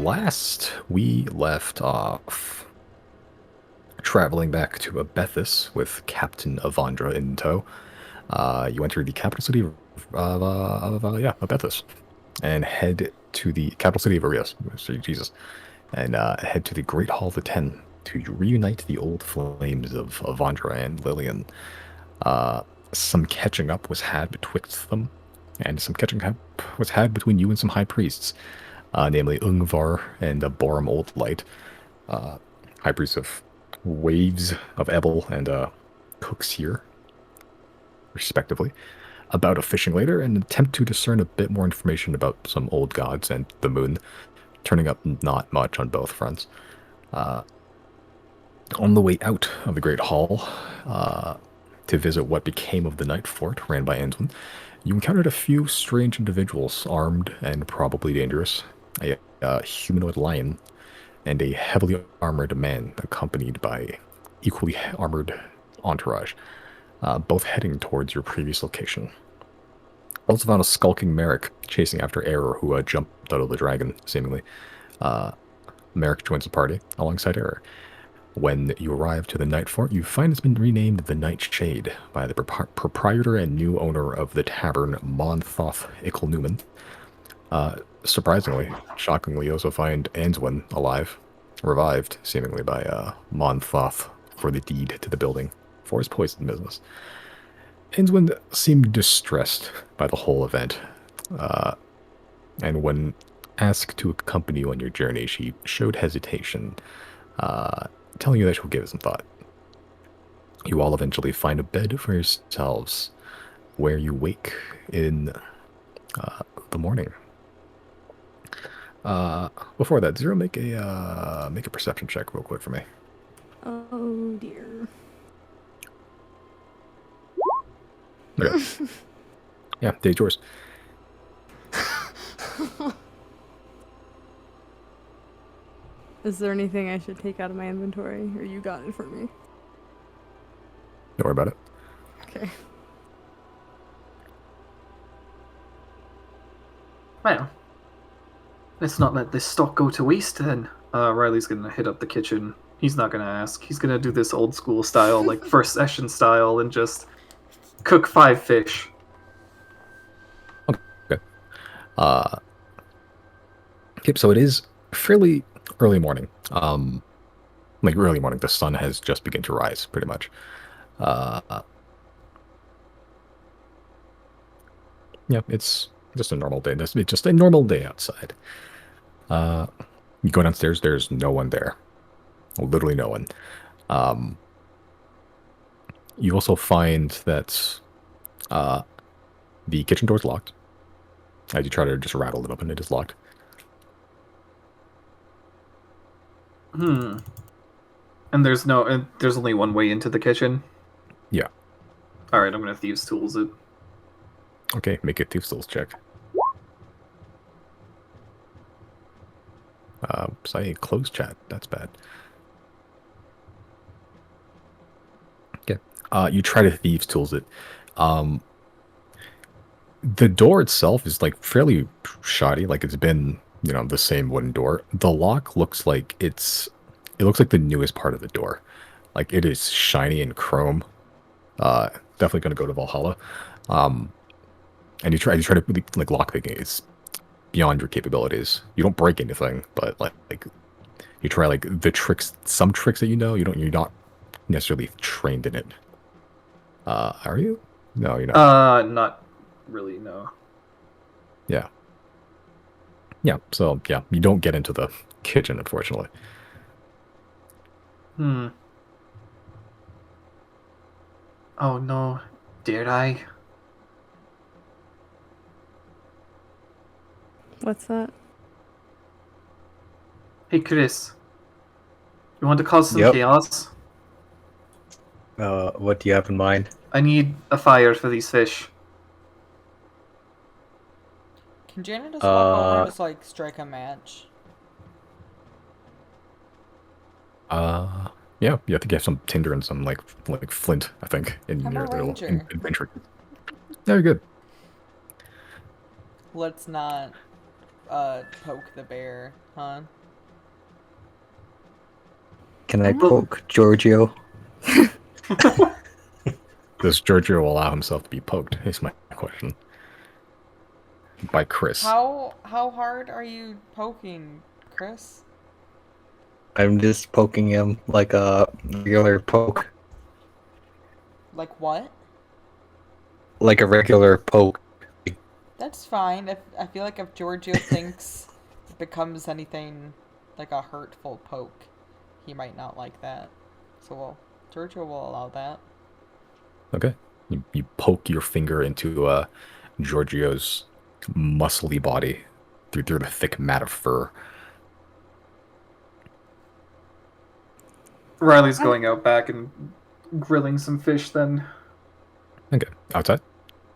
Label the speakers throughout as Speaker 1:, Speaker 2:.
Speaker 1: last we left off, traveling back to Abethus with Captain Avandra in tow, you enter the capital city of Abethus, and head to the capital city of Arias, Jesus, and head to the Great Hall of the Ten to reunite the old flames of Avandra and Lillian. Some catching up was had betwixt them, and some catching up was had between you and some high priests, namely Ungvar and Borum Oldlight, high priests of Waves of Ebel and Cooks here, respectively, about a fishing later and attempt to discern a bit more information about some old gods and the moon, turning up not much on both fronts. On the way out of the Great Hall, to visit what became of the Night Fort ran by Answin, you encountered a few strange individuals, armed and probably dangerous, a humanoid lion, and a heavily armored man accompanied by equally armored entourage, both heading towards your previous location. Also found a skulking Merrick chasing after Error, who jumped out of the dragon, seemingly. Merrick joins the party alongside Error. When you arrive to the Night Fort, you find it's been renamed the Night Shade by the proprietor and new owner of the tavern, Monthoth Ickle Newman. Surprisingly, shockingly, you also find Answin alive, revived, seemingly by Monthoth for the deed to the building, for his poison business. Answin seemed distressed by the whole event, and when asked to accompany you on your journey, she showed hesitation, telling you that she'll give it some thought. You all eventually find a bed for yourselves, where you wake in the morning. Before that, Zero, make a perception check real quick for me.
Speaker 2: Oh dear.
Speaker 1: Okay. Yeah, day's yours.
Speaker 2: Is there anything I should take out of my inventory, or you got it for me?
Speaker 1: Don't worry about it.
Speaker 2: Okay.
Speaker 3: Well, let's not let this stock go to waste then. Riley's gonna hit up the kitchen. He's not gonna ask. He's gonna do this old school style, like first session style, and just cook 5 fish.
Speaker 1: Okay. Okay, so it is fairly early morning. Like early morning, the sun has just begun to rise, pretty much. Yeah, it's just a normal day. It's just a normal day outside. You go downstairs, there's no one there. Literally no one. You also find that the kitchen door's locked. As you try to just rattle it open, it is locked.
Speaker 3: And there's only one way into the kitchen?
Speaker 1: Yeah.
Speaker 3: Alright, I'm gonna Thieves' Tools it.
Speaker 1: Okay, make a Thieves' Tools check. Say close chat. That's bad. Okay. You try to Thieves' Tools it. The door itself is like fairly shoddy. Like it's been, the same wooden door. The lock looks like it looks like the newest part of the door. Like it is shiny and chrome. Definitely gonna go to Valhalla. And you try to like lockpicking. It's beyond your capabilities. You don't break anything, but like you try like the tricks, some tricks that you're not necessarily trained in it. Are you? No, you're not.
Speaker 3: Not really, no.
Speaker 1: Yeah. Yeah, so yeah, you don't get into the kitchen, unfortunately.
Speaker 3: Oh no, dare I?
Speaker 2: What's that?
Speaker 3: Hey Chris, you want to cause some chaos?
Speaker 4: What do you have in mind?
Speaker 3: I need a fire for these fish.
Speaker 5: Can Janet just walk over and just like strike a match?
Speaker 1: Yeah, you have to get some tinder and some like flint, I think, in
Speaker 5: I'm
Speaker 1: your
Speaker 5: a
Speaker 1: little
Speaker 5: ranger.
Speaker 1: inventory. Very good.
Speaker 5: Let's not poke the bear, huh?
Speaker 4: Can I
Speaker 2: Oh.
Speaker 4: poke Giorgio?
Speaker 1: Does Giorgio allow himself to be poked? Is my question. By Chris.
Speaker 5: How hard are you poking, Chris?
Speaker 4: I'm just poking him like a regular poke.
Speaker 5: Like what?
Speaker 4: Like a regular poke.
Speaker 5: That's fine. If I feel like if Giorgio thinks it becomes anything like a hurtful poke, he might not like that. So Giorgio will allow that.
Speaker 1: Okay. You poke your finger into Giorgio's muscly body through the thick mat of fur.
Speaker 3: Riley's going out back and grilling some fish then.
Speaker 1: Okay. Outside?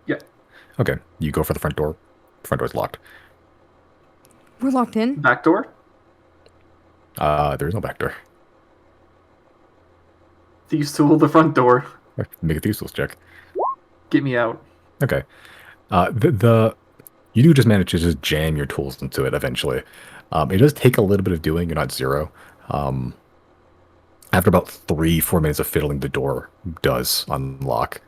Speaker 3: Yeah.
Speaker 1: Okay. You go for the front door. Front door's locked.
Speaker 2: We're locked in.
Speaker 3: Back door?
Speaker 1: There's no back door.
Speaker 3: Thieves tool the front door.
Speaker 1: Make a thieves tools check.
Speaker 3: Get me out.
Speaker 1: Okay. You do just manage to just jam your tools into it eventually. It does take a little bit of doing. You're not zero. After about 3-4 minutes of fiddling, the door does unlock.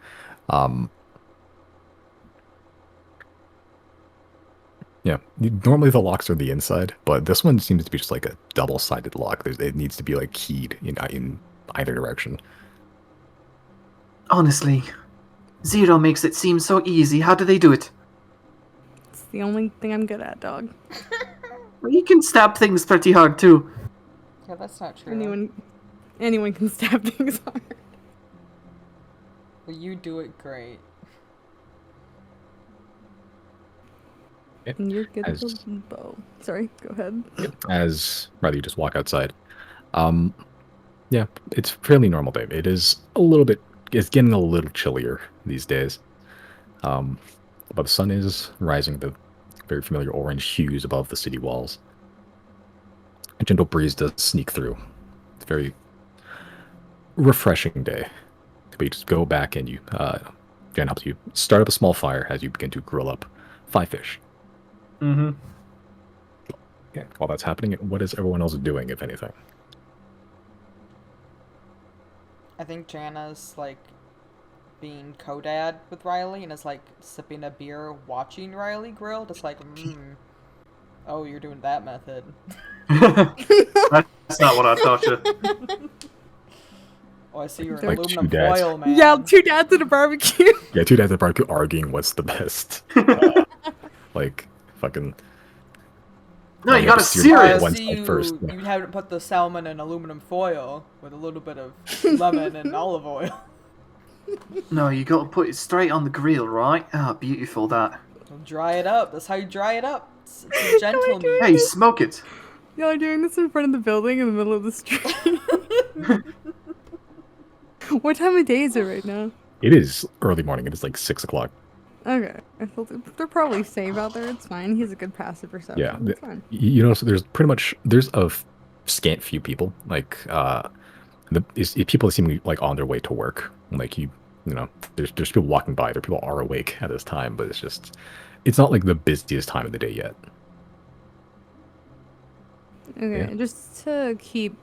Speaker 1: Yeah, normally the locks are the inside, but this one seems to be just like a double-sided lock. It needs to be like keyed in either direction.
Speaker 3: Honestly, Zero makes it seem so easy. How do they do it?
Speaker 2: It's the only thing I'm good at, dog.
Speaker 3: You can stab things pretty hard too.
Speaker 5: Yeah, that's not true.
Speaker 2: Anyone can stab things hard.
Speaker 5: Well, you do it great.
Speaker 2: And you're good at the bow. Sorry, go ahead.
Speaker 1: As rather you just walk outside. Yeah, it's a fairly normal day. It is a little bit. It's getting a little chillier these days. But the sun is rising the very familiar orange hues above the city walls. A gentle breeze does sneak through. It's a very refreshing day. But you just go back and you, Jen helps you start up a small fire as you begin to grill up 5 fish.
Speaker 3: Mm-hmm.
Speaker 1: Okay, while that's happening, what is everyone else doing, if anything?
Speaker 5: I think Jana's like being co-dad with Riley and is like sipping a beer watching Riley grill, just like, oh, you're doing that method.
Speaker 3: That's not what I taught you.
Speaker 5: Oh, I see you're in
Speaker 1: Like
Speaker 5: aluminum
Speaker 1: two dads.
Speaker 5: foil, man.
Speaker 2: Yeah, 2 dads at a barbecue.
Speaker 1: Yeah, 2 dads at the barbecue arguing what's the best. Like, fucking...
Speaker 3: No, you
Speaker 1: you
Speaker 3: gotta
Speaker 1: have to
Speaker 3: sear
Speaker 5: I
Speaker 3: it.
Speaker 1: one
Speaker 5: see
Speaker 1: side
Speaker 5: you,
Speaker 1: first.
Speaker 5: you haven't put the salmon in aluminum foil with a little bit of lemon and olive oil.
Speaker 3: No, you gotta put it straight on the grill, right? Ah, beautiful that.
Speaker 5: Well, dry it up. That's how you dry it up. It's a gentle meat.
Speaker 3: Hey, smoke it.
Speaker 2: Y'all are doing this in front of the building in the middle of the street. What time of day is it right now?
Speaker 1: It is early morning. It is like 6 o'clock.
Speaker 2: Okay. I thought they're probably safe out there. It's fine. He has a good passive perception.
Speaker 1: Yeah,
Speaker 2: It's fine.
Speaker 1: you know, so there's a scant few people. Like, people seem like on their way to work. Like you know, there's people walking by. There people are awake at this time, but it's not like the busiest time of the day yet.
Speaker 2: Okay,
Speaker 1: Yeah.
Speaker 2: just to keep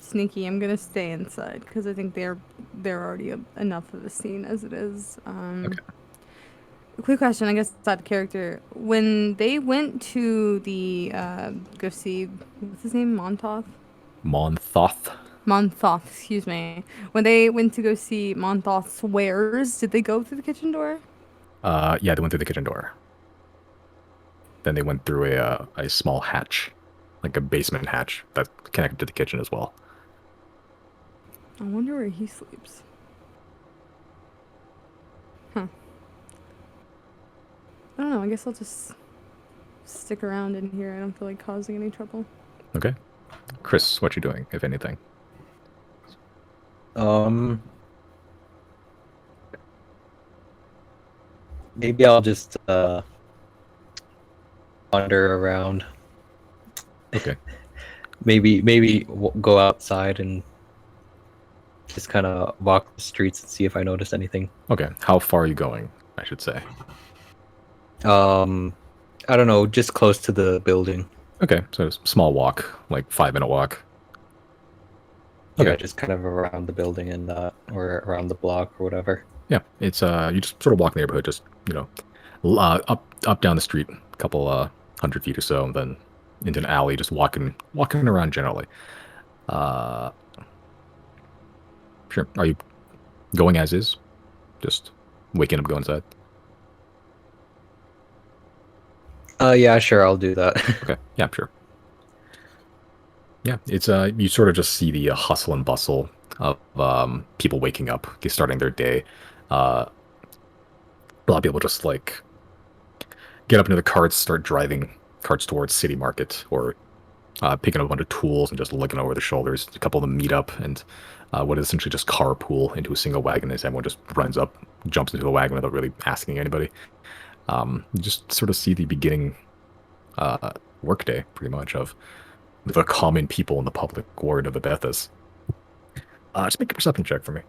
Speaker 2: sneaky, I'm gonna stay inside because I think they're already enough of a scene as it is.
Speaker 1: Okay.
Speaker 2: Quick question, I guess it's out of character. When they went to the go see what's his name, Monthoth, excuse me. When they went to go see Monthoth's wares, did they go through the kitchen door?
Speaker 1: Yeah, they went through the kitchen door. Then they went through a small hatch, like a basement hatch that connected to the kitchen as well.
Speaker 2: I wonder where he sleeps. Huh. I don't know, I guess I'll just stick around in here. I don't feel like causing any trouble.
Speaker 1: Okay, Chris, what you doing, if anything?
Speaker 4: Maybe I'll just wander around.
Speaker 1: Okay.
Speaker 4: Maybe go outside and just kind of walk the streets and see if I notice anything.
Speaker 1: Okay, how far are you going, I should say?
Speaker 4: I don't know, just close to the building.
Speaker 1: Okay, so it's a small walk, like 5-minute walk.
Speaker 4: Yeah,
Speaker 1: Okay.
Speaker 4: just kind of around the building and or around the block or whatever.
Speaker 1: Yeah, it's you just sort of walk the neighborhood, just up down the street, a couple 100 feet or so, and then into an alley, just walking around generally. Uh, sure. Are you going as is? Just waking up, going inside.
Speaker 4: Yeah, sure, I'll do that.
Speaker 1: Okay. Yeah, sure. Yeah, it's you sort of just see the hustle and bustle of people waking up, starting their day. A lot of people just like get up into the carts, start driving carts towards City Market, or picking up a bunch of tools and just looking over their shoulders. A couple of them meet up and what is essentially just carpool into a single wagon as everyone just runs up, jumps into the wagon without really asking anybody. You just sort of see the beginning workday, pretty much, of the common people in the public ward of Abethus. Just make a perception check for me.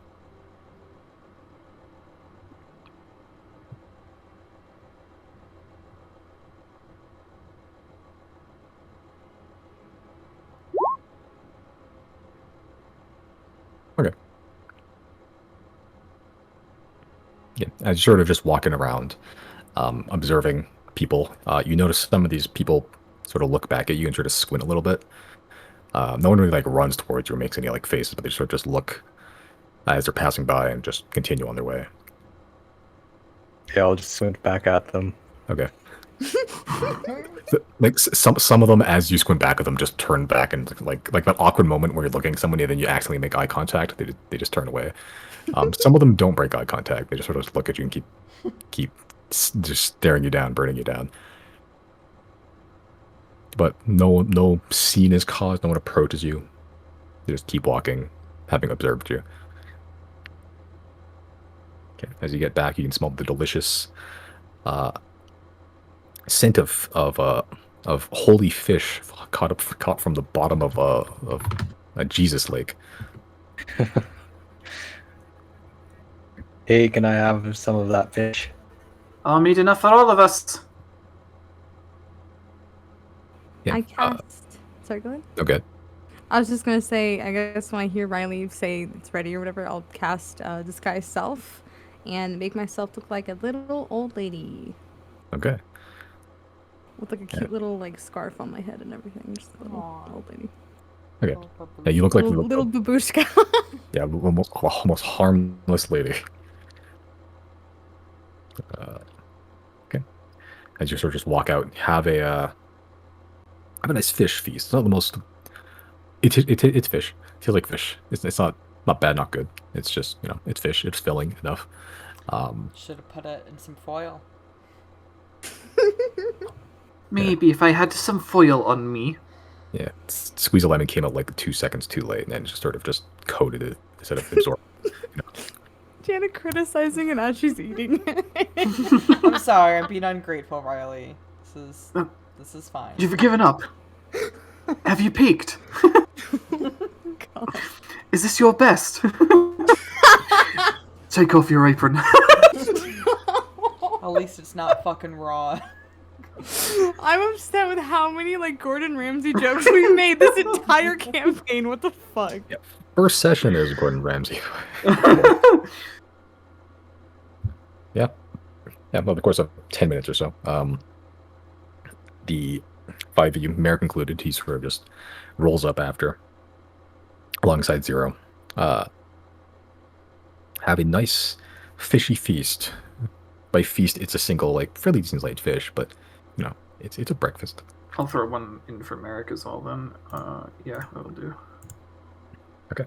Speaker 1: Okay. Yeah, as you're sort of just walking around, observing people, you notice some of these people sort of look back at you and sort of squint a little bit. No one really like runs towards you or makes any like faces, but they sort of just look as they're passing by and just continue on their way.
Speaker 4: Yeah, I'll just swim back at them.
Speaker 1: Okay. Like some of them, as you squint back at them, just turn back and like that awkward moment where you're looking at somebody and then you accidentally make eye contact. They just turn away. Some of them don't break eye contact. They just sort of look at you and keep just staring you down, burning you down. But no scene is caused. No one approaches you. They just keep walking, having observed you. Okay. As you get back, you can smell the delicious scent of holy fish caught from the bottom of a Jesus lake.
Speaker 4: Hey, can I have some of that fish?
Speaker 3: I'll meet enough for all of us.
Speaker 1: Yeah.
Speaker 2: I cast. Sorry, go ahead.
Speaker 1: Okay.
Speaker 2: I was just gonna say, I guess when I hear Riley say it's ready or whatever, I'll cast disguise self and make myself look like a little old lady
Speaker 1: Okay.
Speaker 2: with like a cute little like scarf on my head and everything. Just a little
Speaker 5: Aw.
Speaker 2: old lady.
Speaker 1: Okay. Yeah, you look like
Speaker 2: Little babushka.
Speaker 1: yeah, almost harmless lady. Okay. As you sort of just walk out, have a nice fish feast. It's not the most. It's fish. It feels like fish. It's not bad, not good. It's just it's fish. It's filling enough.
Speaker 5: Should have put it in some foil.
Speaker 3: Maybe if I had some foil on me.
Speaker 1: Yeah, squeeze a lemon came out like 2 seconds too late, and then just sort of just coated it instead of absorbed.
Speaker 2: Janet criticizing it as she's eating.
Speaker 5: I'm sorry, I'm being ungrateful, Riley. This is fine.
Speaker 3: You've given up. Have you peaked?
Speaker 2: God.
Speaker 3: Is this your best? Take off your apron.
Speaker 5: At least it's not fucking raw.
Speaker 2: I'm upset with how many like Gordon Ramsay jokes we made this entire campaign. What the fuck?
Speaker 1: Yeah. First session is Gordon Ramsay. Yeah. Yeah, over the course of 10 minutes or so. The 5 of you, Merrick included, he sort of just rolls up after, alongside Zero. Have a nice fishy feast. By feast, it's a single, like, fairly decent sized fish, but, it's a breakfast.
Speaker 3: I'll throw one in for Merrick as well then. Yeah, that'll do.
Speaker 1: Okay.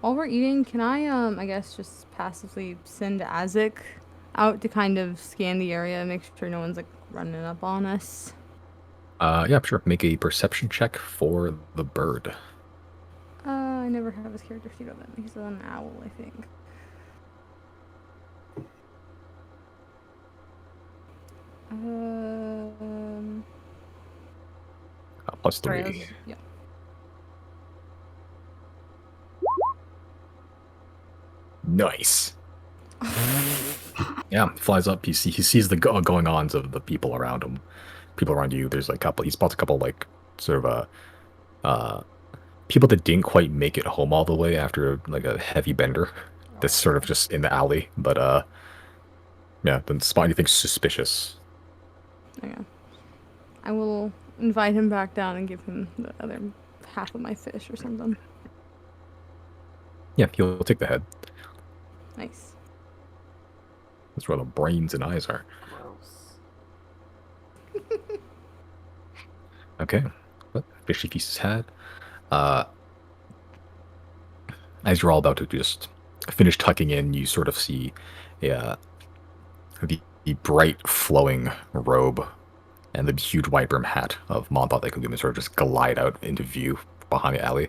Speaker 2: While we're eating, can I guess just passively send Azik out to kind of scan the area, make sure no one's like running up on us?
Speaker 1: Yeah, sure. Make a perception check for the bird.
Speaker 2: I never have his character sheet of it. He's an owl, I think.
Speaker 1: Plus
Speaker 2: Sorry,
Speaker 1: 3.
Speaker 2: yeah.
Speaker 1: Nice. Yeah, he flies up. He sees the going-ons of the people around him. People around you. There's like a couple. He spots a couple like sort of people that didn't quite make it home all the way after like a heavy bender. That's sort of just in the alley. But yeah, didn't spot anything suspicious.
Speaker 2: Okay. I will invite him back down and give him the other half of my fish or something.
Speaker 1: Yeah, he'll take the head.
Speaker 2: Nice.
Speaker 1: That's where the brains and eyes are.
Speaker 5: Gross.
Speaker 1: Okay. But Fishy feasts his head. Uh, as you're all about to just finish tucking in, you sort of see the bright flowing robe and the huge white brim hat of Monthok that Kagumi sort of just glide out into view behind the alley.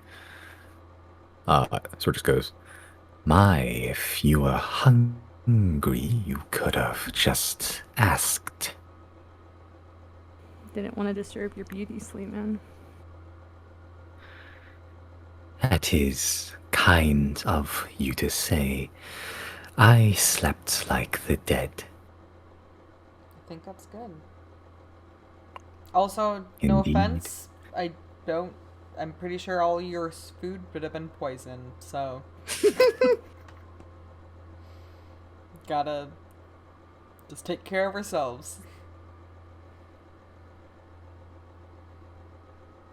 Speaker 1: Sort of just goes, "My, if you were hungry, you could have just asked."
Speaker 2: Didn't want to disturb your beauty sleep, man.
Speaker 1: That is kind of you to say. I slept like the dead.
Speaker 5: I think that's good. Also, no
Speaker 1: Indeed.
Speaker 5: offense, I'm pretty sure all your food would have been poisoned, so. Gotta just take care of ourselves.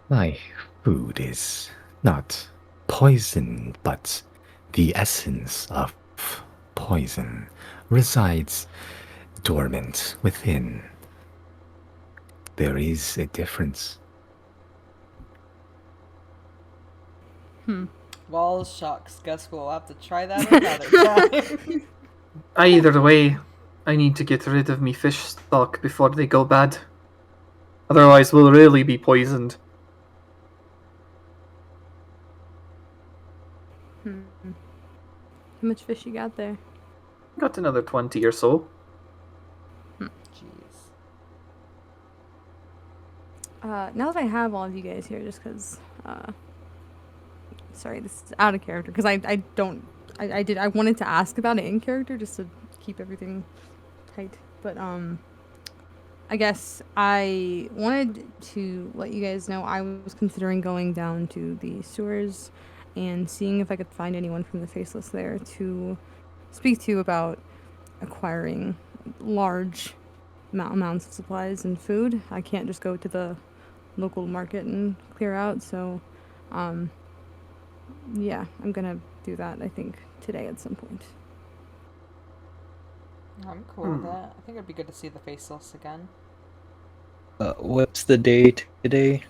Speaker 1: My food is not poison, but the essence of poison resides dormant within. There is a difference.
Speaker 5: Well, shucks. Guess we'll have to try that another time.
Speaker 3: Either way, I need to get rid of me fish stock before they go bad. Otherwise, we'll really be poisoned.
Speaker 2: How much fish you got there?
Speaker 3: Got another 20 or so.
Speaker 5: Jeez.
Speaker 2: Now that I have all of you guys here, just because, sorry, this is out of character, because I wanted to ask about it in character, just to keep everything tight, but, I guess I wanted to let you guys know I was considering going down to the sewers and seeing if I could find anyone from the Faceless there to speak to about acquiring large amounts of supplies and food. I can't just go to the local market and clear out, so yeah, I'm gonna do that, I think, today at some point.
Speaker 5: I'm cool with that. I think it'd be good to see the Faceless again.
Speaker 4: What's the day today?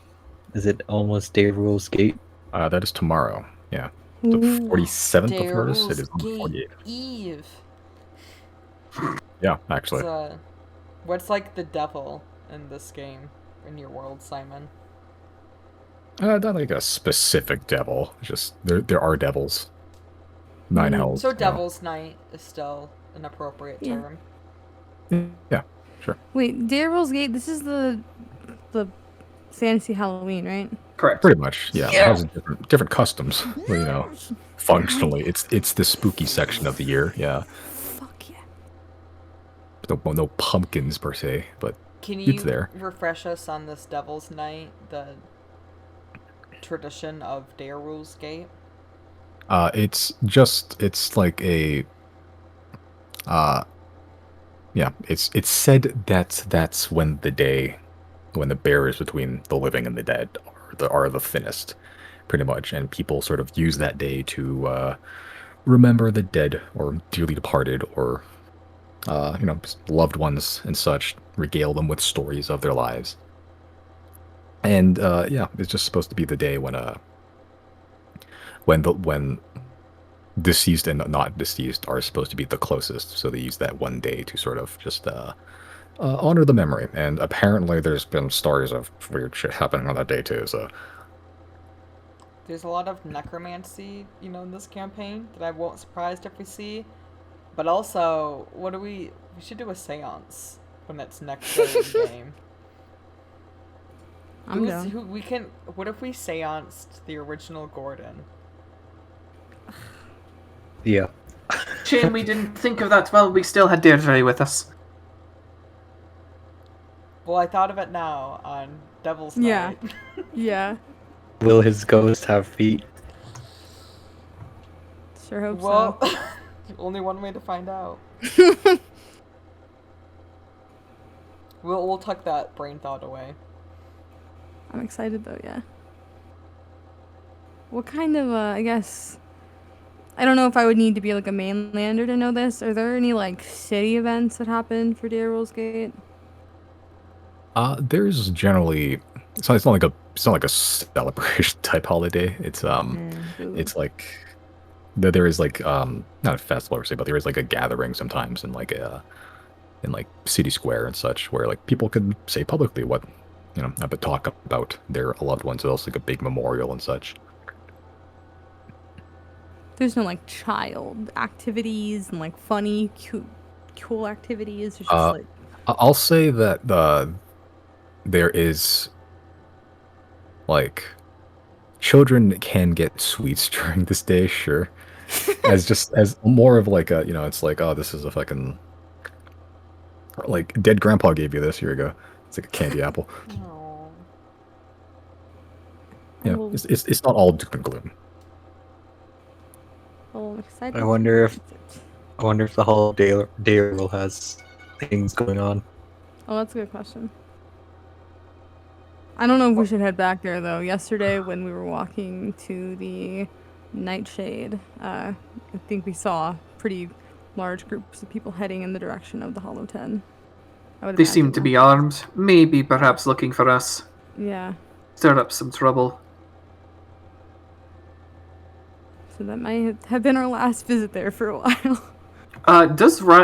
Speaker 4: Is it almost Day Rules Gate?
Speaker 1: That is tomorrow. Yeah. The
Speaker 2: Ooh.
Speaker 1: 47th of hers.
Speaker 5: Daryl's
Speaker 1: It is on the
Speaker 5: Gate
Speaker 1: 48th.
Speaker 5: Eve.
Speaker 1: Yeah, actually.
Speaker 5: What's like the devil in this game, in your world, Simon?
Speaker 1: Not like a specific devil. Just there are devils. 9 hells.
Speaker 5: So
Speaker 1: you know.
Speaker 5: Devil's Night is still an appropriate
Speaker 2: Yeah.
Speaker 5: term.
Speaker 1: Yeah, sure.
Speaker 2: Wait, Daryl's Gate, this is the fantasy Halloween, right?
Speaker 3: Correct.
Speaker 1: Pretty much. Yeah. It has different customs. But, you know, functionally, it's the spooky section of the year. Yeah.
Speaker 2: Fuck yeah.
Speaker 1: No pumpkins per se, but
Speaker 5: Can you
Speaker 1: it's there.
Speaker 5: refresh us on this Devil's Night, the tradition of Dare Rules Gate?
Speaker 1: It's like a yeah, it's said that that's when the barriers between the living and the dead are the thinnest, pretty much, and people sort of use that day to remember the dead or dearly departed or you know, just loved ones and such, regale them with stories of their lives. And yeah, it's just supposed to be the day when deceased and not deceased are supposed to be the closest, so they use that one day to sort of just honor the memory. And apparently there's been stories of weird shit happening on that day too, so
Speaker 5: There's a lot of necromancy, in this campaign that I won't surprised if we see. But also, we should do a seance when it's next day in game.
Speaker 2: I'm down.
Speaker 5: What if we seanced the original Gordon?
Speaker 4: Yeah.
Speaker 3: Shame we didn't think of that while we still had Deirdre with us.
Speaker 5: Well, I thought of it now on Devil's
Speaker 2: Yeah.
Speaker 5: Night.
Speaker 2: Yeah.
Speaker 4: Will his ghost have feet?
Speaker 2: Sure hope
Speaker 5: Well, only one way to find out.
Speaker 2: so.
Speaker 5: We'll tuck that brain thought away.
Speaker 2: I'm excited though, yeah. What kind of, I guess... I don't know if I would need to be like a mainlander to know this. Are there any like city events that happen for Day Rules Gate?
Speaker 1: There's generally it's not like a celebration type holiday. It's
Speaker 2: Boo.
Speaker 1: it's like there is like not a festival per se, but there is like a gathering sometimes in like city square and such where like people can say publicly what but talk about their loved ones. There's also like a big memorial and such.
Speaker 2: There's no like child activities and like funny, cute, cool activities. It's just like
Speaker 1: I'll say that there is like children can get sweets during this day, sure. as more of like a it's like, oh, this is a fucking like dead grandpa gave you this, here you go. It's like a candy apple.
Speaker 5: No.
Speaker 1: Yeah,
Speaker 2: will-
Speaker 1: it's not all doom and gloom.
Speaker 2: I'm excited.
Speaker 4: I
Speaker 2: to
Speaker 4: wonder if-
Speaker 2: experience it.
Speaker 4: I wonder if the whole day rule has things going on.
Speaker 2: Oh, that's a good question. I don't know if we should head back there though. Yesterday when we were walking to the Nightshade, I think we saw pretty large groups of people heading in the direction of the Hollow 10. I would
Speaker 3: They
Speaker 2: imagine
Speaker 3: seem to
Speaker 2: that-
Speaker 3: be armed, maybe perhaps looking for us.
Speaker 2: Yeah.
Speaker 3: Stir up some trouble.
Speaker 2: So that might have been our last visit there for a while.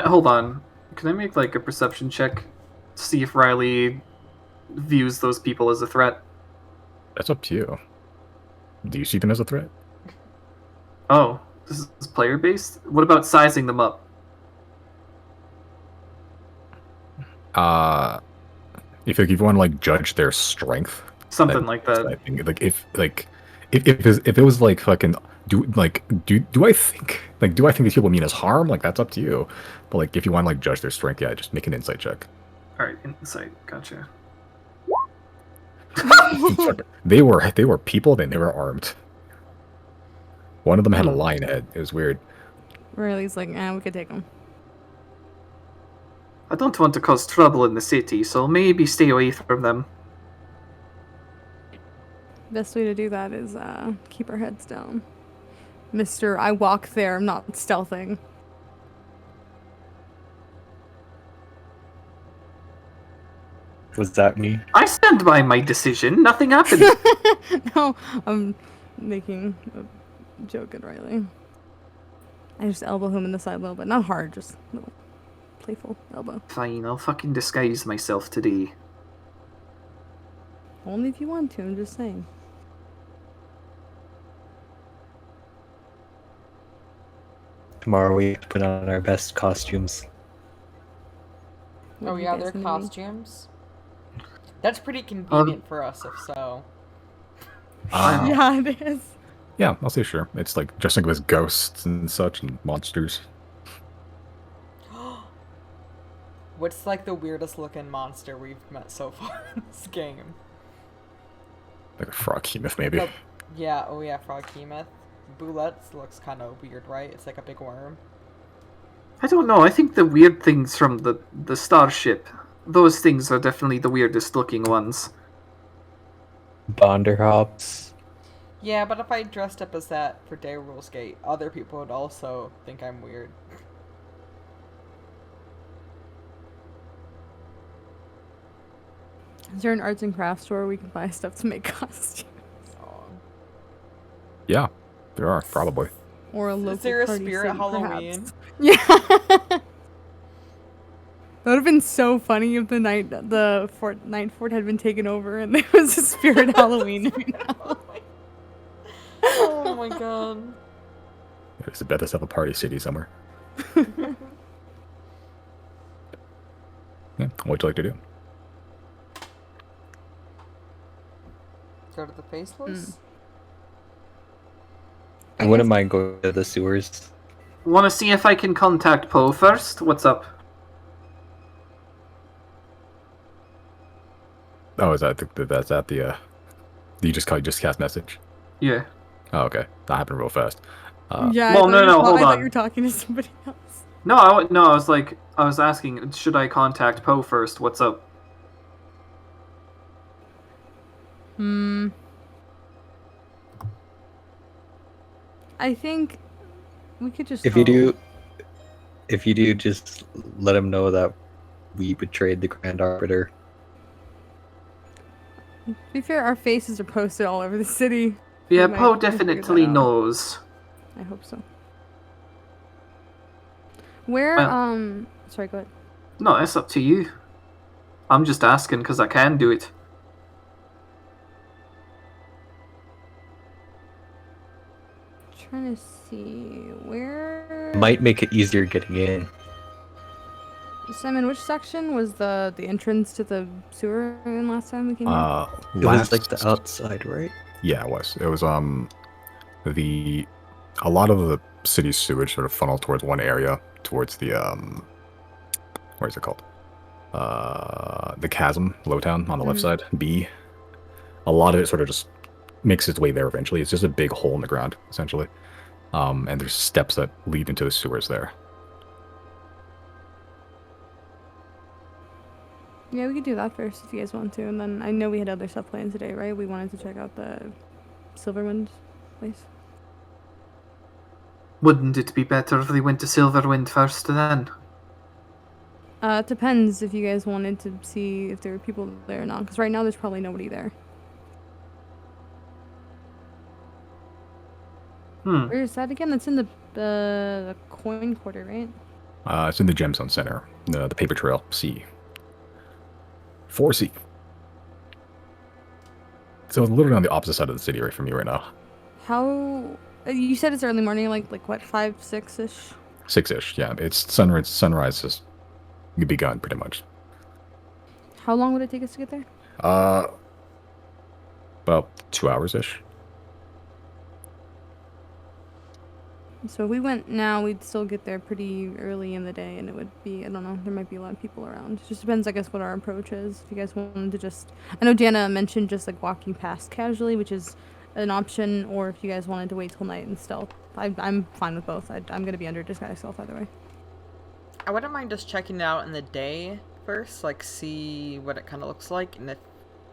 Speaker 3: Hold on. Can I make like a perception check to see if Riley views those people as a threat?
Speaker 1: That's up to you. Do you see them as a threat?
Speaker 3: Oh, this is player based? What about sizing them up?
Speaker 1: If you want to like judge their strength,
Speaker 3: Something like
Speaker 1: I
Speaker 3: that.
Speaker 1: think if it was like fucking do I think these people mean us harm? Like that's up to you. But like if you want to like judge their strength, yeah, just make an insight check.
Speaker 3: Alright, insight. Gotcha.
Speaker 1: They were people, then they were armed. One of them had a
Speaker 3: Hmm.
Speaker 1: lion head. It was weird.
Speaker 2: Riley's like, we could take them.
Speaker 3: I don't want to cause trouble in the city, so maybe stay away from them.
Speaker 2: Best way to do that is keep our heads down. Mr. I walk there, I'm not stealthing.
Speaker 4: Was that me?
Speaker 3: I stand by my decision. Nothing happened.
Speaker 2: No, I'm making a joke at Riley. I just elbow him in the side a little bit. Not hard, just a little playful elbow.
Speaker 3: Fine, I'll fucking disguise myself today.
Speaker 2: Only if you want to, I'm just saying.
Speaker 4: Tomorrow we put on our best costumes.
Speaker 2: What
Speaker 5: Oh
Speaker 2: do you
Speaker 5: yeah,
Speaker 2: guys
Speaker 5: they're
Speaker 2: think of me?
Speaker 5: costumes. That's pretty convenient for us, if so.
Speaker 2: Yeah, it is.
Speaker 1: Yeah, I'll say sure. It's like dressing up as ghosts and such and monsters.
Speaker 5: What's like the weirdest looking monster we've met so far in this game?
Speaker 1: Like a frog behemoth, maybe.
Speaker 5: The- yeah, oh yeah, Frog Behemoth. Boulette's looks kind of weird, right? It's like a big worm.
Speaker 3: I don't know, I think the weird things from the starship, those things are definitely the weirdest looking ones.
Speaker 4: Bonderhops.
Speaker 5: Yeah, but if I dressed up as that for Day Rules Gate, other people would also think I'm weird.
Speaker 2: Is there an arts and crafts store where we can buy stuff to make costumes?
Speaker 5: Oh.
Speaker 1: Yeah, there are probably.
Speaker 2: Or a local
Speaker 5: Is there a
Speaker 2: party
Speaker 5: spirit
Speaker 2: city,
Speaker 5: Halloween?
Speaker 2: perhaps? Yeah. That would have been so funny if the night night fort had been taken over and there was a spirit Halloween.
Speaker 5: Oh my god.
Speaker 1: There's a bet us have a party city somewhere. Yeah, what'd you like to do?
Speaker 5: Go to the Faceless?
Speaker 4: I wouldn't mind going to the sewers.
Speaker 3: Want to see if I can contact Poe first? What's up?
Speaker 1: Oh, is that the you just cast message?
Speaker 3: Yeah.
Speaker 1: Oh, okay. That happened real fast.
Speaker 2: Yeah,
Speaker 3: well, no, hold
Speaker 2: I thought
Speaker 3: on.
Speaker 2: you were talking to somebody else.
Speaker 3: No, I was asking, should I contact Poe first? What's up?
Speaker 2: I think we could just
Speaker 4: If you do, just let him know that we betrayed the Grand Arbiter.
Speaker 2: To be fair, our faces are posted all over the city.
Speaker 3: Yeah,
Speaker 2: We might
Speaker 3: Poe
Speaker 2: figure that
Speaker 3: definitely
Speaker 2: out.
Speaker 3: knows.
Speaker 2: I hope so. Where,
Speaker 3: Well-
Speaker 2: sorry, go ahead.
Speaker 3: No, it's up to you. I'm just asking because I can do it.
Speaker 2: Trying to see where.
Speaker 4: Might make it easier getting in.
Speaker 2: Simon, which section was the entrance to the sewer in last time we came here?
Speaker 4: It was like the outside, right?
Speaker 1: Yeah, it was. It was a lot of the city's sewage sort of funneled towards one area, towards the what is it called? The chasm, Lowtown on the left side. B. A lot of it sort of just makes its way there eventually. It's just a big hole in the ground, essentially. And there's steps that lead into the sewers there.
Speaker 2: Yeah, we could do that first if you guys want to, and then I know we had other stuff planned today, right? We wanted to check out the Silverwind place.
Speaker 3: Wouldn't it be better if they went to Silverwind first then?
Speaker 2: It depends if you guys wanted to see if there were people there or not, because right now there's probably nobody there. Where is that again? That's in the coin quarter, right?
Speaker 1: It's in the Gemstone Center, the paper trail, C. 4C. So it's literally on the opposite side of the city right from you right now.
Speaker 2: How... You said it's early morning, like what, 5, 6-ish?
Speaker 1: 6-ish, yeah. It's sunrise has begun, pretty much.
Speaker 2: How long would it take us to get there?
Speaker 1: About 2 hours-ish.
Speaker 2: So if we went now, we'd still get there pretty early in the day, and it would be, I don't know, there might be a lot of people around. It just depends, I guess, what our approach is. If you guys wanted to just... I know Jana mentioned just, like, walking past casually, which is an option, or if you guys wanted to wait till night and stealth. I'm fine with both. I'm going to be under disguise stealth either way.
Speaker 5: I wouldn't mind just checking it out in the day first, like see what it kind of looks like, and if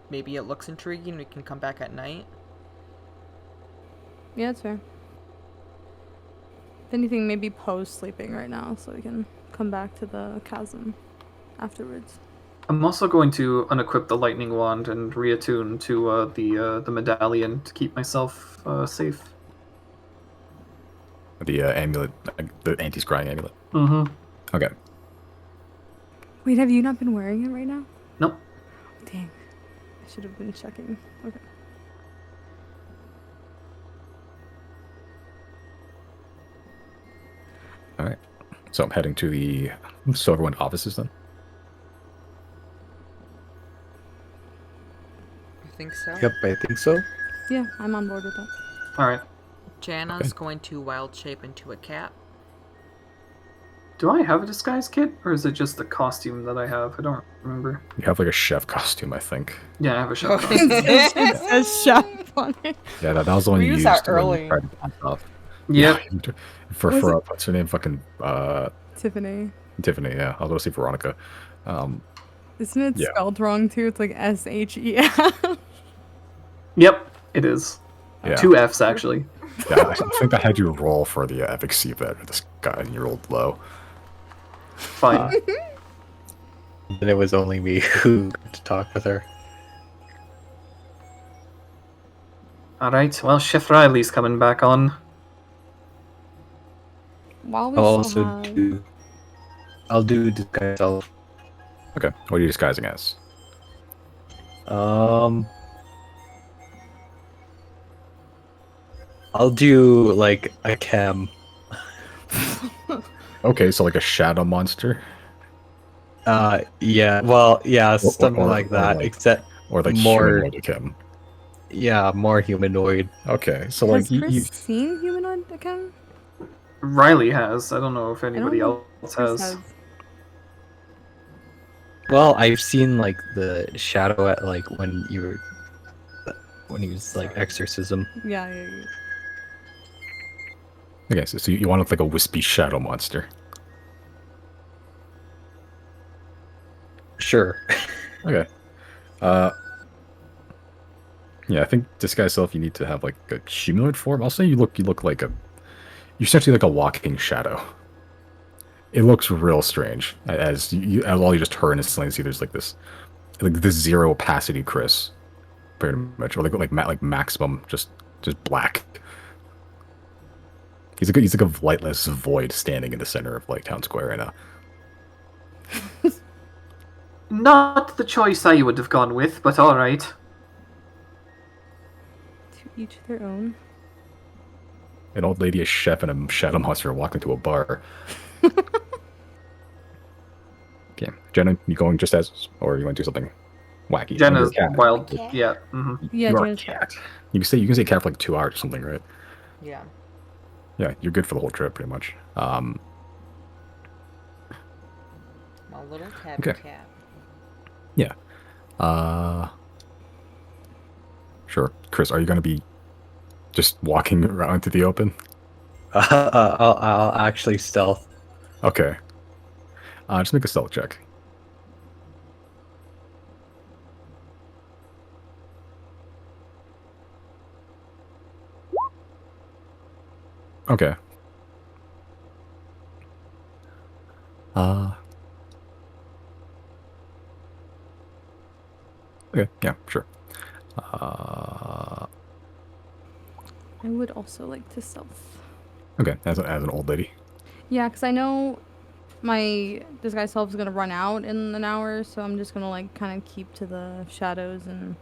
Speaker 5: maybe it looks intriguing, we can come back at night.
Speaker 2: Yeah, that's fair. If anything, maybe Poe's sleeping right now, so we can come back to the chasm afterwards.
Speaker 3: I'm also going to unequip the lightning wand and reattune to the medallion to keep myself safe.
Speaker 1: The amulet, the anti-scrying amulet.
Speaker 3: Mm-hmm.
Speaker 1: Okay.
Speaker 2: Wait, have you not been wearing it right now?
Speaker 3: Nope.
Speaker 2: Dang. I should have been checking. Okay.
Speaker 1: All right. So I'm heading to the Silverwind offices then.
Speaker 5: I think so.
Speaker 4: Yep, I think so.
Speaker 2: Yeah, I'm on board with that.
Speaker 3: Alright.
Speaker 5: Jana's going to wild shape into a cat.
Speaker 3: Do I have a disguise kit, or is it just the costume that I have? I don't remember.
Speaker 1: You have like a chef costume, I think.
Speaker 3: Yeah, I have a shot.
Speaker 2: It says chef on it.
Speaker 1: Yeah, that was the one
Speaker 5: We
Speaker 1: you
Speaker 5: used
Speaker 1: used
Speaker 5: that
Speaker 1: when you
Speaker 5: early.
Speaker 1: tried to pass off.
Speaker 3: Yep.
Speaker 1: Yeah, for what's her name? Fucking
Speaker 2: Tiffany.
Speaker 1: Tiffany. Yeah, I was gonna say Veronica.
Speaker 2: Isn't it
Speaker 1: Yeah.
Speaker 2: spelled wrong too? It's like SHEF.
Speaker 3: Yep, it is.
Speaker 1: Yeah.
Speaker 3: 2 F's, actually.
Speaker 1: Yeah, I think I had you roll for the epic sea vet. This guy, and you rolled low.
Speaker 3: Fine.
Speaker 4: Then it was only me who got to talk with her.
Speaker 3: Alright, well, Chef Riley's coming back on.
Speaker 2: While we
Speaker 4: I'll
Speaker 2: still
Speaker 4: also
Speaker 2: have...
Speaker 4: I'll do disguise self.
Speaker 1: Okay, what are you disguising as?
Speaker 4: I'll do like a chem.
Speaker 1: Okay, so like a shadow monster,
Speaker 4: Yeah, well, yeah, something
Speaker 1: or-
Speaker 4: like
Speaker 1: or
Speaker 4: that,
Speaker 1: like-
Speaker 4: except
Speaker 1: or like
Speaker 4: More-
Speaker 1: humanoid him.
Speaker 4: yeah, more humanoid.
Speaker 1: Okay, so
Speaker 2: Has
Speaker 1: like
Speaker 2: Chris seen humanoid again?
Speaker 3: Riley has. I don't know if
Speaker 2: I don't
Speaker 3: anybody
Speaker 2: know
Speaker 3: else
Speaker 2: if Chris
Speaker 3: has.
Speaker 4: Well, I've seen like the shadow at like when he was like exorcism.
Speaker 2: Yeah.
Speaker 1: Okay, so you want to look like a wispy shadow monster.
Speaker 4: Sure.
Speaker 1: Okay. Uh, yeah, I think disguise self. You need to have like a humanoid form. I'll say you look like you're essentially like a walking shadow. It looks real strange as all you just heard instantly see. There's like this zero opacity Chris, pretty much, or like maximum just black. He's like a lightless void standing in the center of like town square right now.
Speaker 3: Not the choice I would have gone with, but all right.
Speaker 2: To each their own.
Speaker 1: An old lady, a chef, and a shadow monster walk into a bar. Okay, Jenna, you going just as, or you want to do something wacky?
Speaker 3: Jenna's
Speaker 1: You're a cat.
Speaker 3: wild.
Speaker 5: Cat.
Speaker 3: Yeah. hmm
Speaker 2: Yeah,
Speaker 1: You're a
Speaker 2: Jenna's
Speaker 1: cat. You can say cat for like 2 hours or something, right?
Speaker 5: Yeah.
Speaker 1: Yeah, you're good for the whole trip, pretty much.
Speaker 5: I'm a little tabby
Speaker 1: Okay.
Speaker 5: cat.
Speaker 1: Yeah. Sure. Chris, are you gonna be just walking around into the open?
Speaker 4: I'll actually stealth.
Speaker 1: Okay. Just make a stealth check. Okay. Okay, yeah, sure.
Speaker 2: I would also like to stealth.
Speaker 1: Okay, as an old lady.
Speaker 2: Yeah, because I know my disguise self is gonna run out in an hour, so I'm just gonna like kind of keep to the shadows and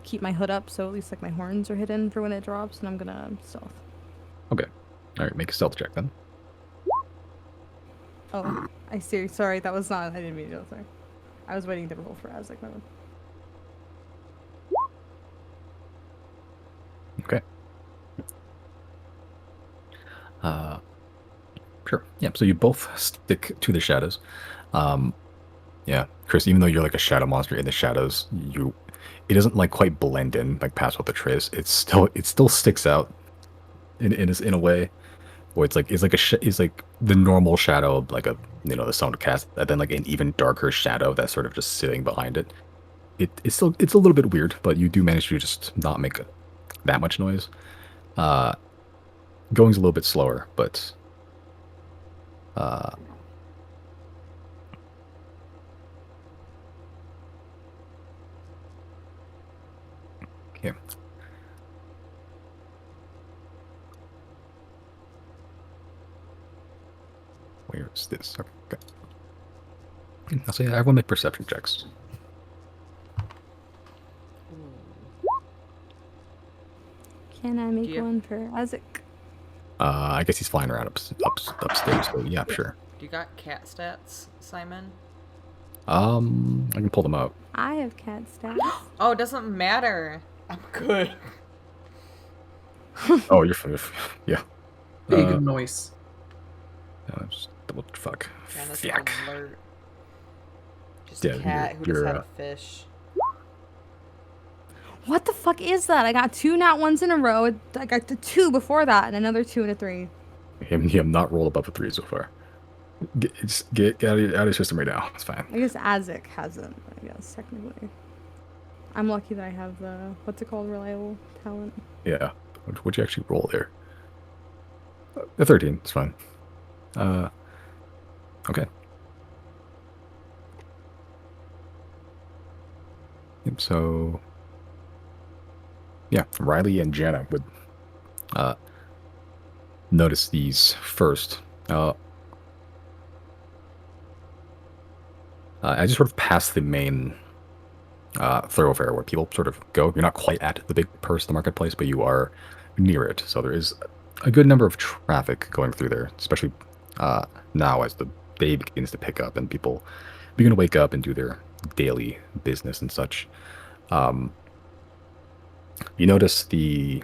Speaker 2: keep my hood up, so at least like my horns are hidden for when it drops, and I'm gonna stealth.
Speaker 1: Okay. All right, make a stealth check then.
Speaker 2: Oh, I see. Sorry, that was not. I didn't mean to. Sorry. I was waiting to roll for Azek. My bad.
Speaker 1: Okay. Sure. Yeah. So you both stick to the shadows. Yeah, Chris. Even though you're like a shadow monster in the shadows, it doesn't like quite blend in like past what the trace. It still sticks out in a way where it's like the normal shadow of like the sound cast, and then like an even darker shadow that's sort of just sitting behind it. It's a little bit weird, but you do manage to just not make that much noise. Going's a little bit slower, but okay. Where is this? Okay. I'll say everyone make perception checks.
Speaker 2: Can I make
Speaker 5: Yeah.
Speaker 2: one for Azek?
Speaker 1: I guess he's flying around upstairs, so yeah, sure.
Speaker 5: Do you got cat stats, Simon?
Speaker 1: I can pull them up.
Speaker 2: I have cat stats.
Speaker 5: Oh, it doesn't matter. I'm good.
Speaker 1: Oh, yeah.
Speaker 3: Big
Speaker 1: Uh,
Speaker 3: noise.
Speaker 1: just double fuck.
Speaker 5: Janice
Speaker 1: Fuck.
Speaker 5: alert. Just
Speaker 1: Yeah,
Speaker 5: a cat who just
Speaker 1: you're,
Speaker 5: had a fish.
Speaker 2: What the fuck is that? I got 2 nat ones in a row. I got the 2 before that, and another 2 and a 3.
Speaker 1: Him not rolled above a 3 so far. Get out of your system right now. It's fine.
Speaker 2: I guess Azek hasn't. I guess technically. I'm lucky that I have the what's it called, reliable talent.
Speaker 1: Yeah. What'd you actually roll there? A 13. It's fine. Okay. Yep, so yeah, Riley and Jana would notice these first. I just sort of passed the main thoroughfare where people sort of go. You're not quite at the big purse of the marketplace, but you are near it. So there is a good number of traffic going through there, especially now as the day begins to pick up and people begin to wake up and do their daily business and such. You notice the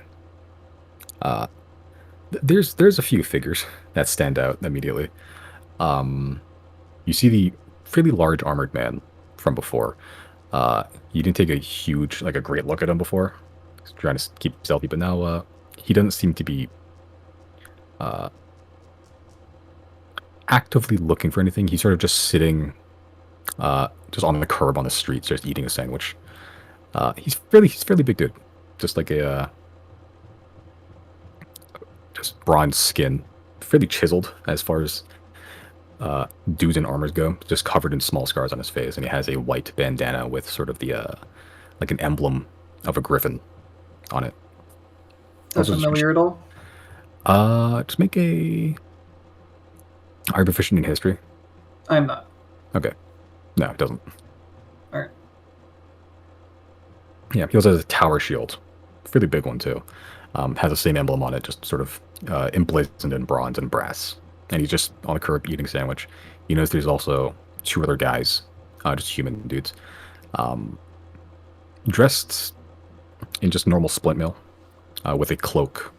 Speaker 1: There's a few figures that stand out immediately. You see the fairly large armored man from before. You didn't take a huge, like a great look at him before, trying to keep stealthy, but now he doesn't seem to be actively looking for anything. He's sort of just sitting, just on the curb on the street, just eating a sandwich. He's fairly big dude, just like a just bronze skin, fairly chiseled as far as dudes in armors go, just covered in small scars on his face, and he has a white bandana with sort of the like an emblem of a griffin on it.
Speaker 3: That's
Speaker 1: Also,
Speaker 3: familiar at all?
Speaker 1: just make a. Are you proficient in history?
Speaker 3: I'm not.
Speaker 1: Okay. No, it doesn't.
Speaker 3: Alright.
Speaker 1: Yeah, he also has a tower shield, fairly big one too. Has the same emblem on it, just sort of emblazoned in bronze and brass. And he's just on the curb eating a sandwich. You notice there's also two other guys, just human dudes, dressed in just normal splint mail, with a cloak,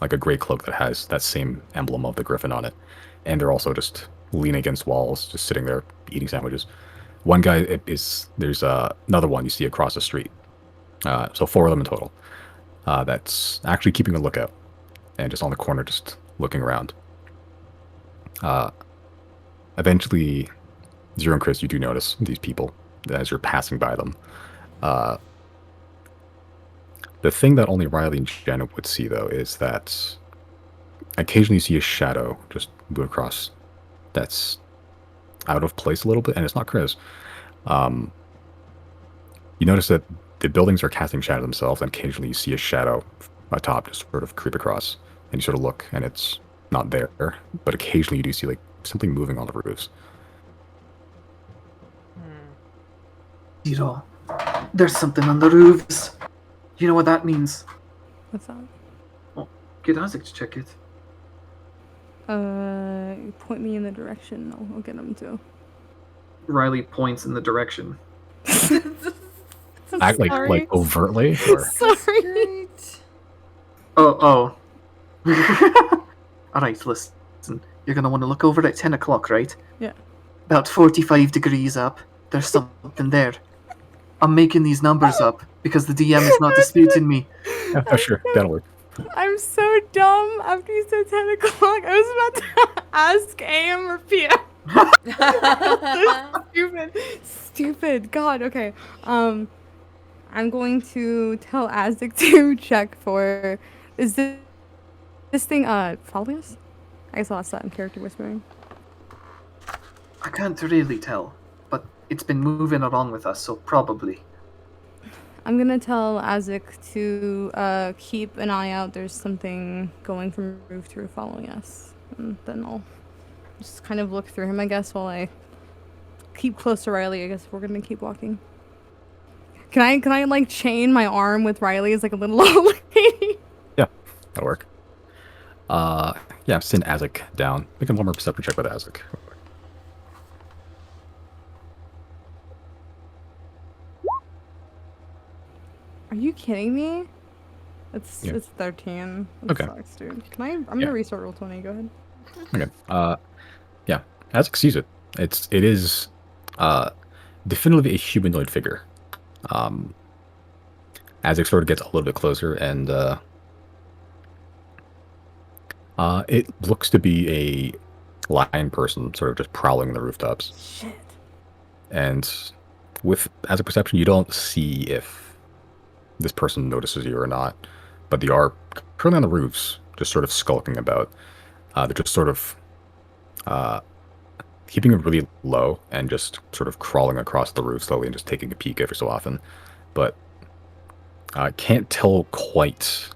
Speaker 1: like a gray cloak that has that same emblem of the griffin on it. And they're also just leaning against walls, just sitting there eating sandwiches. One guy there's another one you see across the street. So 4 of them in total. That's actually keeping a lookout and just on the corner, just looking around. Eventually, Zero and Chris, you do notice these people as you're passing by them. The thing that only Riley and Janet would see, though, is that occasionally you see a shadow just move across that's out of place a little bit, and it's not Chris. You notice that the buildings are casting shadow themselves, and occasionally you see a shadow atop just sort of creep across, and you sort of look, and it's not there, but occasionally you do see like something moving on the roofs.
Speaker 3: Zero. There's something on the roofs. You know what that means?
Speaker 2: What's that?
Speaker 3: Get Isaac to check it.
Speaker 2: Point me in the direction. I'll get him to.
Speaker 3: Riley points in the direction.
Speaker 1: Act like overtly? Or?
Speaker 2: Sorry.
Speaker 5: Great.
Speaker 3: Oh. Alright, listen. You're gonna want to look over at 10 o'clock, right?
Speaker 2: Yeah.
Speaker 3: About 45 degrees up. There's something there. I'm making these numbers up because the DM is not disputing me.
Speaker 1: Yeah, sure, that'll work.
Speaker 2: I'm so dumb. After you said 10 o'clock, I was about to ask AM or PM. So stupid. God. Okay. I'm going to tell Azek to check for. Is this thing following us? I guess I'll ask that in character whispering.
Speaker 3: I can't really tell, but it's been moving along with us, so probably.
Speaker 2: I'm gonna tell Azek to keep an eye out. There's something going from roof to roof following us, and then I'll just kind of look through him, I guess, while I keep close to Riley. I guess we're gonna keep walking. Can I like chain my arm with Riley as like a little old lady?
Speaker 1: Yeah, that'll work. Yeah, send Azek down. Make a more perception check with Azek.
Speaker 2: Are you kidding me? It's 13. That
Speaker 1: Okay.
Speaker 2: sucks, dude. I'm gonna restart roll 20. Go ahead.
Speaker 1: Okay. Yeah, Azek sees it. It is definitively a humanoid figure. Azek sort of gets a little bit closer, and it looks to be a lion person, sort of just prowling the rooftops.
Speaker 2: Shit.
Speaker 1: And with Azek perception, you don't see if this person notices you or not, but they are currently on the roofs, just sort of skulking about. They're just sort of keeping it really low and just sort of crawling across the roof slowly and just taking a peek every so often. But I can't tell quite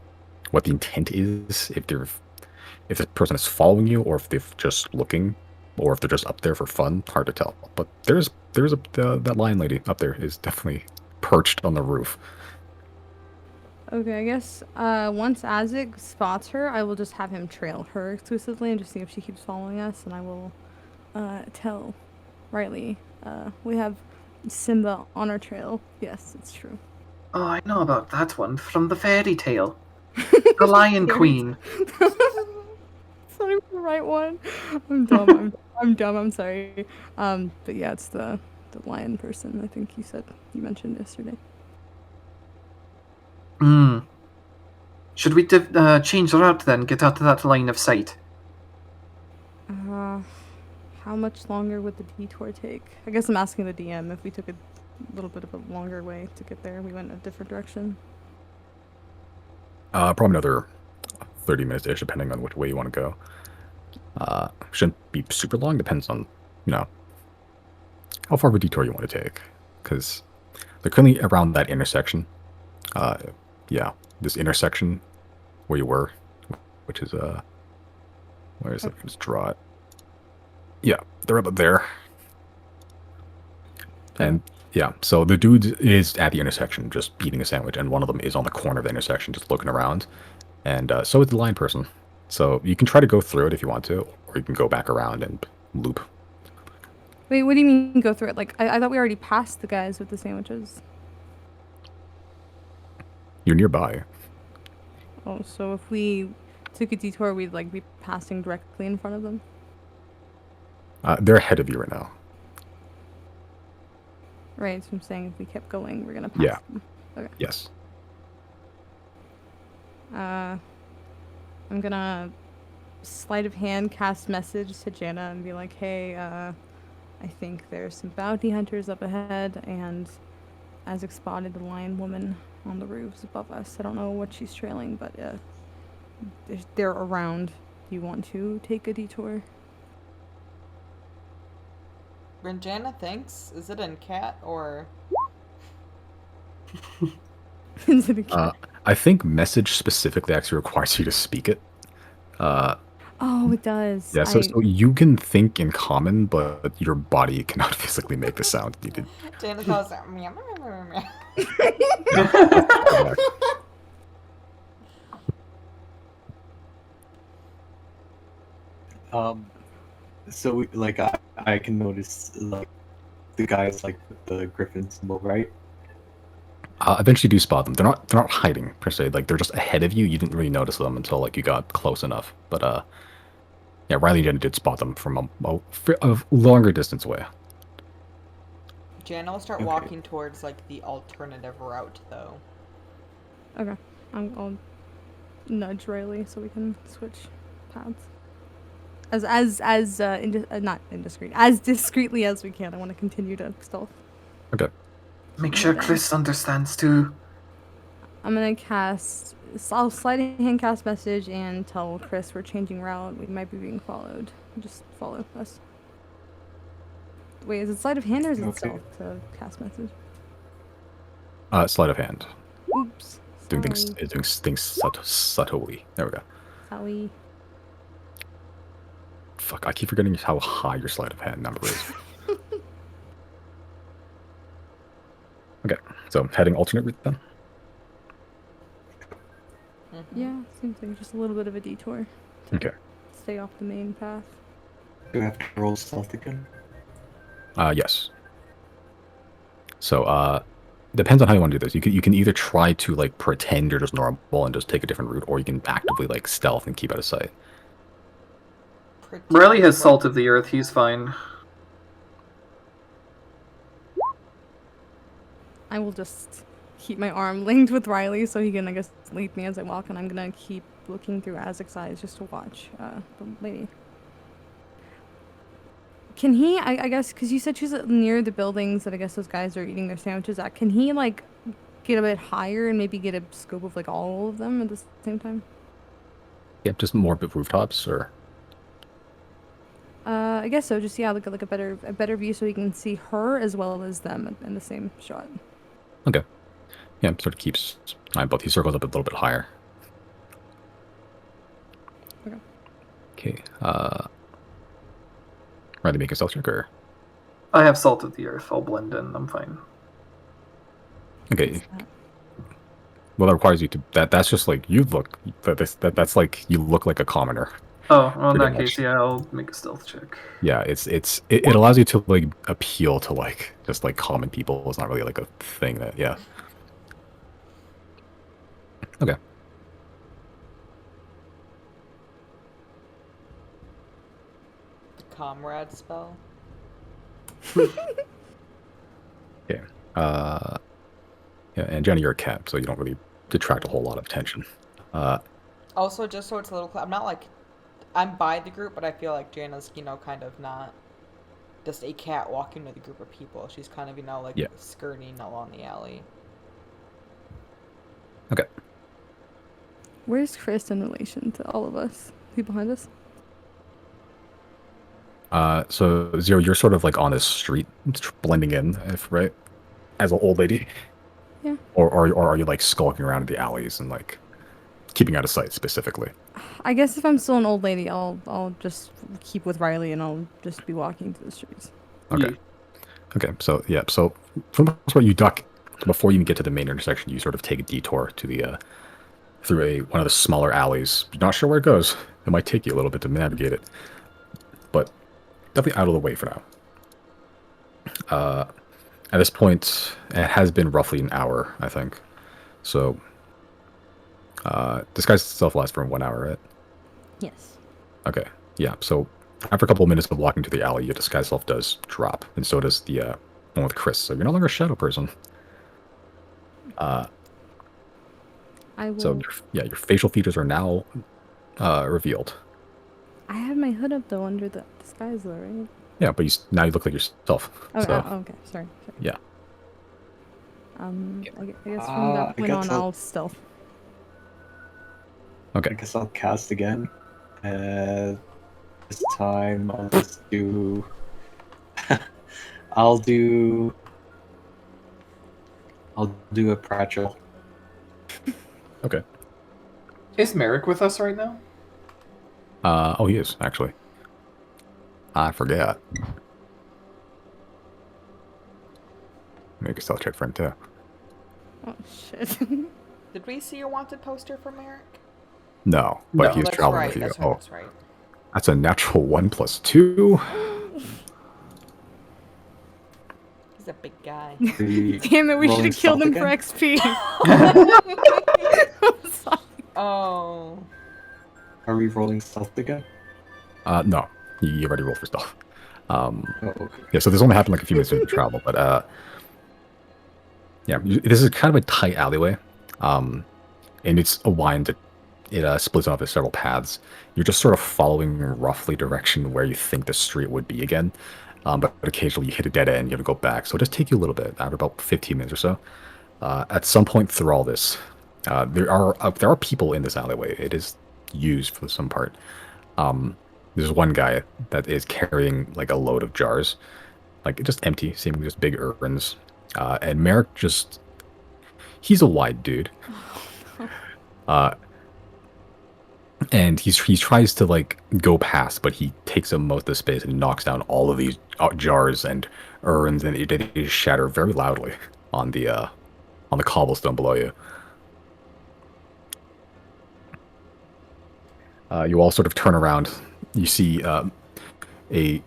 Speaker 1: what the intent is, if the person is following you, or if they're just looking, or if they're just up there for fun. Hard to tell. But that lion lady up there is definitely perched on the roof.
Speaker 2: Okay, I guess once Azek spots her, I will just have him trail her exclusively and just see if she keeps following us, and I will tell Riley we have Simba on our trail. Yes, it's true.
Speaker 3: Oh, I know about that one from the fairy tale. The Lion
Speaker 2: There it is.
Speaker 3: Queen.
Speaker 2: It's not even the right one. I'm dumb. I'm dumb. I'm sorry. But yeah, it's the lion person. I think you mentioned yesterday.
Speaker 3: Hmm. Should we change the route then? Get out of that line of sight.
Speaker 2: How much longer would the detour take? I guess I'm asking the DM if we took a little bit of a longer way to get there. We went a different direction.
Speaker 1: Probably another 30 minutes-ish, depending on which way you want to go. Shouldn't be super long. Depends on, how far of a detour you want to take. Because they're currently around that intersection. Yeah, this intersection where you were, which is, where is it? Let's draw it. Yeah, they're up there. And yeah, so the dude is at the intersection just eating a sandwich, and one of them is on the corner of the intersection just looking around. And so is the lion person. So you can try to go through it if you want to, or you can go back around and loop.
Speaker 2: Wait, what do you mean go through it? Like, I thought we already passed the guys with the sandwiches.
Speaker 1: You're nearby.
Speaker 2: Oh, so if we took a detour, we'd like be passing directly in front of them?
Speaker 1: They're ahead of you right now.
Speaker 2: Right, so I'm saying if we kept going, we're gonna pass
Speaker 1: Yeah.
Speaker 2: them. Okay.
Speaker 1: Yes.
Speaker 2: I'm gonna sleight of hand cast message to Jana and be like, hey, I think there's some bounty hunters up ahead, and Isaac spotted the lion woman on the roofs above us. I don't know what she's trailing, but they're around. Do you want to take a detour?
Speaker 5: When Jana thinks, is it in cat or?
Speaker 2: Is it a cat?
Speaker 1: I think message specifically actually requires you to speak it.
Speaker 2: Oh, it does.
Speaker 1: Yeah, so you can think in common, but your body cannot physically make the sound needed.
Speaker 5: Jana goes meow meow meow meow.
Speaker 1: Correct.
Speaker 4: So like I can notice like the guys like with the griffin symbol, right?
Speaker 1: Eventually, you do spot them. They're not hiding per se. Like they're just ahead of you. You didn't really notice them until like you got close enough. But yeah, Riley and Jenna did spot them from a longer distance away.
Speaker 5: Jana will start walking towards like the alternative route though.
Speaker 2: Okay. I'll nudge Riley so we can switch paths. Not indiscreet. As discreetly as we can. I want to continue to stealth.
Speaker 1: Okay.
Speaker 3: Make sure Chris understands too.
Speaker 2: I'm gonna cast. I'll sleight of hand cast message and tell Chris we're changing route. We might be being followed. Just follow us. Wait, is it sleight of hand or is it stealth to cast message?
Speaker 1: Sleight of hand.
Speaker 2: Oops.
Speaker 1: Doing things subtly. There we go.
Speaker 2: Sorry.
Speaker 1: Fuck, I keep forgetting how high your sleight of hand number is. Okay, so heading alternate route then?
Speaker 2: Yeah, seems like just a little bit of a detour.
Speaker 1: Okay.
Speaker 2: Stay off the main path.
Speaker 4: Do we have to roll stealth again?
Speaker 1: Yes. So, depends on how you want to do this. You can either try to like pretend you're just normal and just take a different route, or you can actively like stealth and keep out of sight.
Speaker 3: Riley has salt of the earth. He's fine.
Speaker 2: I will just keep my arm linked with Riley so he can, I guess, lead me as I walk, and I'm gonna keep looking through Isaac's eyes just to watch the lady. Can he, I guess, because you said she's near the buildings that I guess those guys are eating their sandwiches at, can he, like, get a bit higher and maybe get a scope of, like, all of them at the same time?
Speaker 1: Yeah, just more rooftops, or...
Speaker 2: I guess so. Just, yeah, like a better view so he can see her as well as them in the same shot.
Speaker 1: Okay. Yeah, sort of keeps eye on both. He circles up a little bit higher.
Speaker 2: Okay.
Speaker 1: Okay, Rather make a stealth check, or...
Speaker 3: I have salt of the earth. I'll blend in. I'm fine.
Speaker 1: Okay. Well, that requires you to... That's just like, you look... That's like, you look like a commoner.
Speaker 3: Oh, well, in
Speaker 1: Pretty
Speaker 3: that
Speaker 1: much.
Speaker 3: case, yeah, I'll make a stealth check.
Speaker 1: Yeah, it allows you to, like, appeal to, like, just, like, common people. It's not really, like, a thing that... Yeah. Okay.
Speaker 5: comrade spell.
Speaker 1: Okay. Yeah, and Jenny, you're a cat, so you don't really detract a whole lot of attention.
Speaker 5: Also, just so it's a little clear, I'm not like, I'm by the group, but I feel like Jana's, kind of not just a cat walking with a group of people. She's kind of, like
Speaker 1: Yeah.
Speaker 5: skirting along the alley.
Speaker 1: Okay.
Speaker 2: Where's Chris in relation to all of us? He behind us?
Speaker 1: So Zero, you're sort of like on this street, blending in, right? As an old lady?
Speaker 2: Yeah.
Speaker 1: Or are you like skulking around in the alleys and like keeping out of sight specifically?
Speaker 2: I guess if I'm still an old lady, I'll just keep with Riley and I'll just be walking through the streets.
Speaker 1: Okay.
Speaker 3: Yeah.
Speaker 1: Okay, so yeah, so for the most part, you duck before you even get to the main intersection. You sort of take a detour to the through one of the smaller alleys. You're not sure where it goes. It might take you a little bit to navigate it, but definitely out of the way for now. At this point, it has been roughly an hour, I think. So, disguise itself lasts for 1 hour, right?
Speaker 2: Yes.
Speaker 1: Okay, yeah. So after a couple of minutes of walking to the alley, your disguise self does drop, and so does the one with Chris. So you're no longer a shadow person.
Speaker 2: I will.
Speaker 1: So your facial features are now revealed.
Speaker 2: I have my hood up though under the disguise though, right?
Speaker 1: Yeah, but now you look like yourself.
Speaker 2: Oh,
Speaker 1: so
Speaker 2: okay. Sorry.
Speaker 1: yeah.
Speaker 2: I guess from that point on, I'll stealth.
Speaker 1: Okay.
Speaker 6: I guess I'll cast again. This time I'll just do. I'll do a pratchel.
Speaker 1: Okay.
Speaker 3: Is Merrick with us right now?
Speaker 1: Oh, he is actually. I forgot. Make a stealth check for him too.
Speaker 2: Oh shit.
Speaker 5: Did we see your wanted poster for Merrick?
Speaker 1: No, but
Speaker 3: No.
Speaker 1: he was
Speaker 5: That's
Speaker 1: traveling
Speaker 5: right.
Speaker 1: with you.
Speaker 5: That's right.
Speaker 1: Oh,
Speaker 5: That's right.
Speaker 1: that's a natural 1+2.
Speaker 5: He's a big guy.
Speaker 2: Damn it, we should
Speaker 6: Rolling
Speaker 2: have killed him
Speaker 6: stealth
Speaker 2: for
Speaker 6: again?
Speaker 2: XP. I'm sorry.
Speaker 5: Oh.
Speaker 6: Are we rolling stealth again?
Speaker 1: No, you already rolled for stealth.
Speaker 6: Oh, okay.
Speaker 1: Yeah, so this only happened like a few minutes into travel, but yeah, this is kind of a tight alleyway, and it's a wind that it splits off into several paths. You're just sort of following roughly direction where you think the street would be again, but occasionally you hit a dead end, you have to go back. So it does take you a little bit, after about 15 minutes or so. At some point through all this, there are people in this alleyway. It is used for some part. There's one guy that is carrying like a load of jars, like just empty, seemingly just big urns. And Merrick he's a wide dude. And he tries to like go past, but he takes up most of the space and knocks down all of these jars and urns, and they just shatter very loudly on the cobblestone below you. You all sort of turn around. You see there's an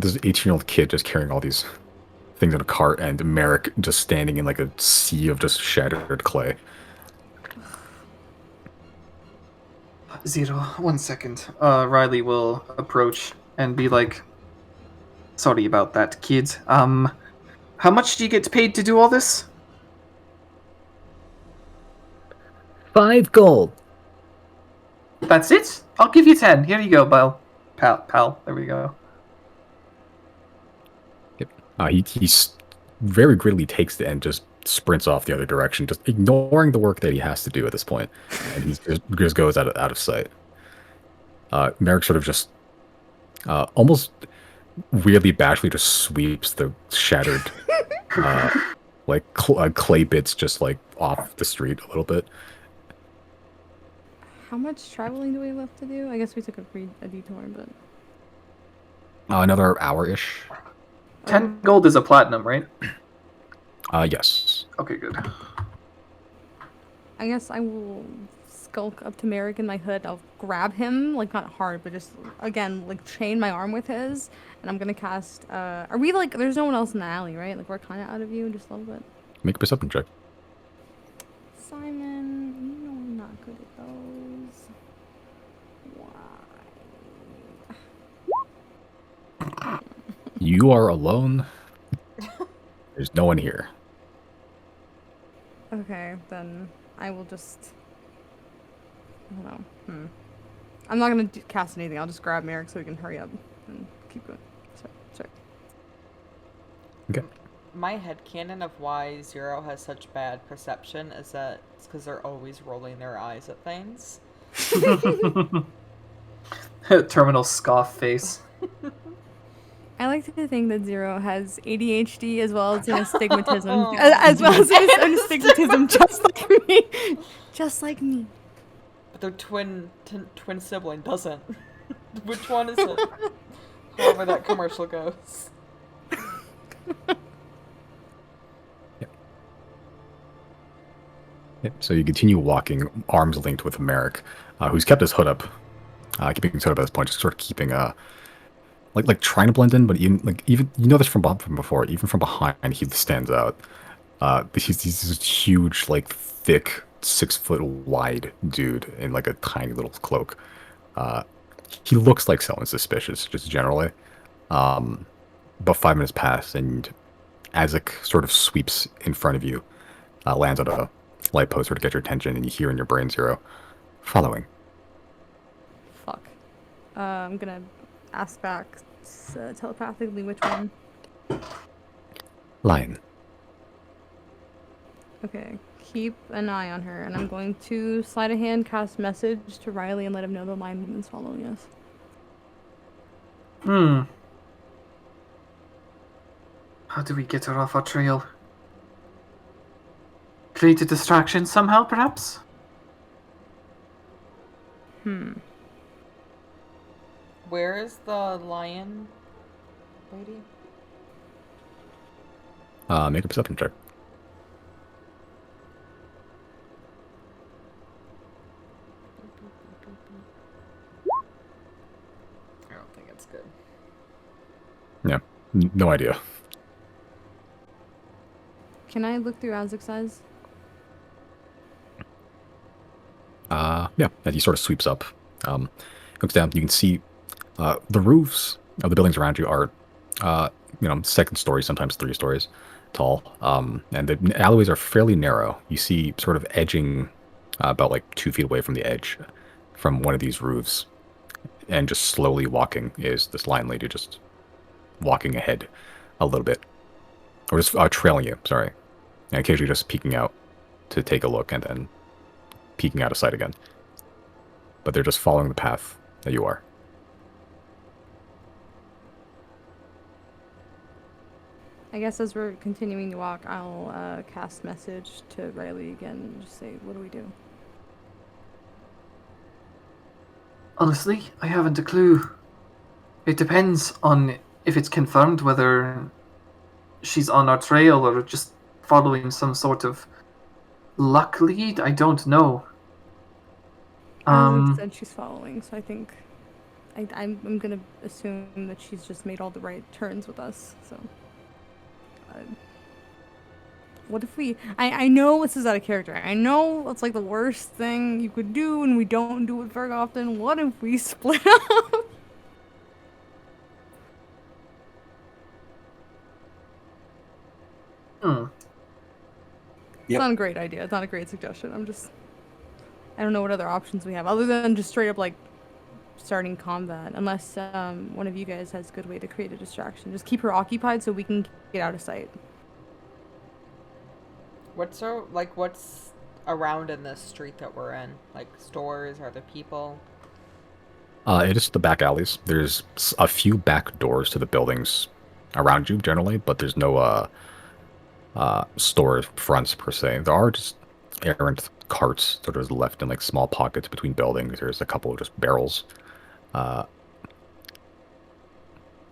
Speaker 1: 18-year-old kid just carrying all these things in a cart, and Merrick just standing in like a sea of just shattered clay.
Speaker 3: 0, 1 second. Riley will approach and be like, "Sorry about that, kid. How much do you get paid to do all this?"
Speaker 1: 5 gold.
Speaker 3: That's it? I'll give you 10. Here you go, pal. There we go.
Speaker 1: He very greedily takes it and just sprints off the other direction, just ignoring the work that he has to do at this point, and he just goes out of sight. Merrick sort of just almost weirdly bashfully just sweeps the shattered clay bits just like off the street a little bit.
Speaker 2: How much traveling do we have left to do? I guess we took a detour, but
Speaker 1: Another hour-ish.
Speaker 3: 10 gold is a platinum, right?
Speaker 1: Yes.
Speaker 3: Okay, good.
Speaker 2: I guess I will skulk up to Merrick in my hood. I'll grab him, like not hard, but just again like chain my arm with his, and I'm gonna cast. Are we like? There's no one else in the alley, right? Like we're kind of out of view, just a little bit.
Speaker 1: Make a perception check.
Speaker 2: Simon, you know I'm not good at those. Why?
Speaker 1: You are alone. There's no one here.
Speaker 2: Okay, then I will just. I don't know. I'm not gonna cast anything. I'll just grab Merrick so we can hurry up and keep going. Sorry.
Speaker 1: Okay.
Speaker 5: My headcanon of why Zero has such bad perception is that it's because they're always rolling their eyes at things.
Speaker 3: Terminal scoff face.
Speaker 2: I like to think that Zero has ADHD as well as an astigmatism, as well as an astigmatism, just like me, just like me.
Speaker 5: But their twin sibling doesn't. Which one is it? However that commercial goes.
Speaker 1: Yep. So you continue walking, arms linked with Merrick, who's kept his hood up, keeping his hood up at this point, just sort of keeping like trying to blend in, but even you know this from before, even from behind, he stands out. He's this huge, like thick, 6 foot wide dude in like a tiny little cloak. He looks like someone suspicious, just generally. But 5 minutes pass, and Azek sort of sweeps in front of you, lands on a light post to get your attention, and you hear in your brain, Zero, following.
Speaker 2: Fuck. I'm gonna ask back telepathically which one.
Speaker 1: Lion.
Speaker 2: Okay. Keep an eye on her, and I'm going to sleight of hand cast message to Riley and let him know the line woman's following us.
Speaker 3: How do we get her off our trail? Create a distraction somehow, perhaps?
Speaker 5: Where is the lion lady?
Speaker 1: Make a perception check.
Speaker 5: I don't think it's good.
Speaker 1: Yeah, no idea.
Speaker 2: Can I look through Azek's eyes?
Speaker 1: Yeah, as he sort of sweeps up, looks down, you can see the roofs of the buildings around you are, second story, sometimes 3 stories tall, and the alleyways are fairly narrow. You see sort of edging about like 2 feet away from the edge from one of these roofs, and just slowly walking is this lion lady, just walking ahead a little bit, or just trailing you, sorry, and occasionally just peeking out to take a look and then peeking out of sight again. But they're just following the path that you are.
Speaker 2: I guess as we're continuing to walk, I'll cast message to Riley again and just say, what do we do?
Speaker 3: Honestly, I haven't a clue. It depends on if it's confirmed whether she's on our trail or just following some sort of luck lead. I don't know.
Speaker 2: Azek said she's following, so I think I'm gonna assume that she's just made all the right turns with us. So, what if we? I know this is out of character. I know it's like the worst thing you could do, and we don't do it very often. What if we split up? It's not a great idea. It's not a great suggestion. I don't know what other options we have other than just straight up like starting combat. Unless one of you guys has a good way to create a distraction. Just keep her occupied so we can get out of sight.
Speaker 5: What's around in this street that we're in? Like stores, are there people?
Speaker 1: It is the back alleys. There's a few back doors to the buildings around you generally, but there's no store fronts per se. There are just errant carts that are left in like small pockets between buildings. There's a couple of just barrels. Yeah,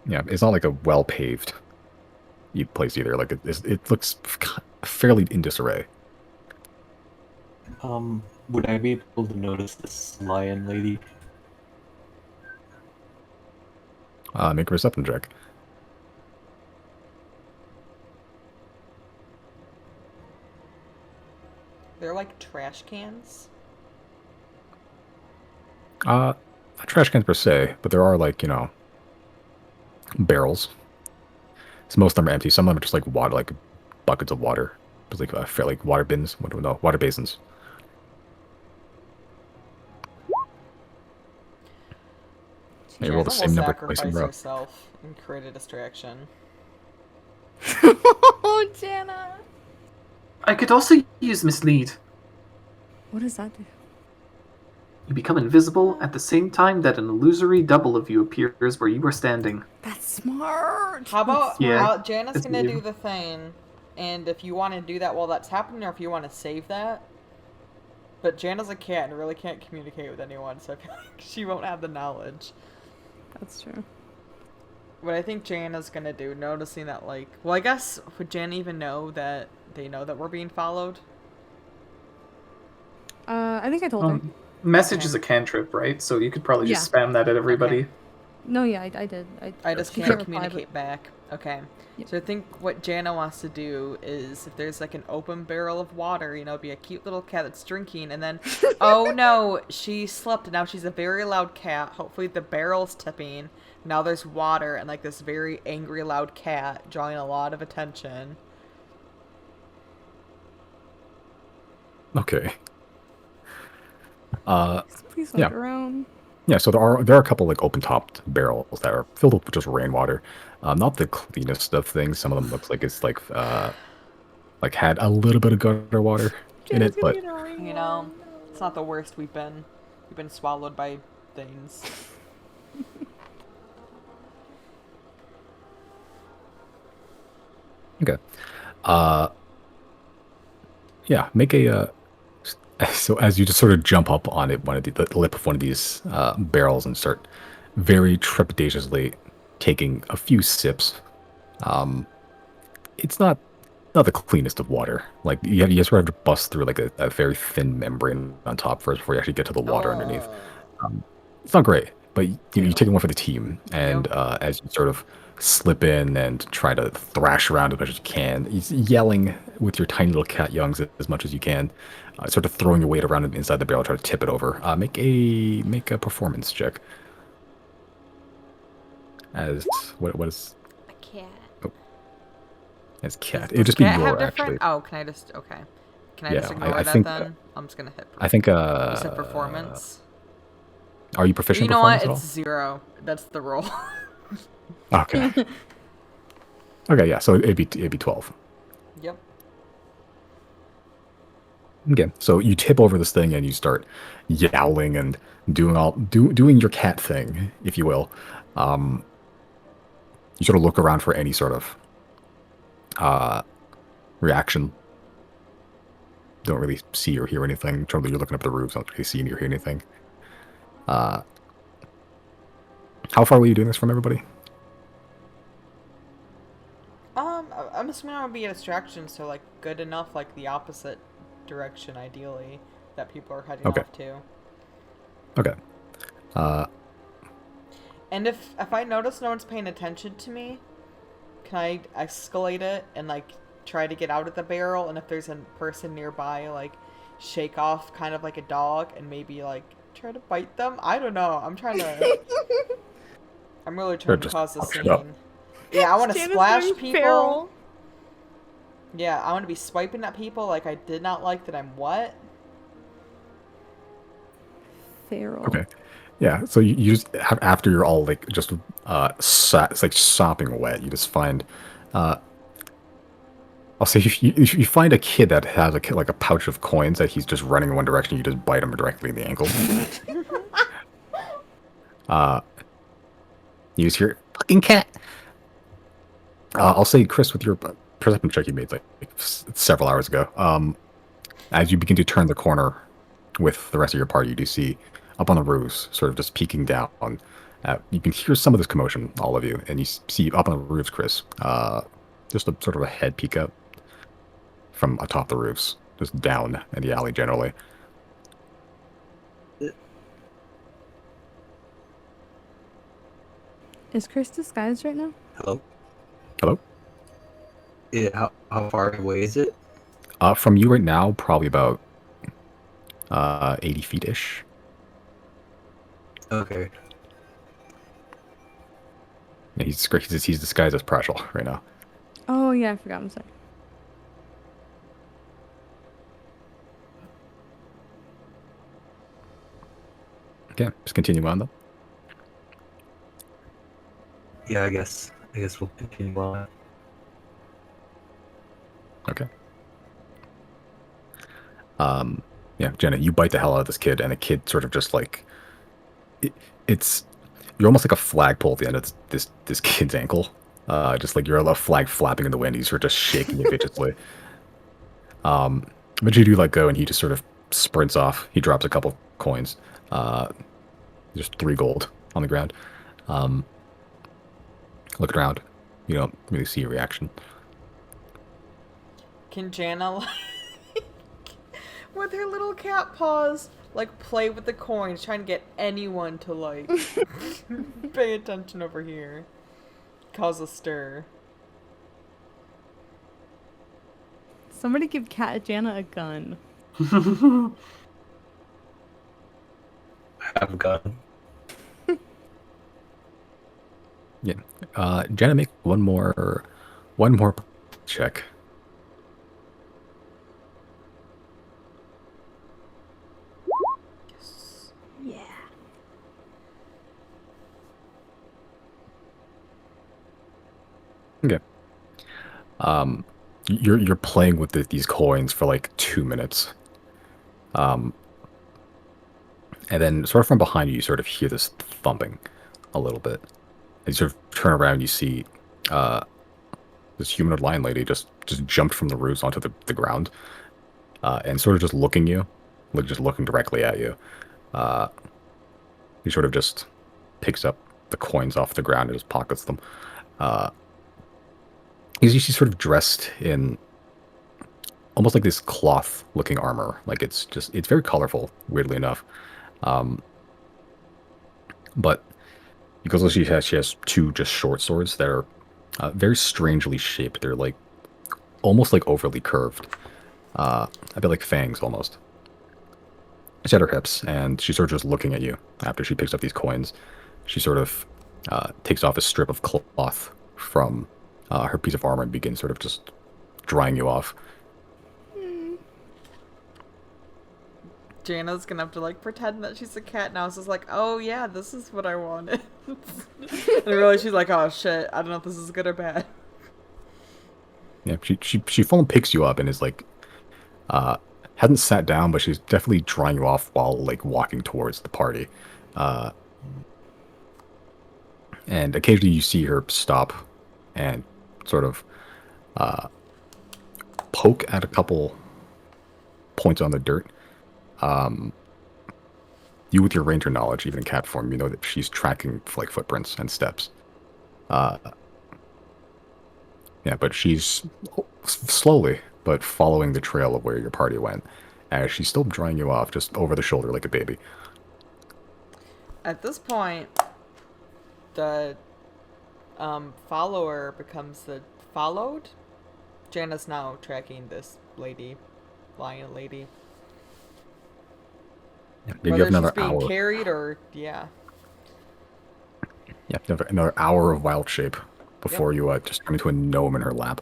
Speaker 1: it's not like a well paved place either. Like it looks fairly in disarray.
Speaker 6: Would I be able to notice this lion lady?
Speaker 1: Make a perception check.
Speaker 5: They're like trash cans.
Speaker 1: Not trash cans per se, but there are like, barrels So most of them are empty. Some of them are just like water, like buckets of water. Just like like water bins. What do we know? Water basins. And you roll the
Speaker 5: Jana will
Speaker 1: same number twice in a
Speaker 5: sacrifice
Speaker 1: row.
Speaker 5: herself and create a distraction.
Speaker 2: Oh, Jana.
Speaker 3: I could also use mislead.
Speaker 2: What does that do?
Speaker 3: You become invisible at the same time that an illusory double of you appears where you are standing.
Speaker 2: That's smart.
Speaker 5: How about
Speaker 3: Yeah,
Speaker 5: Jana's
Speaker 3: it's
Speaker 5: gonna
Speaker 3: you.
Speaker 5: do the thing, and if you want to do that while that's happening, or if you want to save that. But Jana's a cat and really can't communicate with anyone, so I feel like she won't have the knowledge.
Speaker 2: That's true.
Speaker 5: What I think Jana's gonna do, noticing that, like, well, I guess would Jana even know that they know that we're being followed?
Speaker 2: I think I told her.
Speaker 3: Message
Speaker 5: Okay.
Speaker 3: is a cantrip, right? So you could probably just
Speaker 2: Yeah.
Speaker 3: spam that at everybody.
Speaker 5: Okay.
Speaker 2: No, yeah, I did.
Speaker 5: I just
Speaker 2: she
Speaker 5: can't
Speaker 2: reply,
Speaker 5: communicate back. Okay.
Speaker 2: Yep.
Speaker 5: So I think what Jana wants to do is if there's like an open barrel of water, you know, be a cute little cat that's drinking, and then, oh no, she slept, and now she's a very loud cat. Hopefully the barrel's tipping. Now there's water and like this very angry, loud cat drawing a lot of attention.
Speaker 1: Okay.
Speaker 2: Please
Speaker 1: Yeah.
Speaker 2: look around.
Speaker 1: Yeah, so there are a couple like open-topped barrels that are filled with just rainwater. Not the cleanest of things. Some of them looks like it's like had a little bit of gutter water in
Speaker 2: Jana's
Speaker 1: it,
Speaker 2: gonna
Speaker 1: but
Speaker 2: get a ring
Speaker 5: You know,
Speaker 2: one.
Speaker 5: it's not the worst we've been. We've been swallowed by things.
Speaker 1: okay. Yeah, make a so as you just sort of jump up on it, one of the lip of one of these barrels and start very trepidatiously taking a few sips. It's not the cleanest of water. Like you sort of have to bust through like a very thin membrane on top first before you actually get to the water underneath. It's not great, but you're taking one for the team, and as you sort of slip in and try to thrash around as much as you can, yelling with your tiny little cat youngs as much as you can, sort of throwing your weight around inside the barrel, try to tip it over. Make a performance check. As what is
Speaker 5: A cat.
Speaker 1: as cat?
Speaker 5: Does
Speaker 1: It'd just be
Speaker 5: cat have
Speaker 1: your
Speaker 5: different?
Speaker 1: actually.
Speaker 5: Oh, can I just okay? Can I
Speaker 1: Yeah,
Speaker 5: just ignore
Speaker 1: I
Speaker 5: that
Speaker 1: think
Speaker 5: then? I'm just gonna hit.
Speaker 1: I think
Speaker 5: You said performance.
Speaker 1: Are you proficient
Speaker 5: You
Speaker 1: in
Speaker 5: know what?
Speaker 1: performance
Speaker 5: It's 0. That's the roll.
Speaker 1: at all? Okay. Okay, yeah. So it'd be 12.
Speaker 5: Yep.
Speaker 1: Okay, so you tip over this thing and you start yowling and doing your cat thing, if you will. You sort of look around for any sort of reaction. Don't really see or hear anything. You're looking up the roofs. Don't really see or hear anything. How far were you doing this from everybody?
Speaker 5: I'm assuming I would be a distraction, so like good enough, like the opposite direction, ideally, that people are heading
Speaker 1: Okay.
Speaker 5: off to.
Speaker 1: Okay.
Speaker 5: And if I notice no one's paying attention to me, can I escalate it and like try to get out of the barrel? And if there's a person nearby, like shake off kind of like a dog and maybe like try to bite them? I don't know. I'm really trying to
Speaker 1: just
Speaker 5: cause a
Speaker 1: punch it up.
Speaker 5: scene. Yeah, I want to
Speaker 2: Jana's
Speaker 5: splash
Speaker 2: going
Speaker 5: people.
Speaker 2: feral.
Speaker 5: Yeah, I want to be swiping at people like I did not like that I'm what?
Speaker 2: Feral.
Speaker 1: Okay. Yeah, so you just have, after you're all like just it's like sopping wet, you just find I'll say if you find a kid that has like a pouch of coins that he's just running in one direction, you just bite him directly in the ankle. You just hear fucking cat. I'll say, Chris, with your perception check you made like several hours ago, as you begin to turn the corner with the rest of your party, you do see up on the roofs, sort of just peeking down. You can hear some of this commotion, all of you, and you see up on the roofs, Chris, just a sort of a head peek up from atop the roofs, just down in the alley generally.
Speaker 2: Is Chris disguised right now?
Speaker 6: Hello?
Speaker 1: Hello?
Speaker 6: Yeah, how far away is it?
Speaker 1: From you right now, probably about 80 feet-ish.
Speaker 6: Okay.
Speaker 1: Yeah, he's disguised as Prashel right now.
Speaker 2: Oh yeah, I forgot. I'm sorry.
Speaker 1: Okay, just continue on though.
Speaker 6: Yeah, I guess we'll continue on.
Speaker 1: Okay. Yeah, Jenna, you bite the hell out of this kid, and the kid sort of just like it, it's you're almost like a flagpole at the end of this kid's ankle. Just like you're a flag flapping in the wind. He's sort of just shaking it viciously. But you do let go, and he just sort of sprints off. He drops a couple coins. Uh, just 3 gold on the ground. Um, look around. You don't really see a reaction.
Speaker 5: Can Jana, like, with her little cat paws, like, play with the coins, trying to get anyone to, like, pay attention over here? Cause a stir.
Speaker 2: Somebody give Cat Jana a gun.
Speaker 6: I have a gun.
Speaker 1: Yeah. Jenna, make one more check.
Speaker 2: Yeah.
Speaker 1: Okay. You're playing with these coins for like 2 minutes. And then sort of from behind you, you sort of hear this thumping a little bit. And you sort of turn around, you see this humanoid lion lady just jumped from the roofs onto the ground, and sort of just looking you, just looking directly at you. He sort of just picks up the coins off the ground and just pockets them. She's sort of dressed in almost like this cloth-looking armor. Like it's very colorful, weirdly enough. But because she has 2 just short swords that are very strangely shaped. They're like almost like overly curved, a bit like fangs almost. She's at her hips, and she's sort of just looking at you after she picks up these coins. She sort of takes off a strip of cloth from her piece of armor and begins sort of just drying you off.
Speaker 5: Jana's gonna have to, like, pretend that she's a cat now. So it's like, oh yeah, this is what I wanted. And I realize she's like, oh shit, I don't know if this is good or bad.
Speaker 1: Yeah, she full picks you up and is like, hasn't sat down, but she's definitely drying you off while like walking towards the party. And occasionally you see her stop and sort of poke at a couple points on the dirt. You, with your ranger knowledge, even in cat form, you know that she's tracking like footprints and steps. Yeah, but she's slowly but following the trail of where your party went, as she's still drying you off just over the shoulder like a baby.
Speaker 5: At this point, the follower becomes the followed. Jana's now tracking this lady, lion lady.
Speaker 1: Yeah, maybe you
Speaker 5: Whether
Speaker 1: have another
Speaker 5: she's being
Speaker 1: hour.
Speaker 5: carried or yeah.
Speaker 1: Yeah, you have another hour of wild shape before you just turn into a gnome in her lap.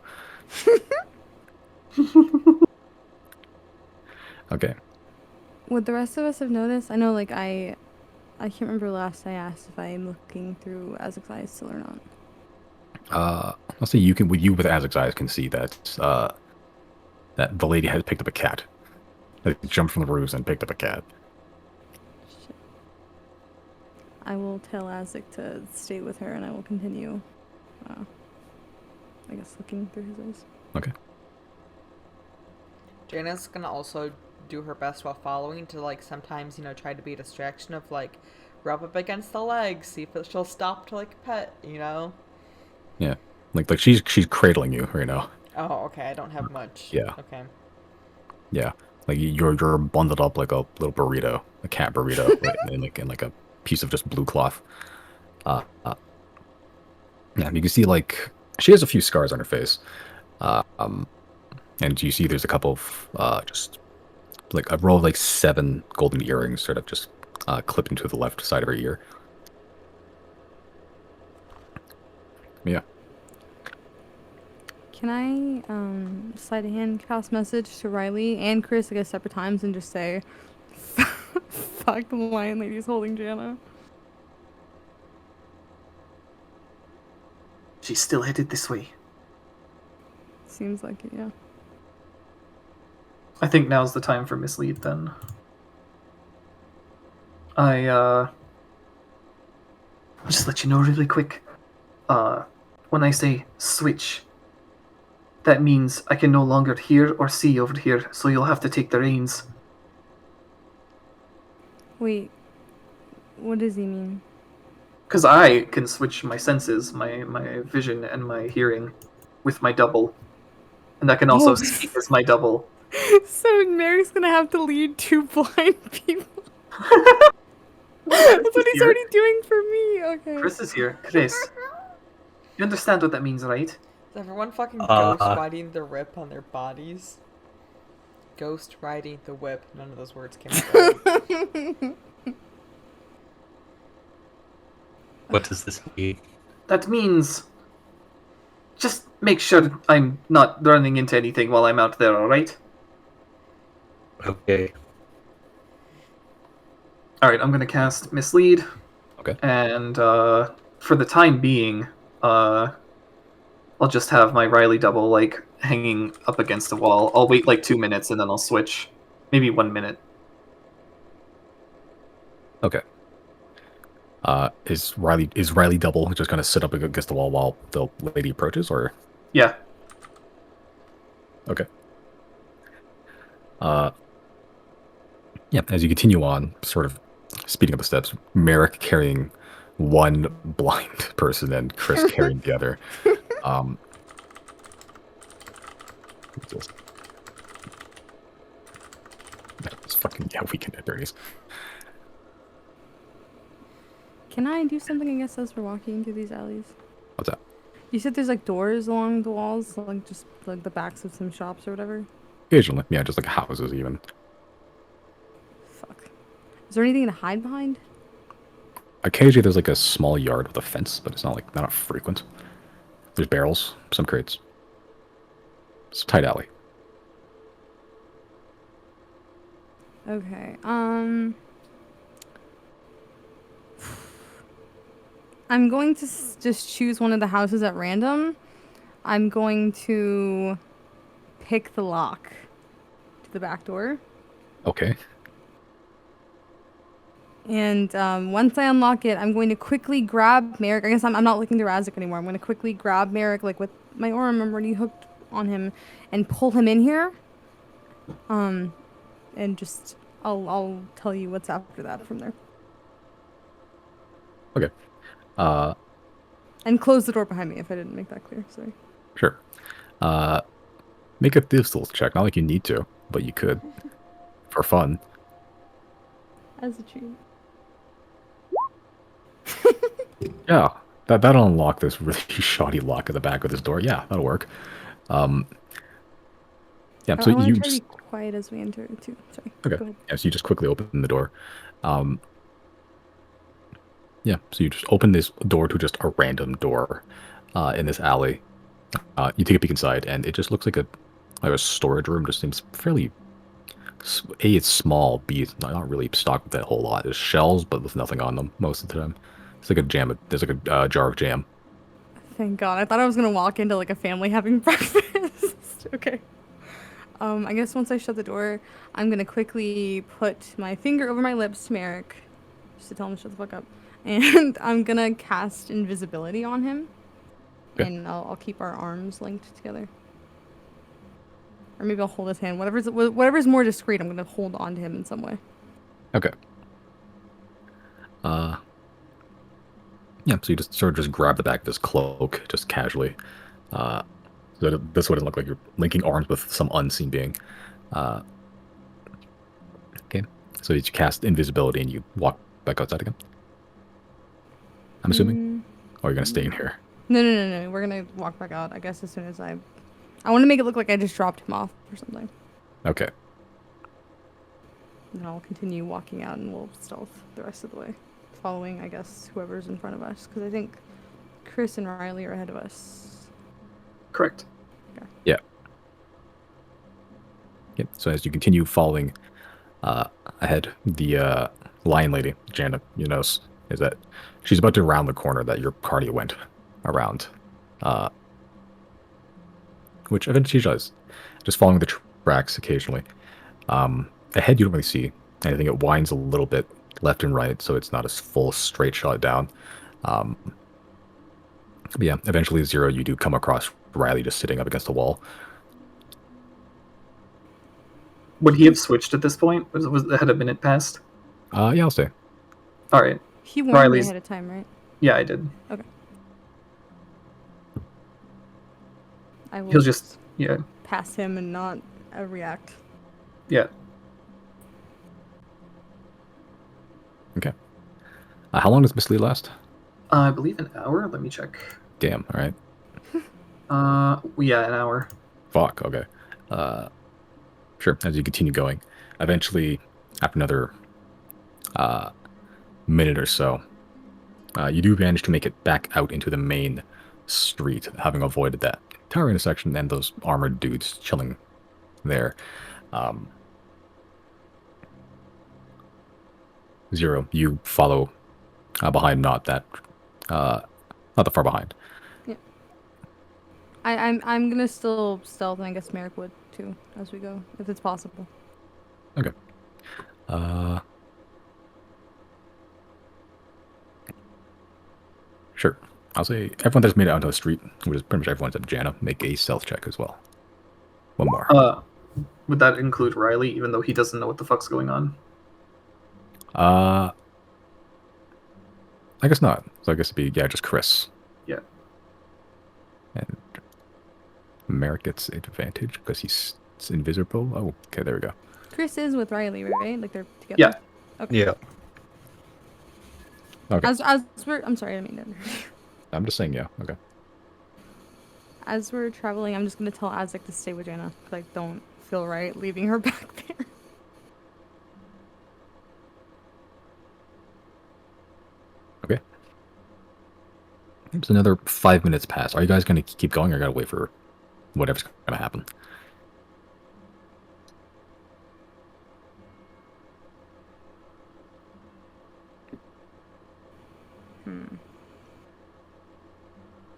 Speaker 1: Okay.
Speaker 2: Would the rest of us have noticed? I know, like, I can't remember last I asked if I'm looking through Isaac's eyes still or not.
Speaker 1: Let's say you with Isaac's eyes can see that that the lady has picked up a cat. Like, jumped from the roofs and picked up a cat.
Speaker 2: Shit. I will tell Isaac to stay with her, and I will continue, I guess, looking through his eyes.
Speaker 1: Okay.
Speaker 5: Jana's gonna also do her best while following to, like, sometimes, you know, try to be a distraction of, like, rub up against the legs, see if she'll stop to, like, pet, you know?
Speaker 1: Yeah. Like she's cradling you right now.
Speaker 5: Oh, okay, I don't have much.
Speaker 1: Yeah.
Speaker 5: Okay.
Speaker 1: Yeah. Like you're bundled up like a little burrito, a cat burrito, right? in like a piece of just blue cloth. Yeah, you can see like she has a few scars on her face. And you see there's a couple of just like a row of like 7 golden earrings sort of just clipped into the left side of her ear. Yeah.
Speaker 2: Can I slide a hand cast message to Riley and Chris, I guess, separate times, and just say, "Fuck, the lion lady's holding Jana."
Speaker 3: She's still headed this way.
Speaker 2: Seems like it, yeah.
Speaker 3: I think now's the time for mislead then. I'll just let you know really quick. When I say switch, that means I can no longer hear or see over here, so you'll have to take the reins.
Speaker 2: Wait, what does he mean?
Speaker 3: Because I can switch my senses, my vision and my hearing, with my double. And I can also
Speaker 2: Oh.
Speaker 3: speak as my double.
Speaker 2: So Merrick's gonna have to lead two blind people. That's what he's
Speaker 3: Here.
Speaker 2: already doing for me. Okay.
Speaker 3: Chris is here. Chris, you understand what that means, right?
Speaker 5: Is everyone fucking ghost riding the whip on their bodies? Ghost riding the whip. None of those words came out right.
Speaker 4: What does this mean?
Speaker 3: That means just make sure I'm not running into anything while I'm out there, alright?
Speaker 4: Okay.
Speaker 3: Alright, I'm gonna cast Mislead.
Speaker 1: Okay.
Speaker 3: And for the time being, I'll just have my Riley double like hanging up against the wall. I'll wait like 2 minutes and then I'll switch. Maybe 1 minute.
Speaker 1: Okay. Is Riley double just gonna sit up against the wall while the lady approaches, or?
Speaker 3: Yeah.
Speaker 1: Okay. Yeah, as you continue on, sort of speeding up the steps, Merrick carrying one blind person and Chris carrying the other. What's this? It's fucking, yeah, weekend at Bernie's.
Speaker 2: Can I do something, I guess, as we're walking through these alleys?
Speaker 1: What's that?
Speaker 2: You said there's like doors along the walls, like just like the backs of some shops or whatever?
Speaker 1: Occasionally, yeah, just like houses even.
Speaker 2: Fuck. Is there anything to hide behind?
Speaker 1: Occasionally there's like a small yard with a fence, but it's not like, not frequent. There's barrels, some crates. It's a tight alley.
Speaker 2: Okay, I'm going to just choose one of the houses at random. I'm going to pick the lock to the back door.
Speaker 1: Okay.
Speaker 2: And once I unlock it, I'm going to quickly grab Merrick. I guess I'm not looking to Razik anymore. I'm going to quickly grab Merrick, like with my arm. I'm already hooked on him, and pull him in here. And just I'll tell you what's after that from there.
Speaker 1: Okay.
Speaker 2: And close the door behind me if I didn't make that clear. Sorry.
Speaker 1: Sure. Make a pistols check. Not like you need to, but you could. For fun.
Speaker 2: As a cheat.
Speaker 1: Yeah. That'll unlock this really shoddy lock at the back of this door. Yeah, that'll work. Yeah,
Speaker 2: I
Speaker 1: so
Speaker 2: want
Speaker 1: you
Speaker 2: to try to
Speaker 1: just...
Speaker 2: be quiet as we enter too. Sorry.
Speaker 1: Okay.
Speaker 2: Go ahead.
Speaker 1: Yeah, so you just quickly open the door. Yeah, so you just open this door to just a random door in this alley. You take a peek inside, and it just looks like a storage room. Just seems fairly... A, it's small. B, it's not really stocked with that whole lot. There's shelves, but with nothing on them most of the time. It's like a jam. There's like a jar of jam.
Speaker 2: Thank God. I thought I was gonna walk into like a family having breakfast. Okay. I guess once I shut the door, I'm gonna quickly put my finger over my lips to Merrick, just to tell him to shut the fuck up, and I'm gonna cast invisibility on him,
Speaker 1: Okay.
Speaker 2: and I'll keep our arms linked together, or maybe I'll hold his hand. Whatever's more discreet, I'm gonna hold on to him in some way.
Speaker 1: Okay. Yeah, so you just sort of just grab the back of his cloak, just casually. So that this wouldn't look like you're linking arms with some unseen being. Okay, so you cast invisibility and you walk back outside again? I'm assuming? Or are you going to stay in here?
Speaker 2: No. We're gonna walk back out, I guess, as soon as I want to make it look like I just dropped him off or something.
Speaker 1: Okay.
Speaker 2: And I'll continue walking out and we'll stealth the rest of the way. Following, I guess, whoever's in front of us. Because I think Chris and Riley are ahead of us.
Speaker 3: Correct.
Speaker 1: Yep. So as you continue following ahead, the lion lady, Janet, you notice is that she's about to round the corner that your party went around, uh, which eventually she does, just following the tracks occasionally. Ahead, you don't really see anything. It winds a little bit left and right, so it's not a full straight shot down. But yeah, eventually, Zero, you do come across Riley just sitting up against the wall.
Speaker 3: Would he have switched at this point? Had a minute passed?
Speaker 1: Yeah, I'll say.
Speaker 3: All right.
Speaker 2: He warned me
Speaker 3: Riley's-
Speaker 2: ahead of time, right?
Speaker 3: Yeah, I did.
Speaker 2: I will
Speaker 3: He'll just yeah.
Speaker 2: pass him and not react.
Speaker 3: Yeah.
Speaker 1: Okay. How long does Miss Lee last?
Speaker 3: I believe an hour. Let me check.
Speaker 1: Damn. All right.
Speaker 3: Yeah, an hour.
Speaker 1: Fuck. Okay. Sure. As you continue going, eventually, after another minute or so, you do manage to make it back out into the main street, having avoided that tower intersection and those armored dudes chilling there. Zero, you follow behind, not that far behind.
Speaker 2: Yeah. I'm gonna still stealth, and I guess Merrick would too as we go, if it's possible.
Speaker 1: Okay. Sure. I'll say everyone that's made it onto the street, which is pretty much everyone except Jana, make a stealth check as well. One more.
Speaker 3: Would that include Riley, even though he doesn't know what the fuck's going on?
Speaker 1: I guess not. So I guess it'd be, yeah, just Chris.
Speaker 3: Yeah.
Speaker 1: And Merrick gets advantage because he's invisible. Oh, okay, there we go.
Speaker 2: Chris is with Riley, right? Like they're together.
Speaker 3: Yeah.
Speaker 2: Okay.
Speaker 4: Yeah.
Speaker 1: Okay.
Speaker 2: As we're, I'm sorry, I didn't mean to.
Speaker 1: I'm just saying, yeah. Okay.
Speaker 2: As we're traveling, I'm just gonna tell Azek to stay with Jana because I don't feel right leaving her back there.
Speaker 1: Okay. It's another 5 minutes pass. Are you guys going to keep going or gotta wait for whatever's going to happen?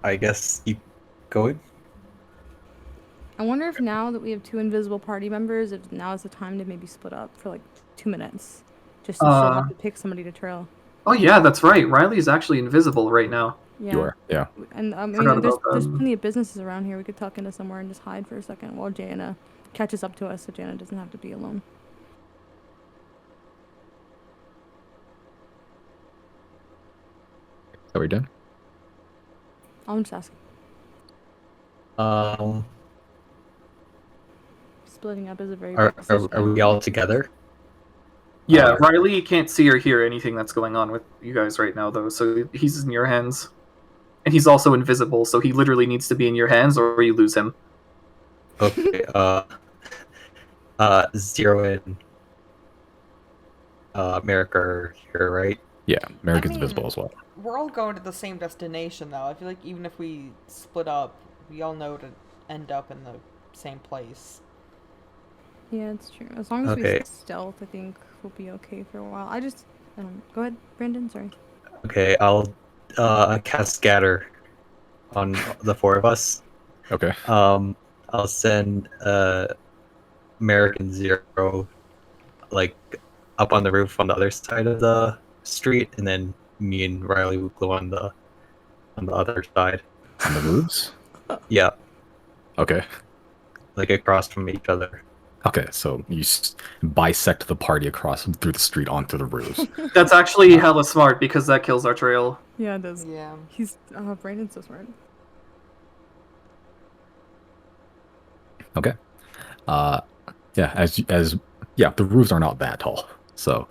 Speaker 4: I guess keep going.
Speaker 2: I wonder if now that we have 2 invisible party members, if now is the time to maybe split up for like 2 minutes, just so she'll have to pick somebody to trail.
Speaker 3: Oh yeah, that's right. Riley's actually invisible right now.
Speaker 2: Yeah.
Speaker 1: You are, yeah.
Speaker 2: And I
Speaker 3: Forgot
Speaker 2: mean, there's
Speaker 3: about that.
Speaker 2: plenty of businesses around here. We could tuck into somewhere and just hide for a second while Jana catches up to us, so Jana doesn't have to be alone.
Speaker 1: Are we done?
Speaker 2: I'm just asking. Splitting up is a very big decision.
Speaker 4: Are we all together?
Speaker 3: Yeah,
Speaker 4: Uh,
Speaker 3: Riley can't see or hear anything that's going on with you guys right now, though, so he's in your hands. And he's also invisible, so he literally needs to be in your hands or you lose him.
Speaker 4: Okay. Zero and Merrick are here, right?
Speaker 1: Yeah, Merrick
Speaker 5: I
Speaker 1: is
Speaker 5: mean-
Speaker 1: invisible as well.
Speaker 5: We're all going to the same destination, though. I feel like even if we split up, we all know to end up in the same place.
Speaker 2: Yeah, it's true. As long as we
Speaker 4: Okay.
Speaker 2: stealth, I think we'll be okay for a while. Go ahead, Brandon. Sorry.
Speaker 4: Okay, I'll cast scatter on the 4 of us.
Speaker 1: Okay.
Speaker 4: I'll send Merrick and Zero like up on the roof on the other side of the street, and then me and Riley will go on the other side.
Speaker 1: On the roofs?
Speaker 4: Yeah,
Speaker 1: Okay.
Speaker 4: like across from each other.
Speaker 1: Okay, so you bisect the party across through the street onto the roofs.
Speaker 3: That's actually hella smart because that kills our trail.
Speaker 2: Yeah, it does.
Speaker 5: Yeah.
Speaker 2: He's Brandon's so smart.
Speaker 1: Okay. Yeah, the roofs are not that tall. So,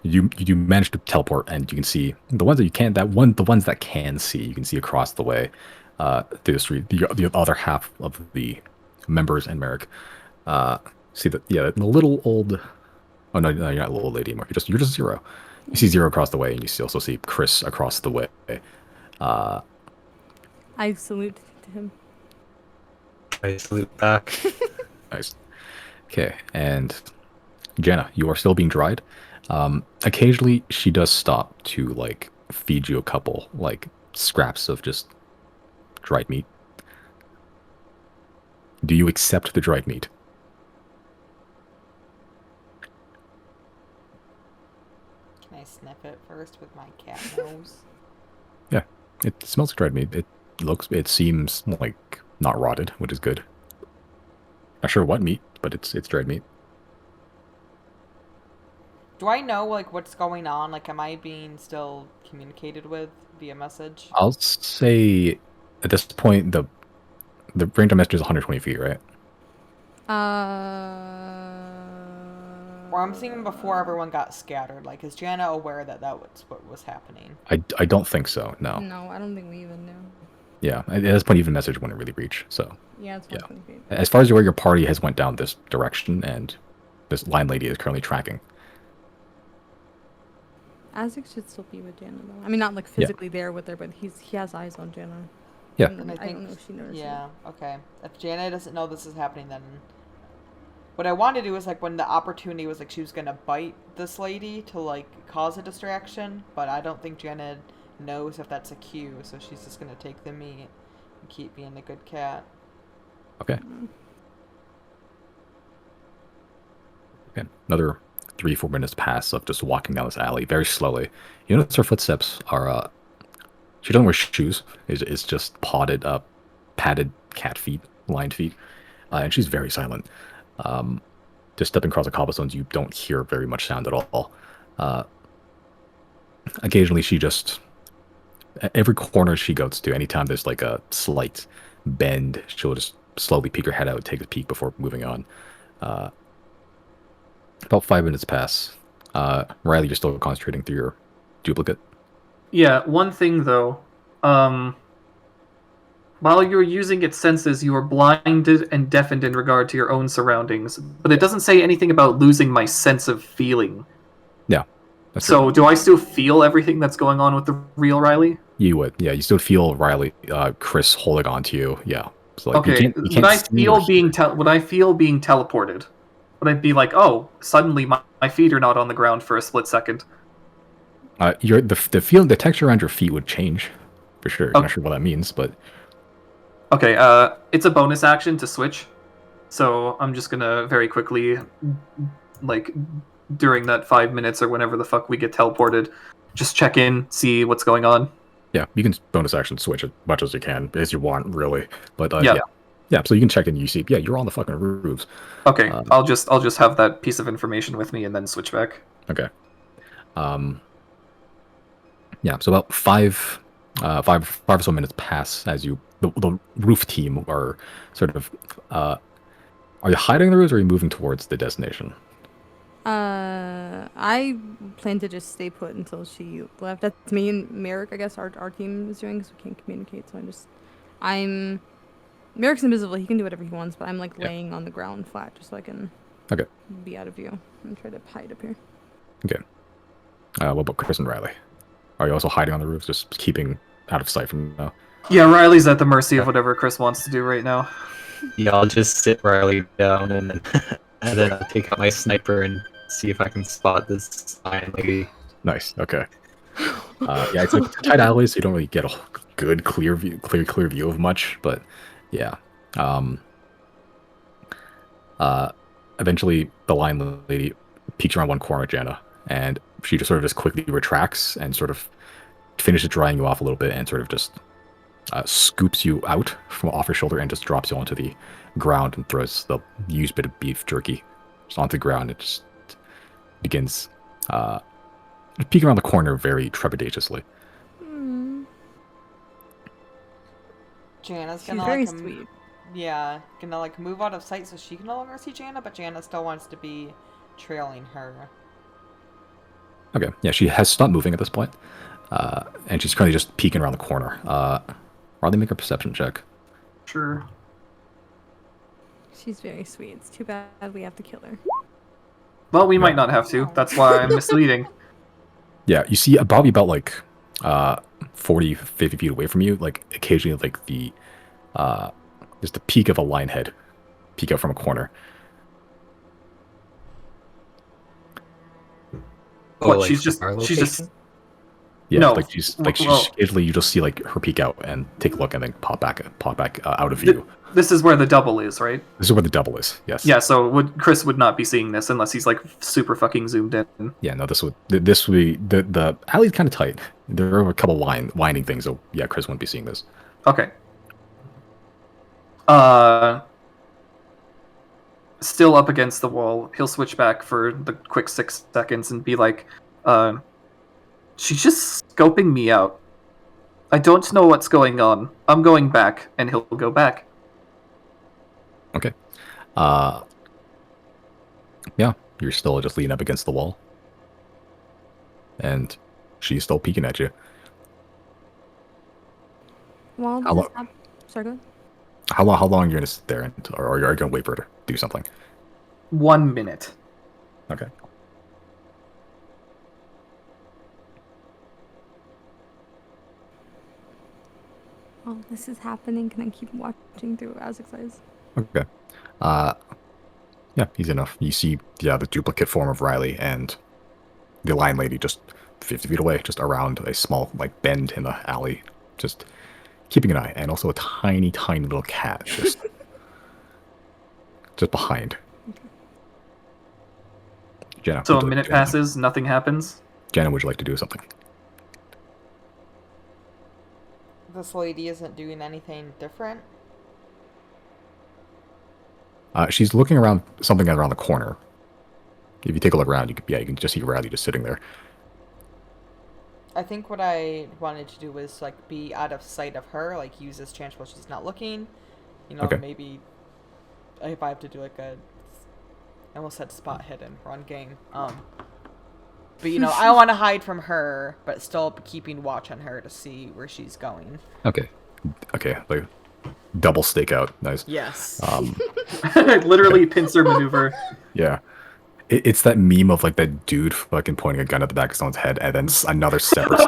Speaker 1: you do manage to teleport, and you can see the ones that you can't. The ones that can see, you can see across the way, through the street. The other half of the members and Merrick, see the little old. Oh no, you're not a little old lady anymore. You're just Zero. You see Zero across the way, and you also see Chris across the way.
Speaker 2: I salute to him.
Speaker 4: I salute back.
Speaker 1: Nice. Okay, and Jenna, you are still being dried. Occasionally, she does stop to like feed you a couple like scraps of just dried meat. Do you accept the dried meat?
Speaker 5: Can I sniff it first with my cat nose?
Speaker 1: Yeah, it smells like dried meat. It seems like not rotted, which is good. Not sure what meat, but it's dried meat.
Speaker 5: Do I know like what's going on? Like, am I being still communicated with via message?
Speaker 1: I'll say at this point the range of message is 120 feet, right?
Speaker 5: Or I'm thinking before everyone got scattered. Like, is Jana aware that that was what was happening?
Speaker 1: I don't think so. No.
Speaker 2: No, I don't think we even knew.
Speaker 1: Yeah, at this point, even message wouldn't really reach. So
Speaker 2: Yeah, it's
Speaker 1: Yeah.
Speaker 2: 120 feet.
Speaker 1: as far as you're aware, your party has went down this direction, and this line lady is currently tracking.
Speaker 2: Isaac should still be with Jana though. I mean, not like physically there with her, but he has eyes on Jana.
Speaker 1: Yeah.
Speaker 2: And
Speaker 5: And
Speaker 2: I don't know if she noticed.
Speaker 5: Yeah, okay. If Jana doesn't know this is happening, then what I want to do is like when the opportunity was like she was gonna bite this lady to like cause a distraction, but I don't think Jana knows if that's a cue, so she's just gonna take the meat and keep being a good cat.
Speaker 1: Okay. Okay. Another 3-4 minutes pass of just walking down this alley very slowly. You notice her footsteps are she doesn't wear shoes. It's just padded cat feet, lined feet, and she's very silent. Just stepping across the cobblestones, you don't hear very much sound at all. Occasionally, she just every corner she goes to, anytime there's like a slight bend, she'll just slowly peek her head out, take a peek before moving on. About 5 minutes pass. Riley, you're still concentrating through your duplicate.
Speaker 3: Yeah, one thing though. While you're using its senses, you are blinded and deafened in regard to your own surroundings. But it doesn't say anything about losing my sense of feeling.
Speaker 1: Yeah. That's
Speaker 3: So
Speaker 1: true.
Speaker 3: do I still feel everything that's going on with the real Riley?
Speaker 1: You would, yeah. You still feel Riley, Chris holding on to you, yeah. So like
Speaker 3: Okay.
Speaker 1: you can't see or hear.
Speaker 3: Would I feel being teleported? Would I be like, oh, suddenly my feet are not on the ground for a split second?
Speaker 1: The texture around your feet would change, for sure. I'm
Speaker 3: Okay.
Speaker 1: not sure what that means, but
Speaker 3: Okay, it's a bonus action to switch. So I'm just gonna very quickly, like, during that 5 minutes or whenever the fuck we get teleported, just check in, see what's going on.
Speaker 1: yeah, you can bonus action switch as much as you can, as you want, really. But
Speaker 3: Yeah.
Speaker 1: yeah. So you can check in. You see, yeah, you're on the fucking roofs.
Speaker 3: Okay, I'll just have that piece of information with me and then switch back.
Speaker 1: Okay. Yeah. So about five or so minutes pass as the roof team are sort of. Are you hiding in the roofs, or are you moving towards the destination?
Speaker 2: I plan to just stay put until she left. That's me and Merrick, I guess, our team is doing because we can't communicate. So Merrick's invisible. He can do whatever he wants, but I'm like laying on the ground flat just so I can be out of view and try to hide up here.
Speaker 1: Okay. What about Chris and Riley? Are you also hiding on the roofs, just keeping out of sight from now?
Speaker 3: Yeah, Riley's at the mercy of whatever Chris wants to do right now.
Speaker 4: Yeah, I'll just sit Riley down and then and then I'll take out my sniper and see if I can spot this lion lady.
Speaker 1: Nice. Okay. Yeah, it's like tight alleys, so you don't really get a good clear view of much. But yeah. Eventually, the line lady peeks around one corner, Jana, and she just sort of just quickly retracts and sort of finishes drying you off a little bit, and sort of just scoops you out from off her shoulder and just drops you onto the ground and throws the used bit of beef jerky just onto the ground. It just begins peeking around the corner very trepidatiously.
Speaker 5: Jana's
Speaker 2: She's
Speaker 5: gonna
Speaker 2: very
Speaker 5: like
Speaker 2: sweet.
Speaker 5: yeah, gonna like move out of sight so she can no longer see Jana, but Jana still wants to be trailing her.
Speaker 1: Okay, yeah, she has stopped moving at this point, and she's currently just peeking around the corner. Riley, make a perception check.
Speaker 3: Sure.
Speaker 2: She's very sweet. It's too bad we have to kill her.
Speaker 3: Well, we might not have to. That's why I'm misleading.
Speaker 1: Yeah, you see probably about like 40, 50 feet away from you, like occasionally like just the peak of a lion head peek out from a corner.
Speaker 4: Oh,
Speaker 3: What,
Speaker 4: like
Speaker 3: she's
Speaker 4: from
Speaker 3: just
Speaker 4: our
Speaker 3: she's just
Speaker 4: location?
Speaker 1: Yeah,
Speaker 3: No,
Speaker 1: like she's
Speaker 3: well,
Speaker 1: occasionally you just see like her peek out and take a look and then pop back out of
Speaker 3: th-
Speaker 1: view.
Speaker 3: this is where the double is, right?
Speaker 1: This is where the double is. Yes.
Speaker 3: Yeah, so Chris would not be seeing this unless he's like super fucking zoomed in.
Speaker 1: Yeah. No. This would be the alley's kind of tight. There are a couple winding things. So yeah, Chris wouldn't be seeing this.
Speaker 3: Okay. Still up against the wall, he'll switch back for the quick 6 seconds and be like, she's just scoping me out. I don't know what's going on. I'm going back, and he'll go back.
Speaker 1: Okay. Yeah, you're still just leaning up against the wall, and she's still peeking at you.
Speaker 2: While
Speaker 1: How
Speaker 2: this
Speaker 1: long?
Speaker 2: sorry, go ahead.
Speaker 1: How long are you gonna sit there, or are you gonna wait for her to do something?
Speaker 3: 1 minute.
Speaker 1: Okay.
Speaker 2: While this is happening, can I keep watching through Isaac's eyes?
Speaker 1: Okay. Yeah, easy enough. You see, the duplicate form of Riley and the lion lady just 50 feet away, just around a small like bend in the alley, just keeping an eye, and also a tiny, tiny little cat just behind. Jenna.
Speaker 3: So
Speaker 1: would
Speaker 3: a
Speaker 1: you like
Speaker 3: minute
Speaker 1: to do anything?
Speaker 3: passes, nothing happens.
Speaker 1: Jenna, would you like to do something?
Speaker 5: This lady isn't doing anything different.
Speaker 1: She's looking around something around the corner. If you take a look around, you can just see Riley just sitting there.
Speaker 5: I think what I wanted to do was like be out of sight of her, like use this chance while she's not looking. You know,
Speaker 1: Okay.
Speaker 5: maybe if I have to do like I almost said spot hidden, wrong game. But you know, I want to hide from her, but still keeping watch on her to see where she's going.
Speaker 1: Okay. Okay. Like double stakeout. Nice.
Speaker 5: Yes.
Speaker 3: Literally pincer maneuver.
Speaker 1: Yeah. It's that meme of like that dude fucking pointing a gun at the back of someone's head, and then another separate.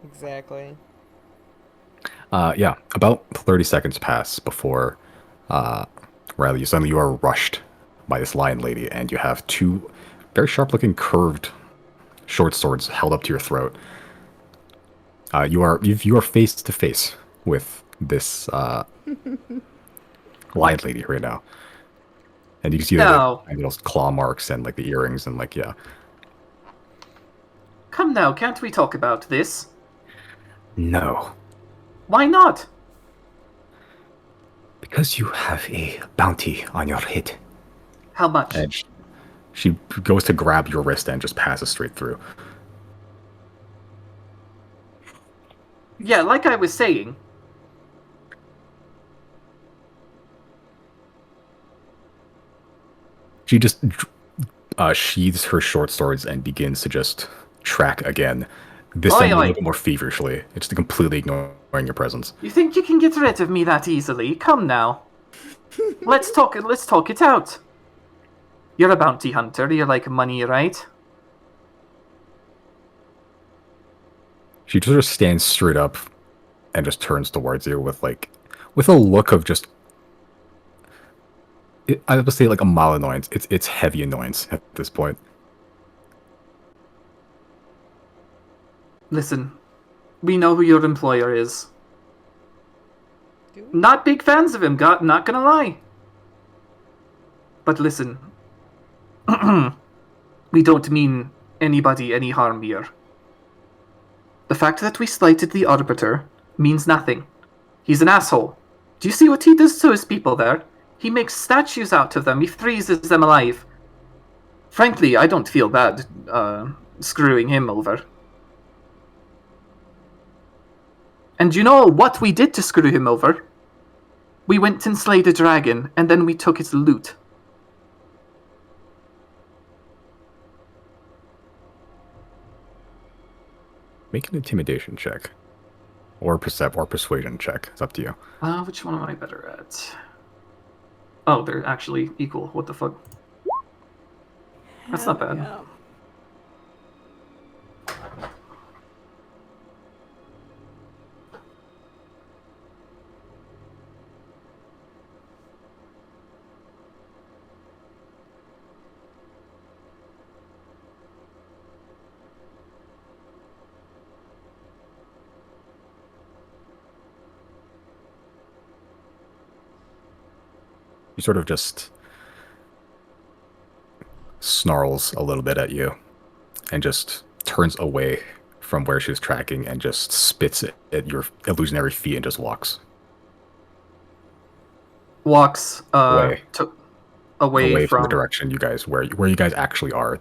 Speaker 5: Exactly.
Speaker 1: Yeah. About 30 seconds pass before Riley, suddenly you are rushed by this lion lady, and you have two very sharp-looking curved short swords held up to your throat. You are face to face with this lion lady right now, and you can see
Speaker 3: No.
Speaker 1: the those claw marks and like the earrings and like yeah.
Speaker 3: Come now, can't we talk about this?
Speaker 1: No,
Speaker 3: Why not?
Speaker 1: because you have a bounty on your head.
Speaker 3: How much?
Speaker 1: And she goes to grab your wrist and just passes straight through.
Speaker 3: Yeah, like I was saying.
Speaker 1: She just sheathes her short swords and begins to just track again. This time a little bit more feverishly. It's completely ignoring your presence.
Speaker 3: You think you can get rid of me that easily? Come now. Let's talk it out. You're a bounty hunter, you like money, right?
Speaker 1: She just sort of stands straight up and just turns towards you with a look of just I would say like a mild annoyance. It's heavy annoyance at this point.
Speaker 3: Listen, we know who your employer is.
Speaker 5: Do we?
Speaker 3: Not big fans of him, not gonna lie. But listen, we don't mean anybody any harm here. The fact that we slighted the Arbiter means nothing. He's an asshole. Do you see what he does to his people there? He makes statues out of them, he freezes them alive. Frankly, I don't feel bad screwing him over. And you know what we did to screw him over? We went and slayed a dragon, and then we took its loot.
Speaker 1: Make an intimidation check. Or persuasion check. It's up to you.
Speaker 3: Which one am I better at? Oh, they're actually equal. What the fuck? That's not bad.
Speaker 2: Yeah.
Speaker 1: He sort of just snarls a little bit at you and just turns away from where she was tracking and just spits at your illusionary feet and just walks
Speaker 3: Walks
Speaker 1: away,
Speaker 3: away
Speaker 1: away from the
Speaker 3: from.
Speaker 1: direction you guys where you guys actually are.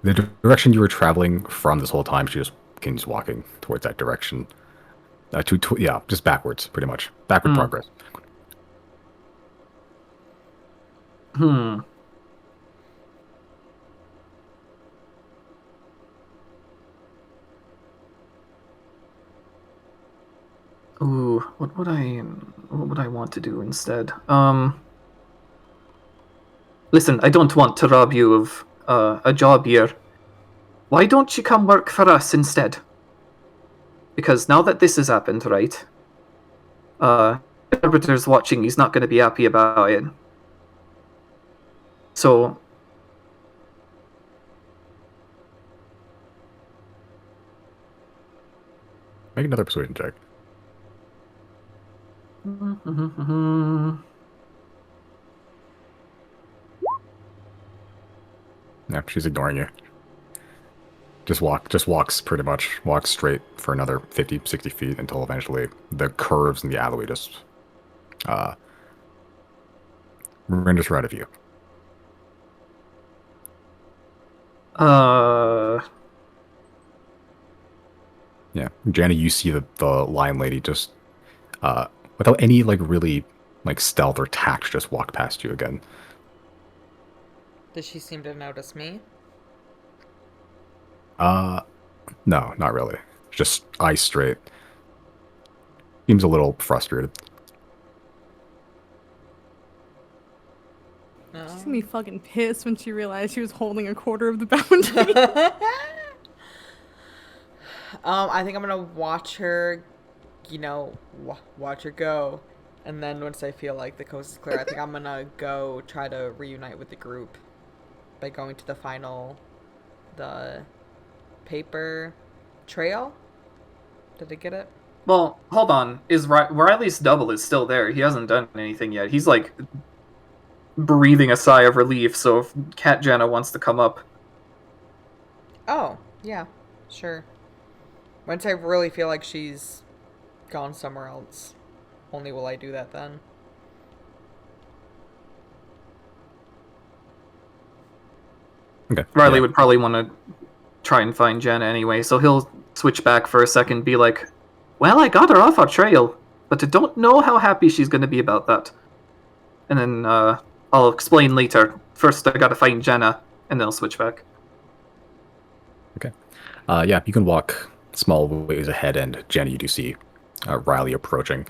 Speaker 1: The direction you were traveling from this whole time, she just continues walking towards that direction. Yeah, just backwards, pretty much. Backward progress.
Speaker 3: Hmm. Ooh, what would I want to do instead? Listen, I don't want to rob you of a job here. Why don't you come work for us instead? Because now that this has happened, right? The arbiter's watching, he's not going to be happy about it. So,
Speaker 1: Make another persuasion check. Yeah, she's ignoring you. Just walks pretty much, walks straight for another 50, 60 feet until eventually the curves in the alleyway just renders right of you. Yeah, Janny, you see the lion lady just without any like really like stealth or tact just walk past you again.
Speaker 5: Does she seem to notice me?
Speaker 1: No, not really. Just eyes straight. Seems a little frustrated.
Speaker 5: No.
Speaker 2: She's gonna be fucking pissed when she realized she was holding a quarter of the boundary.
Speaker 5: I think I'm gonna watch her, watch her go, and then once I feel like the coast is clear, I think I'm gonna go try to reunite with the group by going to the paper trail. Did I get it?
Speaker 3: well, hold on. Is Riley's double is still there? He hasn't done anything yet. He's like breathing a sigh of relief. So if Cat Jenna wants to come up,
Speaker 5: Oh, yeah, sure. Once I really feel like she's gone somewhere else, only will I do that then.
Speaker 1: Okay.
Speaker 3: Riley
Speaker 1: yeah.
Speaker 3: would probably want to try and find Jenna anyway. So he'll switch back for a second, be like, "Well, I got her off our trail, but I don't know how happy she's going to be about that." And then I'll explain later. First, I got to find Jenna, and then I'll switch back.
Speaker 1: Okay. Yeah, you can walk small ways ahead, and Jenny, you do see Riley approaching.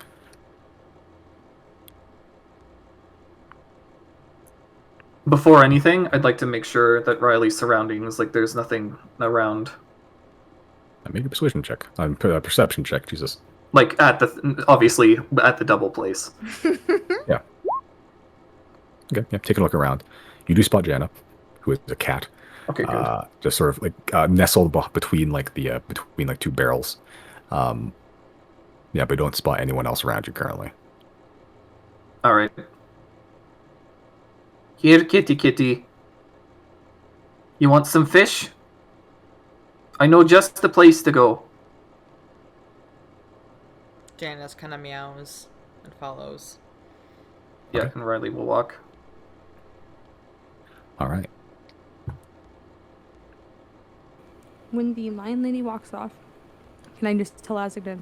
Speaker 3: Before anything, I'd like to make sure that Riley's surroundings, like there's nothing around.
Speaker 1: Make a persuasion check. A perception check, Jesus.
Speaker 3: Like obviously at the double place.
Speaker 1: Yeah. Okay, yeah, take a look around. You do spot Jana, who is a cat.
Speaker 3: Okay, good.
Speaker 1: Just sort of like nestled between like the between like two barrels. Yeah, but don't spot anyone else around you currently.
Speaker 3: All right. Here, kitty. You want some fish? I know just the place to go.
Speaker 5: Janice kind of meows and follows.
Speaker 3: Yeah,
Speaker 1: Okay.
Speaker 3: and Riley will walk.
Speaker 1: All right.
Speaker 2: When the lion lady walks off, can I just tell Isaac to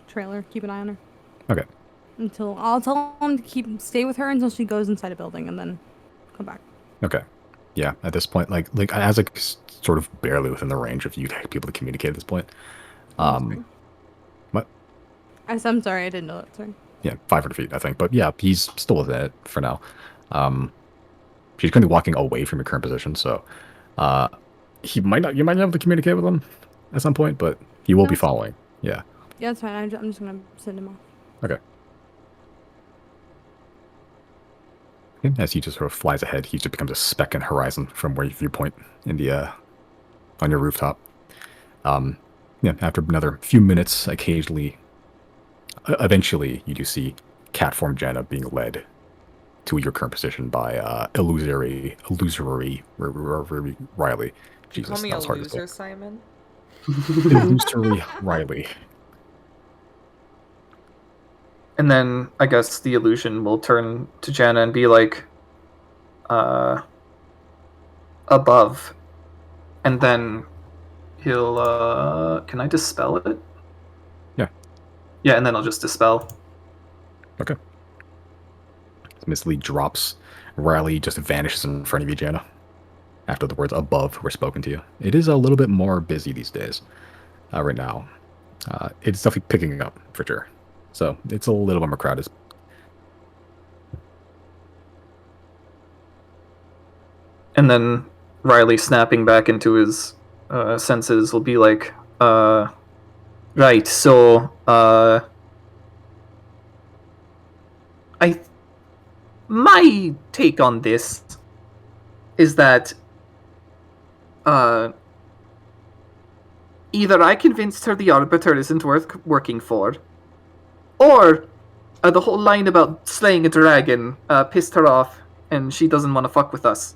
Speaker 2: trail her, keep an eye on her?
Speaker 1: Okay.
Speaker 2: I'll tell him to stay with her until she goes inside a building and then come back.
Speaker 1: Okay. Yeah. At this point, like Isaac's sort of barely within the range of you to be able to communicate at this point.
Speaker 2: Sorry.
Speaker 1: What?
Speaker 2: I'm sorry, I didn't know that. Sorry.
Speaker 1: Yeah, 500 feet, I think. But yeah, he's still within it for now. She's going to be walking away from your current position, so you might not be able to communicate with him at some point, but he will be
Speaker 2: That's fine.
Speaker 1: following. Yeah.
Speaker 2: Yeah, that's fine. I'm just gonna send him off.
Speaker 1: Okay. And as he just sort of flies ahead, he just becomes a speck in horizon from where your viewpoint in the on your rooftop. Yeah. After another few minutes, eventually, you do see cat form Jenna being led to your current position by illusory Riley.
Speaker 5: You call
Speaker 1: Jesus,
Speaker 5: me
Speaker 1: that
Speaker 5: a
Speaker 1: was hard to
Speaker 5: loser,
Speaker 1: say.
Speaker 5: Simon?
Speaker 1: Illusory Riley.
Speaker 3: And then I guess the illusion will turn to Jana and be like, above. And then he'll, can I dispel it?
Speaker 1: Yeah.
Speaker 3: Yeah, and then I'll just dispel.
Speaker 1: Okay. Miss Lee drops. Riley just vanishes in front of you, Jana. After the words above were spoken to you. It is a little bit more busy these days. Right now. It's definitely picking up, for sure. So, it's a little bit more crowded.
Speaker 3: And then Riley, snapping back into his senses, will be like, right, so, my take on this is that, either I convinced her the Arbiter isn't worth working for, or the whole line about slaying a dragon pissed her off, and she doesn't want to fuck with us.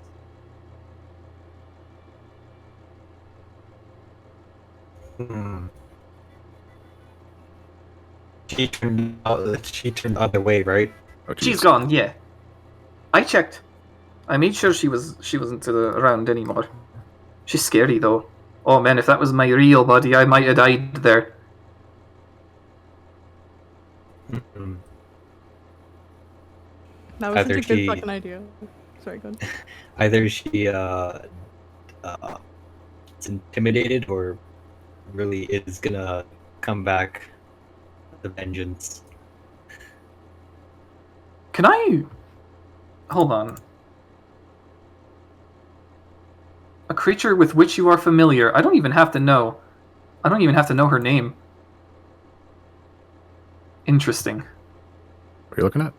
Speaker 4: Hmm. She turned the other way, right?
Speaker 1: Oh, jeez.
Speaker 3: She's gone, yeah. I checked. I made sure she wasn't around anymore. She's scary though. Oh man, if that was my real body, I might have died there.
Speaker 4: Hmm.
Speaker 2: That was
Speaker 4: Either
Speaker 2: such a good
Speaker 4: she-
Speaker 2: fucking idea. Sorry, go ahead.
Speaker 4: Either she is intimidated or really is gonna come back with a vengeance.
Speaker 3: Can I... Hold on. A creature with which you are familiar. I don't even have to know. I don't even have to know her name. Interesting.
Speaker 1: What are you looking at?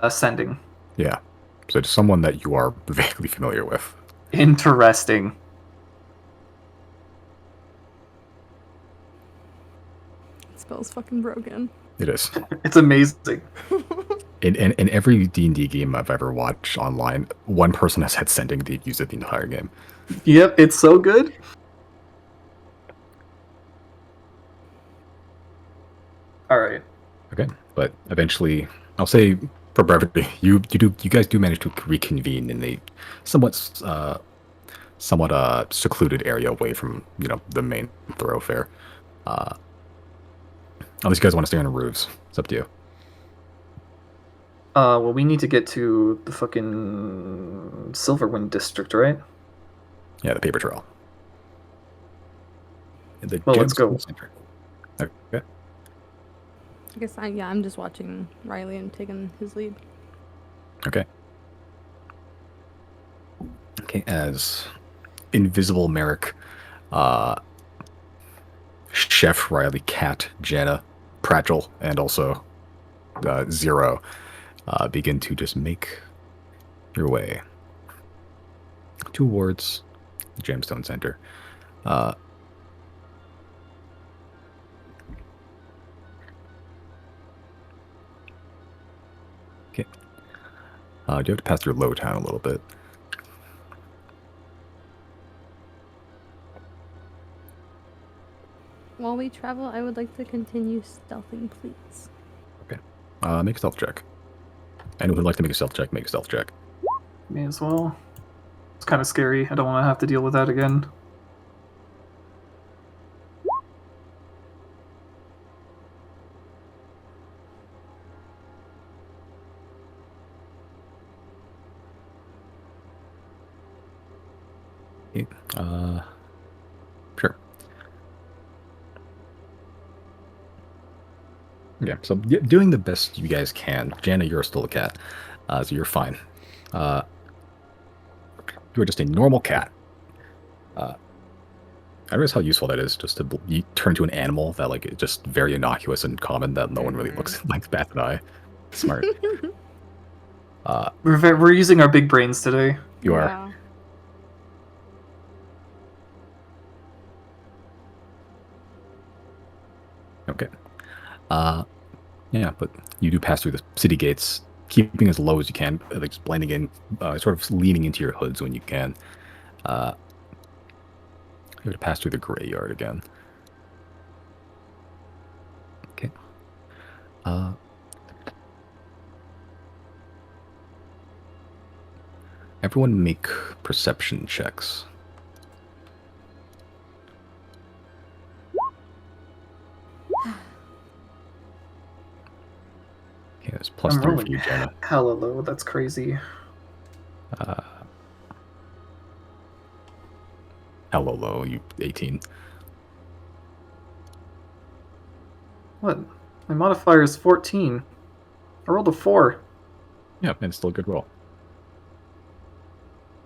Speaker 3: Ascending.
Speaker 1: Yeah. So it's someone that you are vaguely familiar with.
Speaker 3: Interesting.
Speaker 2: Spell's fucking broken.
Speaker 1: It is.
Speaker 3: It's amazing.
Speaker 1: In every D&D game I've ever watched online, one person has had sending to use it the entire game.
Speaker 3: Yep, it's so good. Alright.
Speaker 1: Okay, but eventually, I'll say for brevity, you guys do manage to reconvene in a somewhat secluded area away from the main thoroughfare. Unless you guys want to stay on the roofs, it's up to you.
Speaker 3: Well, we need to get to the fucking Silverwind district, right?
Speaker 1: Yeah, the paper trail.
Speaker 3: Well, let's go.
Speaker 1: Center. Okay.
Speaker 2: I guess I'm just watching Riley and taking his lead.
Speaker 1: Okay. Okay, as Invisible Merrick, Chef Riley, Cat, Jenna, Pratchell, and also Zero begin to just make your way towards the Gemstone Center. Okay. You have to pass through Lowtown a little bit.
Speaker 2: While we travel, I would like to continue stealthing, please.
Speaker 1: Make a stealth check. Anyone who'd like to make a stealth check, make a stealth check.
Speaker 3: May as well. It's kind of scary. I don't want to have to deal with that again.
Speaker 1: Okay. Sure. Yeah, so doing the best you guys can. Jana, you're still a cat, so you're fine. You're just a normal cat. I realize how useful that is, just to you turn to an animal that is just very innocuous and common that no one really looks like bat and eye. Smart.
Speaker 3: We're using our big brains today.
Speaker 1: You are.
Speaker 2: Yeah.
Speaker 1: Okay. Yeah, but you do pass through the city gates keeping as low as you can, like just blending in, sort of leaning into your hoods when you can. You're going to pass through the graveyard again. Okay. Everyone make perception checks. Okay, that's plus
Speaker 3: I'm
Speaker 1: 3 for
Speaker 3: rolling
Speaker 1: you, Jenna.
Speaker 3: hella low. That's crazy.
Speaker 1: Hello, low, you 18.
Speaker 3: What? My modifier is 14. I rolled a 4.
Speaker 1: Yeah, and it's still a good roll.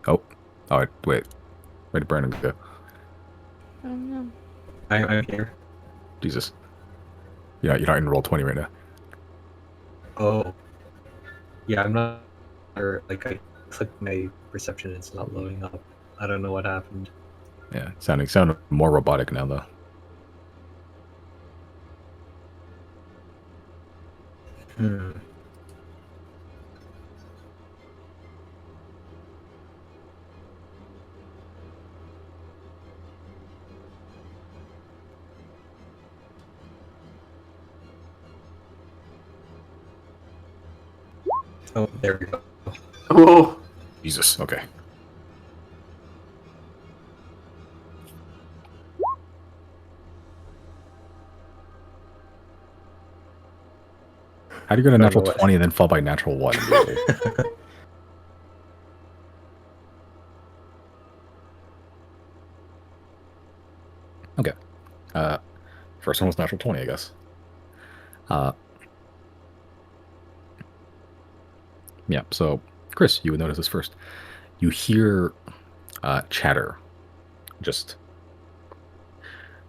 Speaker 1: Oh, wait. Where did Brandon go?
Speaker 2: I don't know.
Speaker 4: I'm here.
Speaker 1: Jesus. Yeah, you're not in roll 20 right now.
Speaker 4: Oh. Yeah, I'm not sure. Like, I clicked my perception and it's not loading up. I don't know what happened.
Speaker 1: Yeah, sounding more robotic now, though.
Speaker 4: Hmm. Oh, there we go.
Speaker 3: Whoa.
Speaker 1: Jesus, okay. How do you get a
Speaker 4: I don't
Speaker 1: natural
Speaker 4: know what-
Speaker 1: 20 and then fall by natural 1 immediately? Okay. First one was natural 20, I guess. Yeah, so, Chris, you would notice this first. You hear chatter. Just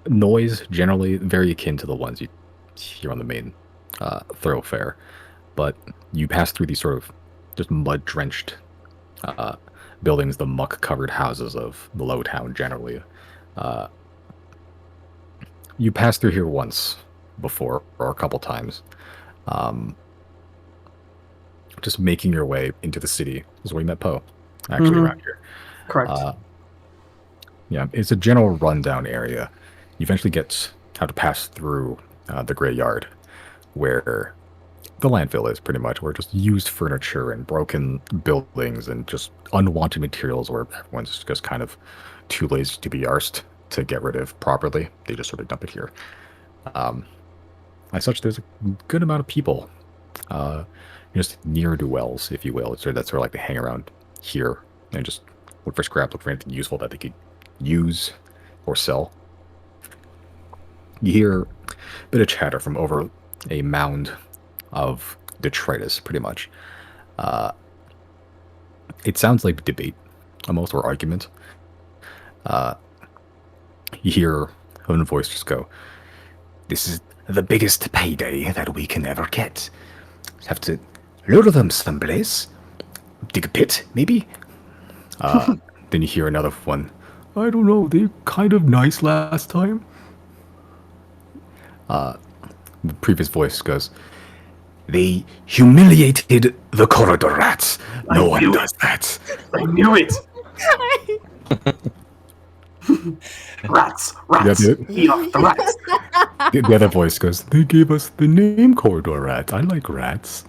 Speaker 1: noise, generally very akin to the ones you hear on the main thoroughfare. But you pass through these sort of just mud-drenched buildings, the muck-covered houses of the low town generally. You passed through here once before, or a couple times. Just making your way into the city. This is where you met Poe, actually, around here.
Speaker 3: Correct.
Speaker 1: Yeah, it's a general rundown area. You eventually get how to pass through the graveyard, where the landfill is pretty much, where just used furniture and broken buildings and just unwanted materials where everyone's just kind of too lazy to be arsed to get rid of properly. They just sort of dump it here. As such, there's a good amount of people, just ne'er-do-wells, if you will. It's sort of, that's sort of like they hang around here and just look for scrap, look for anything useful that they could use or sell. You hear a bit of chatter from over a mound of detritus, pretty much. It sounds like debate, almost, or argument. You hear a voice just go, "This is the biggest payday that we can ever get. Have to lure them someplace. Dig a pit, maybe?" Then you hear another one. "I don't know, they kind of nice last time." The previous voice goes, "They humiliated the corridor rats. No one does that."
Speaker 3: I knew it! Rats! Rats!
Speaker 1: Yeah,
Speaker 3: Eat off the rats!
Speaker 1: The other voice goes, "They gave us the name corridor rats. I like rats."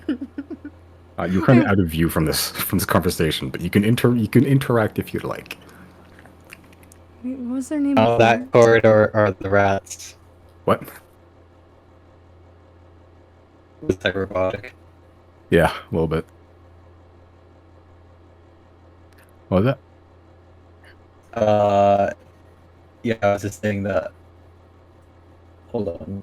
Speaker 1: You're kind of out of view from this conversation, but you can interact if you'd like.
Speaker 2: Wait, what was their name?
Speaker 4: Oh,
Speaker 2: before?
Speaker 4: that corridor are the rats.
Speaker 1: What?
Speaker 4: Was that robotic?
Speaker 1: Yeah, a little bit. What was that?
Speaker 4: Yeah, I was just saying that. Hold on.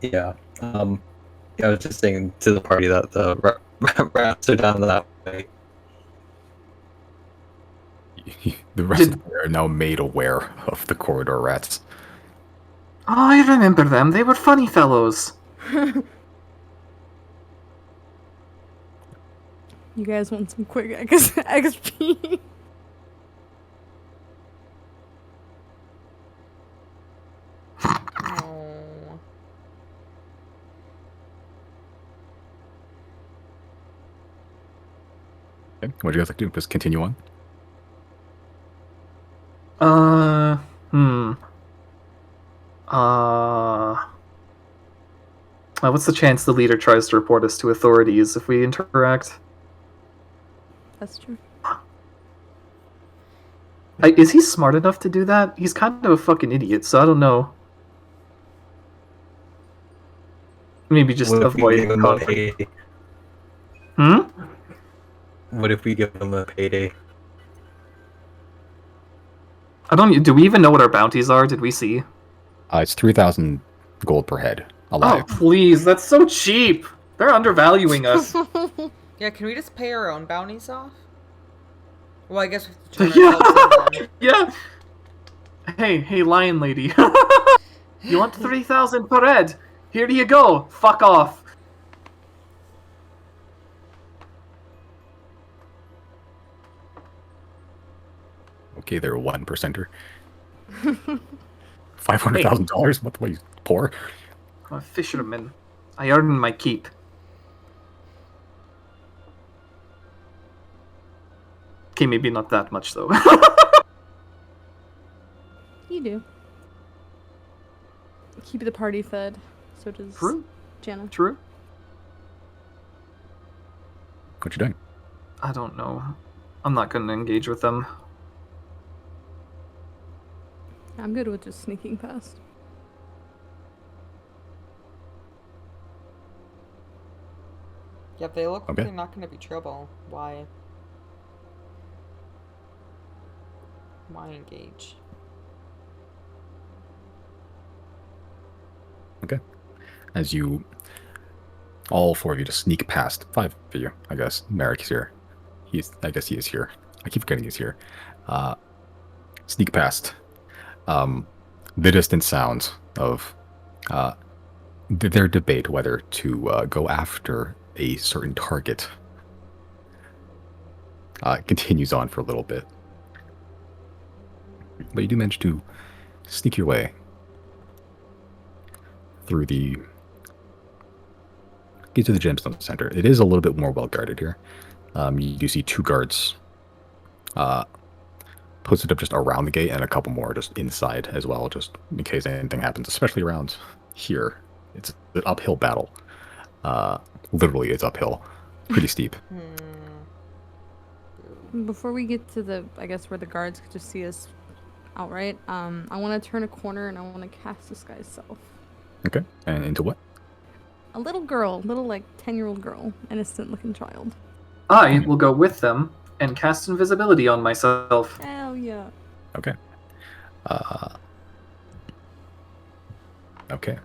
Speaker 4: Yeah. Yeah, I was just saying to the party that the rats are down that way.
Speaker 1: The rest of them are now made aware of the corridor rats.
Speaker 3: Oh, I remember them. They were funny fellows.
Speaker 2: You guys want some quick XP?
Speaker 1: Okay, what do you guys like to do? Just continue on?
Speaker 3: Hmm. What's the chance the leader tries to report us to authorities if we interact?
Speaker 2: That's true.
Speaker 3: Is he smart enough to do that? He's kind of a fucking idiot, so I don't know. Maybe just
Speaker 4: What if we
Speaker 3: avoid
Speaker 4: give him a
Speaker 3: conflict.
Speaker 4: payday?
Speaker 3: Hmm?
Speaker 4: What if we give him a payday?
Speaker 3: I don't. Do we even know what our bounties are? Did we see?
Speaker 1: It's 3,000 gold per head.
Speaker 3: Oh,
Speaker 1: Alive.
Speaker 3: please! That's so cheap. They're undervaluing us.
Speaker 5: Yeah, can we just pay our own bounties off? Well, I guess we have to turn
Speaker 3: Yeah.
Speaker 5: ourselves in then.
Speaker 3: Yeah. Hey, lion lady. You want 3,000 per head? Here you go. Fuck off.
Speaker 1: Okay, they're a 1%er. $500,000? What the way, poor?
Speaker 3: I'm a fisherman. I earn my keep. Okay, maybe not that much though.
Speaker 2: You do. Keep the party fed. So does
Speaker 3: True.
Speaker 2: Jana.
Speaker 3: True.
Speaker 1: What you doing?
Speaker 3: I don't know. I'm not gonna engage with them.
Speaker 2: I'm good with just sneaking past.
Speaker 5: Yeah, if they look like
Speaker 1: Okay.
Speaker 5: they're not going to be trouble, why engage?
Speaker 1: Okay. As you, all four of you, just sneak past. 5 of you, I guess. Merrick is here. I guess he is here. I keep forgetting he's here. Sneak past. The distant sounds of their debate whether to go after a certain target continues on for a little bit. But you do manage to sneak your way through get to the gemstone center. It is a little bit more well guarded here. You do see 2 guards posted up just around the gate and a couple more just inside as well, just in case anything happens, especially around here. It's an uphill battle. Literally, it's uphill. Pretty steep.
Speaker 2: Before we get to the, I guess, where the guards could just see us outright, I want to turn a corner and I want to cast Disguise Self.
Speaker 1: Okay. And into what?
Speaker 2: A little girl, little like 10-year-old girl, innocent looking child.
Speaker 3: I will go with them and cast invisibility on myself.
Speaker 2: Hell yeah.
Speaker 1: Okay. Okay.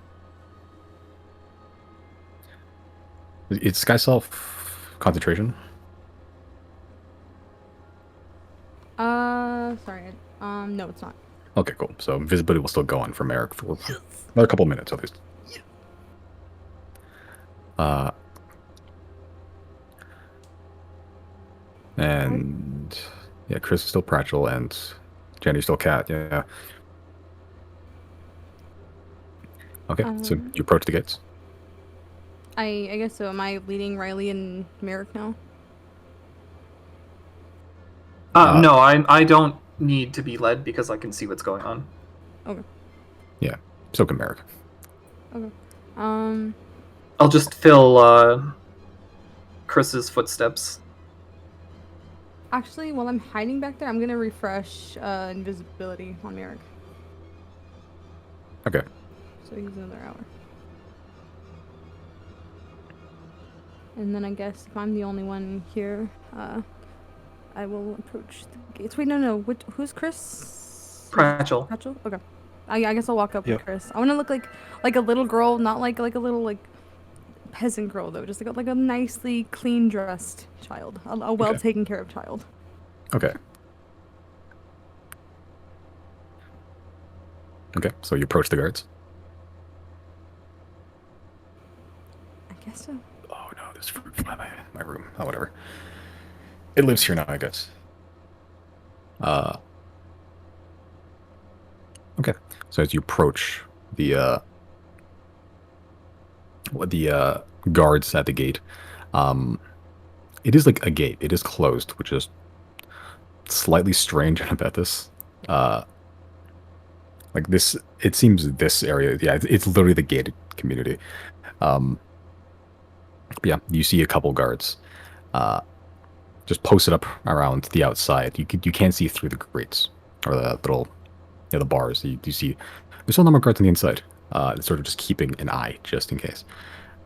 Speaker 1: It's Sky Self concentration.
Speaker 2: Sorry. No, it's not.
Speaker 1: Okay, cool. So visibility will still go on for Merrick for another couple minutes at least. And yeah, Chris is still Pratchell and Jenny's still Cat. Yeah. Okay, so you approach the gates.
Speaker 2: I guess so. Am I leading Riley and Merrick now?
Speaker 3: No, I don't need to be led because I can see what's going on.
Speaker 2: Okay.
Speaker 1: Yeah, so can Merrick.
Speaker 2: Okay.
Speaker 3: I'll just fill Chris's footsteps.
Speaker 2: Actually, while I'm hiding back there, I'm gonna refresh invisibility on Merrick.
Speaker 1: Okay.
Speaker 2: So he gets another hour. And then I guess if I'm the only one here, I will approach the gates. Wait, no. Who's Chris?
Speaker 3: Pratchell.
Speaker 2: Pratchell? Okay. I guess I'll walk up
Speaker 6: Yep.
Speaker 2: with Chris. I want to look like a little girl, not like a little like peasant girl though. Just like a nicely clean dressed child, a well taken care of child.
Speaker 1: Okay. Okay, so you approach the guards.
Speaker 2: I guess so.
Speaker 1: Oh no, there's fruit fly in my room. Oh, whatever. It lives here now, I guess. Okay, so as you approach the guards at the gate, it is like a gate. It is closed, which is slightly strange in Abethus. Like this, it seems this area, yeah, it's literally the gated community. But yeah, you see a couple guards, just posted up around the outside. You can't see through the grates or the little, the bars. You see there's still a number of guards on the inside, sort of just keeping an eye just in case.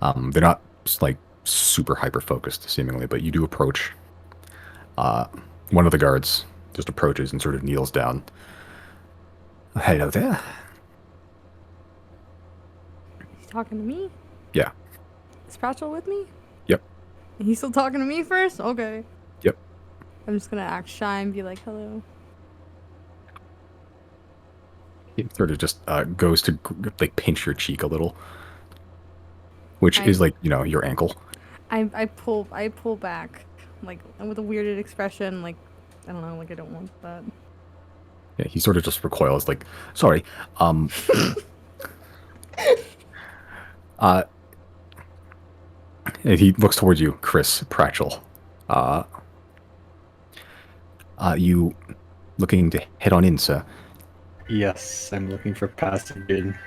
Speaker 1: They're not like super hyper focused seemingly, but you do approach. One of the guards just approaches and sort of kneels down. Hello there.
Speaker 2: He's talking to me?
Speaker 1: Yeah.
Speaker 2: Is Pratchell with me?
Speaker 1: Yep.
Speaker 2: He's still talking to me first? Okay.
Speaker 1: Yep.
Speaker 2: I'm just gonna act shy and be like, hello.
Speaker 1: He sort of just goes to like pinch your cheek a little, which
Speaker 2: I-
Speaker 1: is like your ankle.
Speaker 2: I pull back, like with a weirded expression, like I don't know, like I don't want that.
Speaker 1: Yeah, he sort of just recoils, like, sorry. And he looks towards you, Chris Pratchell. You looking to head on in, sir?
Speaker 6: Yes, I'm looking for passage in.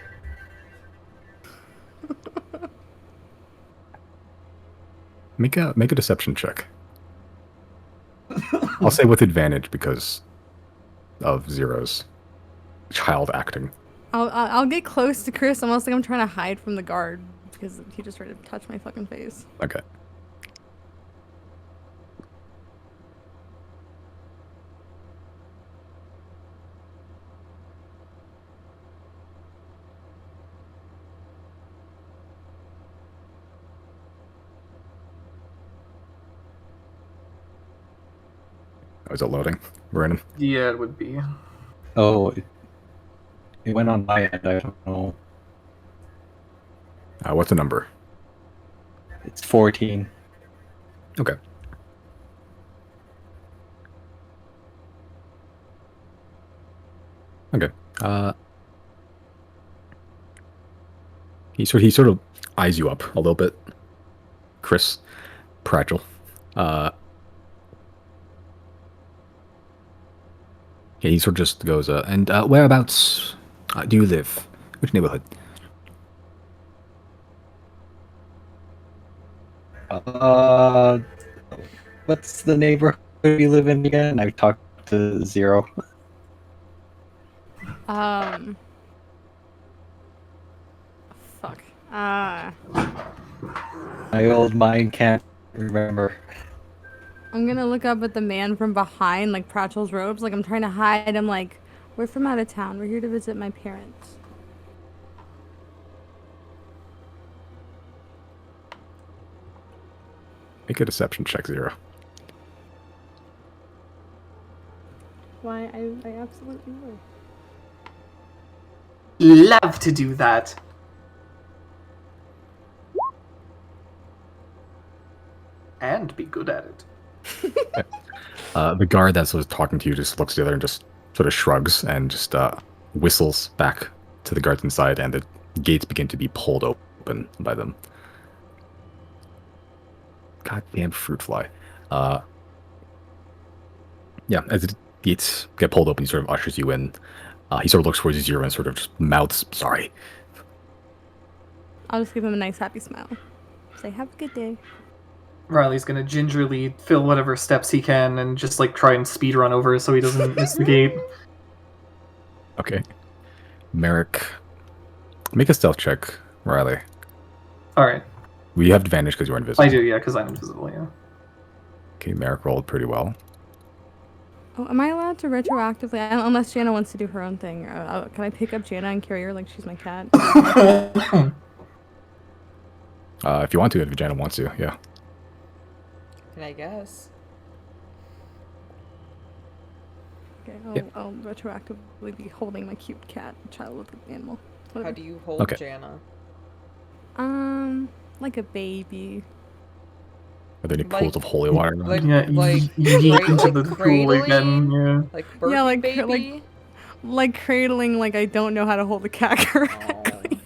Speaker 1: Make a deception check. I'll say with advantage because of Zero's child acting.
Speaker 2: I'll get close to Chris, almost like I'm trying to hide from the guard because he just tried to touch my fucking face.
Speaker 1: Okay. Oh, is it loading, Brandon?
Speaker 3: Yeah, it would be.
Speaker 6: Oh, it went on my end. I don't know.
Speaker 1: What's the number?
Speaker 6: It's 14.
Speaker 1: Okay. Okay. He sort of eyes you up a little bit, Chris Pratchell. Yeah, he sort of just goes, and whereabouts do you live? Which neighborhood?
Speaker 6: What's the neighborhood you live in again? I've talked to Zero.
Speaker 2: Fuck.
Speaker 6: My old mind can't remember.
Speaker 2: I'm gonna look up at the man from behind, like Pratchell's robes, like I'm trying to hide. I'm like, we're from out of town. We're here to visit my parents.
Speaker 1: Make a deception check, Zero.
Speaker 2: Why, I absolutely will.
Speaker 3: Love to do that. And be good at it.
Speaker 1: The guard that was talking to you just looks together and just sort of shrugs and just whistles back to the guards inside, and the gates begin to be pulled open by them. Goddamn fruit fly. Yeah, as the gates get pulled open, he sort of ushers you in. He sort of looks towards Zero and sort of just mouths, sorry.
Speaker 2: I'll just give him a nice happy smile. Say, have a good day.
Speaker 3: Riley's gonna gingerly fill whatever steps he can and just like try and speed run over so he doesn't miss the gate.
Speaker 1: Okay. Merrick, make a stealth check, Riley.
Speaker 3: Alright.
Speaker 1: We have advantage because you're invisible.
Speaker 3: I do, yeah, because I'm invisible, yeah.
Speaker 1: Okay, Merrick rolled pretty well.
Speaker 2: Oh, am I allowed to retroactively, unless Jana wants to do her own thing? Can I pick up Jana and carry her like she's my cat?
Speaker 1: If you want to, if Jana wants to, yeah.
Speaker 5: I guess.
Speaker 2: Okay,
Speaker 1: Yep.
Speaker 2: I'll retroactively be holding my cute cat, child with an animal.
Speaker 5: How
Speaker 2: Whatever.
Speaker 5: do you hold
Speaker 1: Okay.
Speaker 5: Jana?
Speaker 2: Like a baby.
Speaker 1: Are there any
Speaker 5: Like-
Speaker 1: pools of holy water around?
Speaker 5: like-
Speaker 3: Yeah,
Speaker 5: Like,
Speaker 3: you yeet into
Speaker 5: like
Speaker 3: the pool
Speaker 5: cradling?
Speaker 3: again, yeah.
Speaker 5: Like birthing
Speaker 2: Yeah, like-
Speaker 5: baby?
Speaker 2: Like cradling, like I don't know how to hold a cat correctly.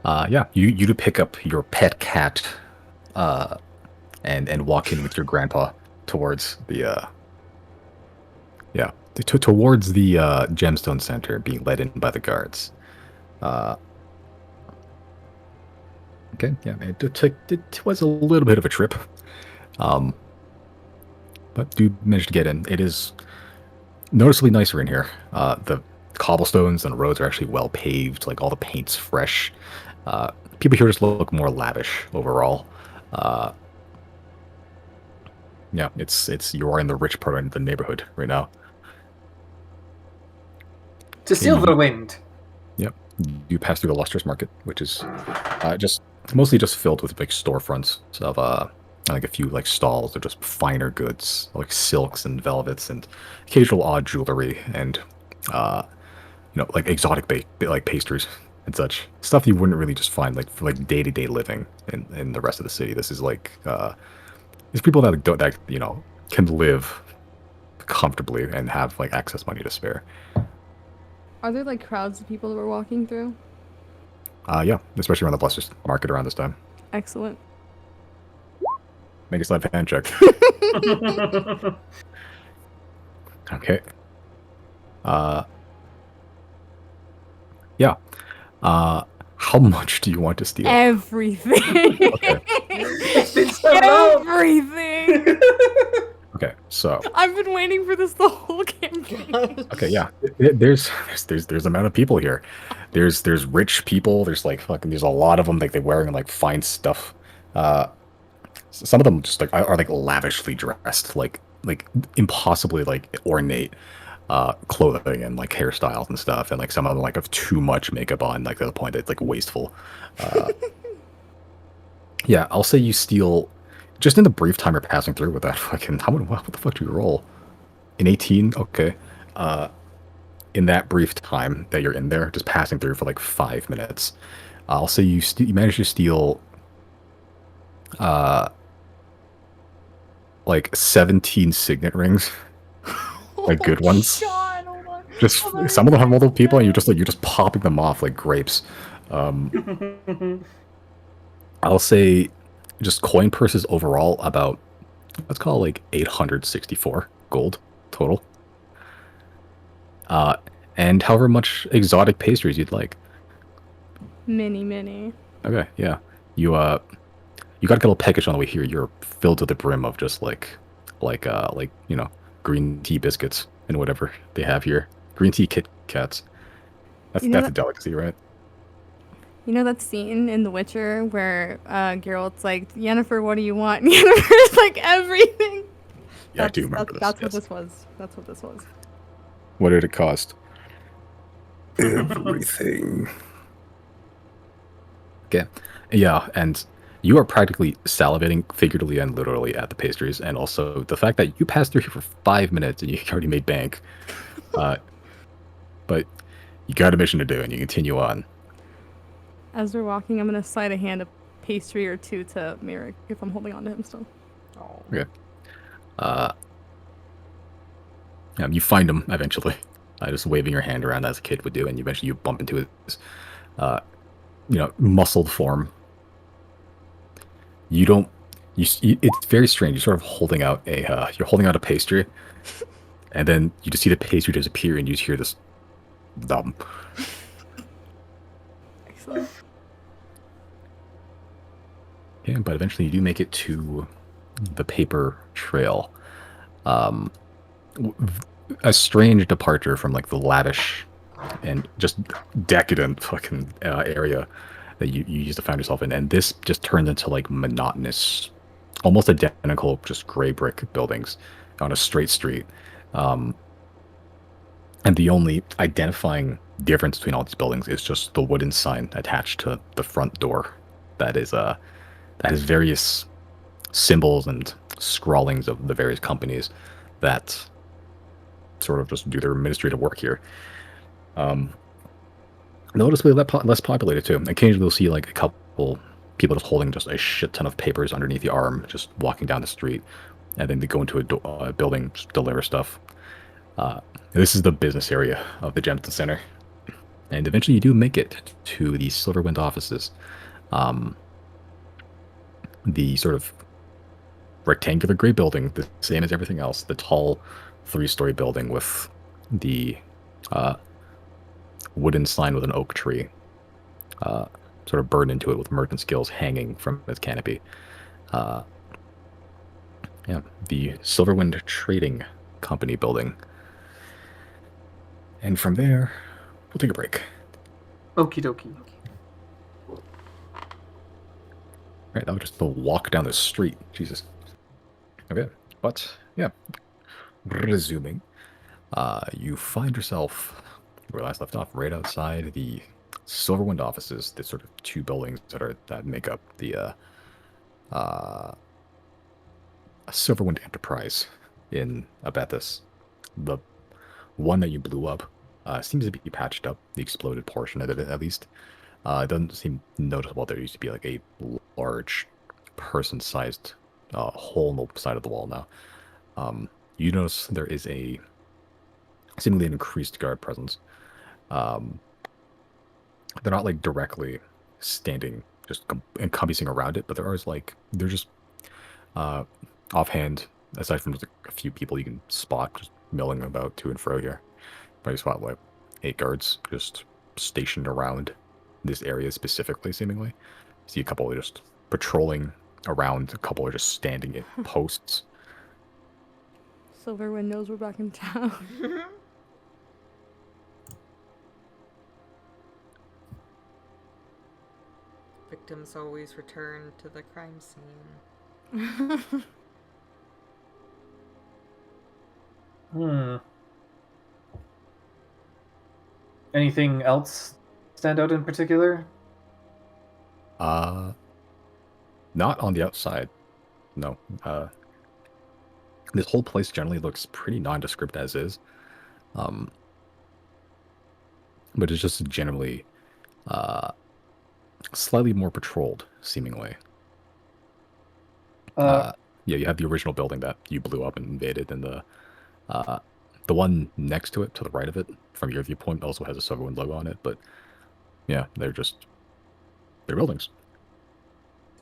Speaker 1: Yeah, you do pick up your pet cat, and walk in with your grandpa towards the yeah, towards the gemstone center, being led in by the guards. Uh, okay, yeah, it was a little bit of a trip, um, but do manage to get in. It is noticeably nicer in here. The cobblestones and the roads are actually well paved. Like all the paint's fresh. People here just look more lavish overall. Uh, yeah, it's you are in the rich part of the neighborhood right now.
Speaker 3: To Silverwind.
Speaker 1: Yep. You pass through the Lustrous Market, which is just mostly just filled with like storefronts of like a few like stalls of just finer goods like silks and velvets and occasional odd jewelry and like exotic like pastries and such stuff you wouldn't really just find like for like day-to-day living in the rest of the city. This is like there's people that don't that can live comfortably and have like excess money to spare.
Speaker 2: Are there like crowds of people that were walking through?
Speaker 1: Yeah, especially around the Blusters Market around this time.
Speaker 2: Excellent.
Speaker 1: Make a sleight of hand check. Okay. Yeah. How much do you want to steal?
Speaker 2: Everything.
Speaker 1: Okay.
Speaker 3: It's been so long.
Speaker 2: Everything.
Speaker 1: Okay, so
Speaker 2: I've been waiting for this the whole campaign.
Speaker 1: okay, yeah. There's amount of people here. There's rich people. There's like fucking. There's a lot of them. Like they're wearing like fine stuff. Some of them just like are like lavishly dressed, like impossibly like ornate clothing and like hairstyles and stuff. And like some of them like have too much makeup on, like to the point that it's like wasteful. Yeah, I'll say you steal just in the brief time you're passing through with that fucking. What the fuck do you roll? An 18? Okay. In that brief time that you're in there, just passing through for like 5 minutes, I'll say you manage to steal like 17 signet rings, like good ones.
Speaker 2: God, hold on.
Speaker 1: Just
Speaker 2: Hold on,
Speaker 1: some of them have multiple people, and
Speaker 2: God.
Speaker 1: you're just popping them off like grapes. I'll say just coin purses overall about, let's call it like 864 gold total. And however much exotic pastries you'd like.
Speaker 2: Many.
Speaker 1: Okay, yeah. You got a little package on the way here. You're filled to the brim of just like green tea biscuits and whatever they have here. Green tea Kit Kats. That's a delicacy, right?
Speaker 2: You know that scene in The Witcher where Geralt's like, Yennefer, what do you want? And Yennefer's like, everything.
Speaker 1: Yeah, I do remember this.
Speaker 2: That's
Speaker 1: yes.
Speaker 2: what this was. That's what this was.
Speaker 1: What did it cost? Everything. Okay. Yeah, and you are practically salivating figuratively and literally at the pastries, and also the fact that you passed through here for 5 minutes and you already made bank. But you got a mission to do, and you continue on.
Speaker 2: As we're walking, I'm going to slide a hand a pastry or two to Merrick if I'm holding on to him still.
Speaker 5: Oh.
Speaker 1: Okay. You find him eventually, just waving your hand around as a kid would do, and eventually you bump into his, muscled form. You don't. It's very strange. You're sort of holding out a pastry, and then you just see the pastry disappear, and you just hear this thump.
Speaker 2: Excellent.
Speaker 1: Yeah, but eventually you do make it to the paper trail. A strange departure from like the lavish and just decadent fucking area that you used to find yourself in, and this just turns into like monotonous, almost identical, just gray brick buildings on a straight street. And the only identifying difference between all these buildings is just the wooden sign attached to the front door that has various symbols and scrawlings of the various companies that sort of just do their administrative work here. Noticeably less populated too. Occasionally you'll see like a couple people just holding just a shit ton of papers underneath the arm, just walking down the street, and then they go into a building, just deliver stuff. This is the business area of the Gemston Center. And eventually you do make it to the Silverwind offices. The sort of rectangular gray building, the same as everything else, the tall 3-story building with the uh, wooden sign with an oak tree uh, sort of burned into it with merchant skills hanging from its canopy. Uh, yeah, the Silverwind Trading Company building. And from there, we'll take a break.
Speaker 3: Okie dokie.
Speaker 1: Right, that was just the walk down the street. Jesus. Okay, but yeah, resuming. You find yourself where last left off, right outside the Silverwind offices. The sort of two buildings that make up the uh, Silverwind Enterprise in Abethus. The one that you blew up seems to be patched up. The exploded portion of it, at least. It doesn't seem noticeable. There used to be like a large person-sized hole in the side of the wall now. You notice there is a seemingly an increased guard presence. Um, they're not like directly standing, just encompassing around it, but there are like they're just uh, offhand. Aside from just a few people you can spot just milling about to and fro here, probably spot like 8 guards just stationed around this area specifically. Seemingly, see a couple are just patrolling around. A couple are just standing at posts.
Speaker 2: Silverwind knows we're back in town.
Speaker 5: Victims always return to the crime scene.
Speaker 3: Hmm. Anything else stand out in particular?
Speaker 1: Uh, not on the outside. No. This whole place generally looks pretty nondescript as is. Um, but it's just generally uh, slightly more patrolled, seemingly.
Speaker 3: Uh,
Speaker 1: Yeah, you have the original building that you blew up and invaded, and the one next to it, to the right of it, from your viewpoint, also has a Silverwind logo on it. But yeah, they're buildings.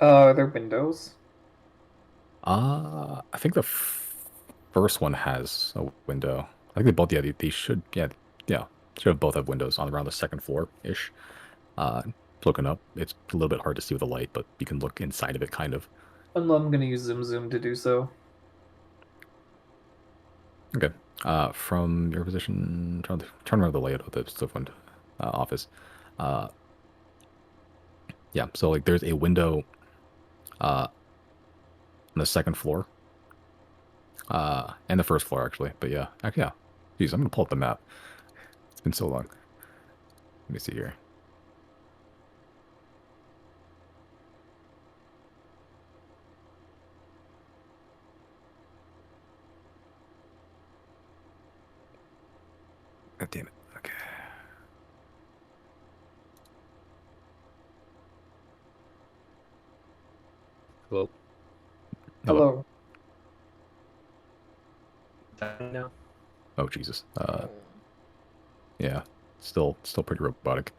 Speaker 3: are there windows?
Speaker 1: I think the first one has a window. I think they both. Yeah, they should. Yeah, should have both have windows on around the second floor ish. Looking up, it's a little bit hard to see with the light, but you can look inside of it, kind of.
Speaker 3: I'm going to use Zoom to do so.
Speaker 1: Okay. From your position, trying to remember the layout of the Silverwind office. Uh, yeah. So like, there's a window on the second floor, and the first floor actually. But yeah, actually, yeah. Jeez, I'm gonna pull up the map. It's been so long. Let me see here. God damn it. Okay.
Speaker 4: Hello.
Speaker 3: Hello.
Speaker 4: No.
Speaker 1: Oh Jesus. Yeah. Still pretty robotic.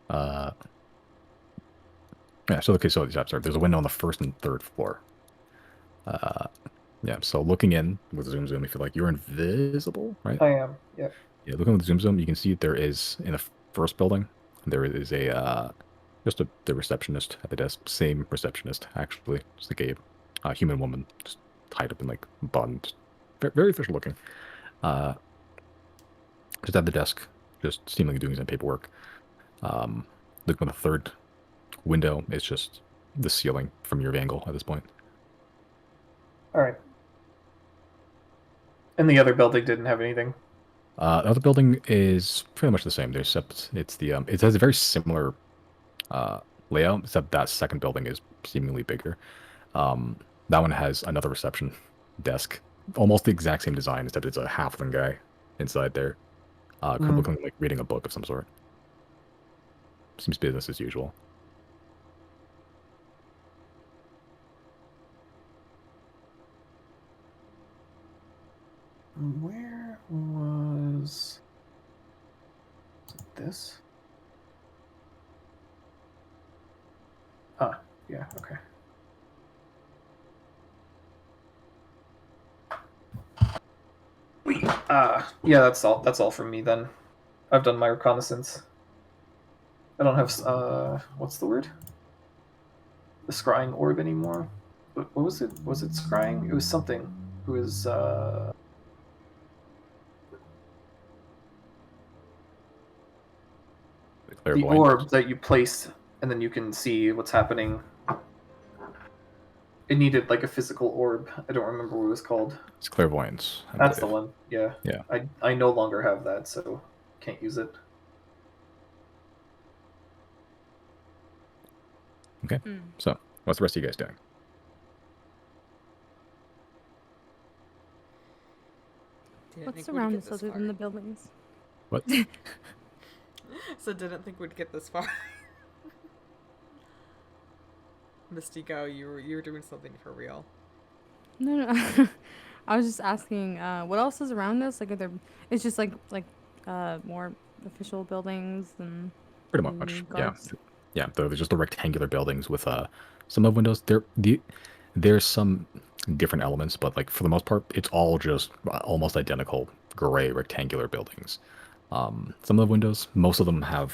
Speaker 1: Uh. Yeah. So okay. So sorry. There's a window on the first and third floor. Uh. Yeah. So looking in with zoom, you feel like you're invisible, right?
Speaker 3: I am. Yeah.
Speaker 1: Yeah. Looking with zoom, you can see there is in the first building there is a just the receptionist at the desk. Same receptionist actually. Just like a human woman just tied up in like a bun. Just very official looking. Uh. Just at the desk, just seemingly doing some paperwork. Looking at the third window, it's just the ceiling from your angle at this point.
Speaker 3: All right. And the other building didn't have anything.
Speaker 1: The other building is pretty much the same, except it's the it has a very similar layout, except that second building is seemingly bigger. That one has another reception desk, almost the exact same design, except it's a halfling guy inside there, looking like reading a book of some sort. Seems business as usual.
Speaker 3: Yeah. Okay. Yeah, that's all. That's all from me then. I've done my reconnaissance. I don't have what's the word? The scrying orb anymore. What was it? Was it scrying? It was something. It was
Speaker 1: The
Speaker 3: the
Speaker 1: clairvoyant.
Speaker 3: orb that you place, and then you can see what's happening. It needed like a physical orb. I don't remember what it was called.
Speaker 1: It's clairvoyance, I
Speaker 3: That's the
Speaker 1: believe.
Speaker 3: one. Yeah.
Speaker 1: Yeah.
Speaker 3: I no longer have that, so can't use it.
Speaker 1: Okay. So, what's the rest of you guys doing?
Speaker 5: Didn't
Speaker 2: What's
Speaker 5: think we'd
Speaker 2: around
Speaker 5: get
Speaker 2: us
Speaker 5: this
Speaker 2: other
Speaker 5: far.
Speaker 2: than the buildings?
Speaker 1: What?
Speaker 5: So didn't think we'd get this far. Misty, go. You were doing something for real.
Speaker 2: No, no. I was just asking, what else is around us? Like, are there? It's just like more official buildings and
Speaker 1: Pretty much. Yeah.
Speaker 2: guards.
Speaker 1: Yeah. They're just the rectangular buildings with some of windows. There's some different elements, but like for the most part, it's all just almost identical gray rectangular buildings. Some of the windows, most of them have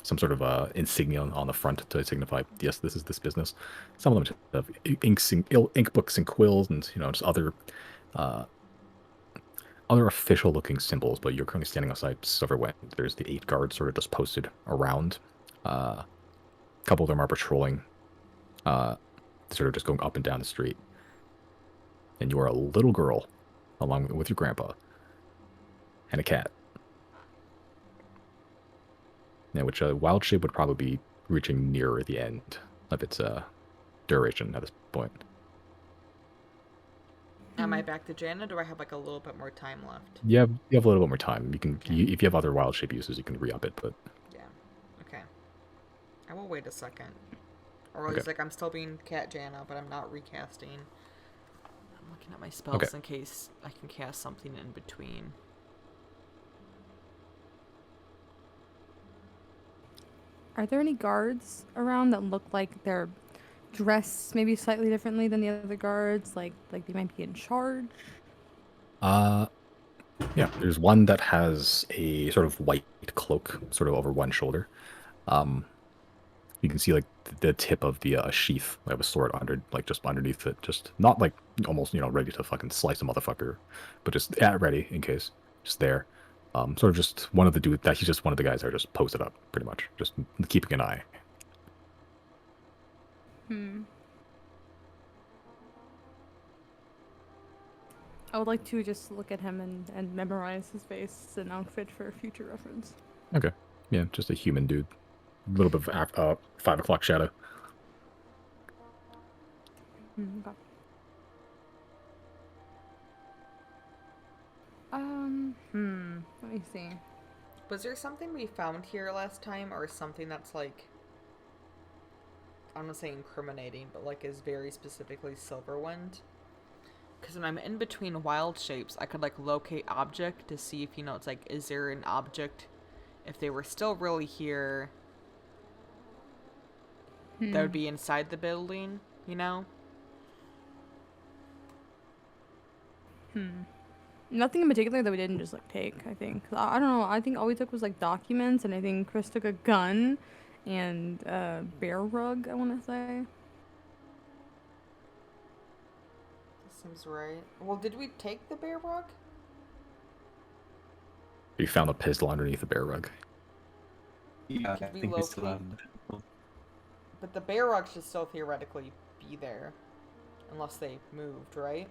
Speaker 1: some sort of insignia on the front to signify, yes, this is this business. Some of them have ink books and quills, and just uh, other official looking symbols. But you're currently standing outside Silverwind. There's the 8 guards sort of just posted around. A couple of them are patrolling, sort of just going up and down the street. And you are a little girl, along with your grandpa and a cat. Yeah, which wild shape would probably be reaching nearer the end of its duration at this point.
Speaker 5: Am I back to Jan, or do I have like a little bit more time left?
Speaker 1: You have a little bit more time. You can,
Speaker 5: Okay.
Speaker 1: if you have other wild shape uses, you can re-up it. But
Speaker 5: Yeah. Okay. I will wait a second. Or
Speaker 1: Okay.
Speaker 5: it's like I'm still being Cat Jana, but I'm not recasting. I'm looking at my spells
Speaker 1: Okay.
Speaker 5: in case I can cast something in between.
Speaker 2: Are there any guards around that look like they're dressed maybe slightly differently than the other guards? Like they might be in charge?
Speaker 1: yeah, there's one that has a sort of white cloak, sort of over one shoulder. You can see like the tip of the sheath of a sword under, like just underneath it, just not like almost ready to fucking slice a motherfucker, but just at ready in case, just there. Sort of just one of the dude that he's just one of the guys that are just posted up, pretty much, just keeping an eye.
Speaker 2: I would like to just look at him and memorize his face and outfit for future reference.
Speaker 1: Okay, yeah, just a human dude, a little bit of 5 o'clock shadow.
Speaker 2: Okay. Let me see.
Speaker 5: Was there something we found here last time, or something that's like, I'm not saying incriminating, but like is very specifically Silverwind? Because when I'm in between wild shapes, I could like locate object to see if it's like, is there an object? If they were still really here, that would be inside the building,
Speaker 2: Nothing in particular that we didn't just like take, I think. I don't know. I think all we took was like documents, and I think Chris took a gun and a bear rug, I want to say.
Speaker 5: Seems right. Well, did we take the bear rug?
Speaker 1: You found a pistol underneath the bear rug.
Speaker 6: Yeah, I
Speaker 5: Could we
Speaker 6: think we still
Speaker 5: locate-
Speaker 6: have.
Speaker 5: But the bear rug should still theoretically be there. Unless they moved, right?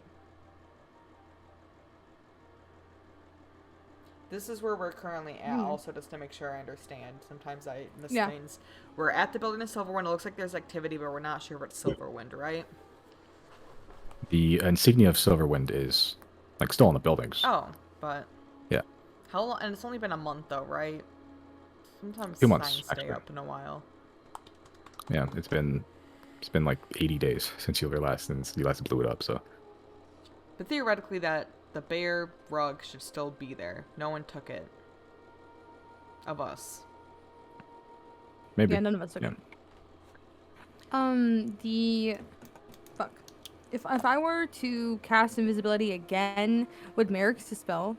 Speaker 5: This is where we're currently at, also just to make sure I understand. Sometimes I miss things. We're at the building of Silverwind. It looks like there's activity, but we're not sure if it's Silverwind, right?
Speaker 1: The insignia of Silverwind is like still in the buildings.
Speaker 5: Oh, but
Speaker 1: Yeah.
Speaker 5: how long? And it's only been a month, though, right? Sometimes
Speaker 1: 2 months,
Speaker 5: signs stay
Speaker 1: actually.
Speaker 5: up in a while.
Speaker 1: Yeah, it's been like 80 days since you last blew it up. So
Speaker 5: But theoretically, that the bear rug should still be there. No one took it. Of us.
Speaker 1: maybe.
Speaker 2: Yeah, none of us took
Speaker 1: Yeah.
Speaker 2: The fuck. If I were to cast invisibility again, would Merrick's dispel?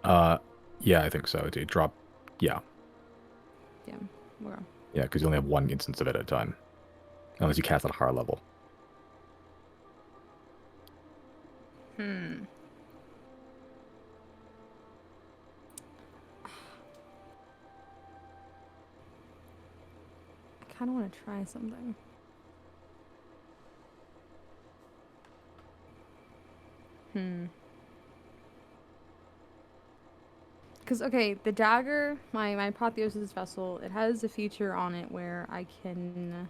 Speaker 1: Yeah, I think so. It drop. Yeah,
Speaker 2: Damn. Okay.
Speaker 1: yeah, because you only have one instance of it at a time, unless you cast at a higher level.
Speaker 2: Hmm. I kind of want to try something. Because, okay, the dagger, my apotheosis vessel, it has a feature on it where I can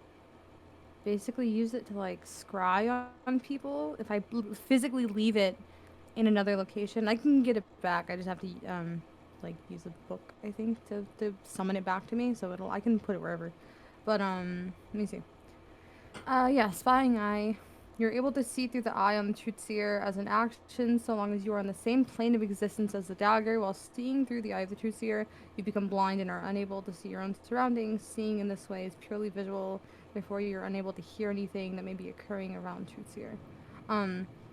Speaker 2: basically use it to, like, scry on people. If I physically leave it in another location, I can get it back. I just have to, like, use a book, I think, to summon it back to me. So I can put it wherever. But, let me see. Yeah, spying eye. You're able to see through the eye on the truth seer as an action so long as you are on the same plane of existence as the dagger. While seeing through the eye of the truth seer, you become blind and are unable to see your own surroundings. Seeing in this way is purely visual, therefore you're unable to hear anything that may be occurring around truth seer.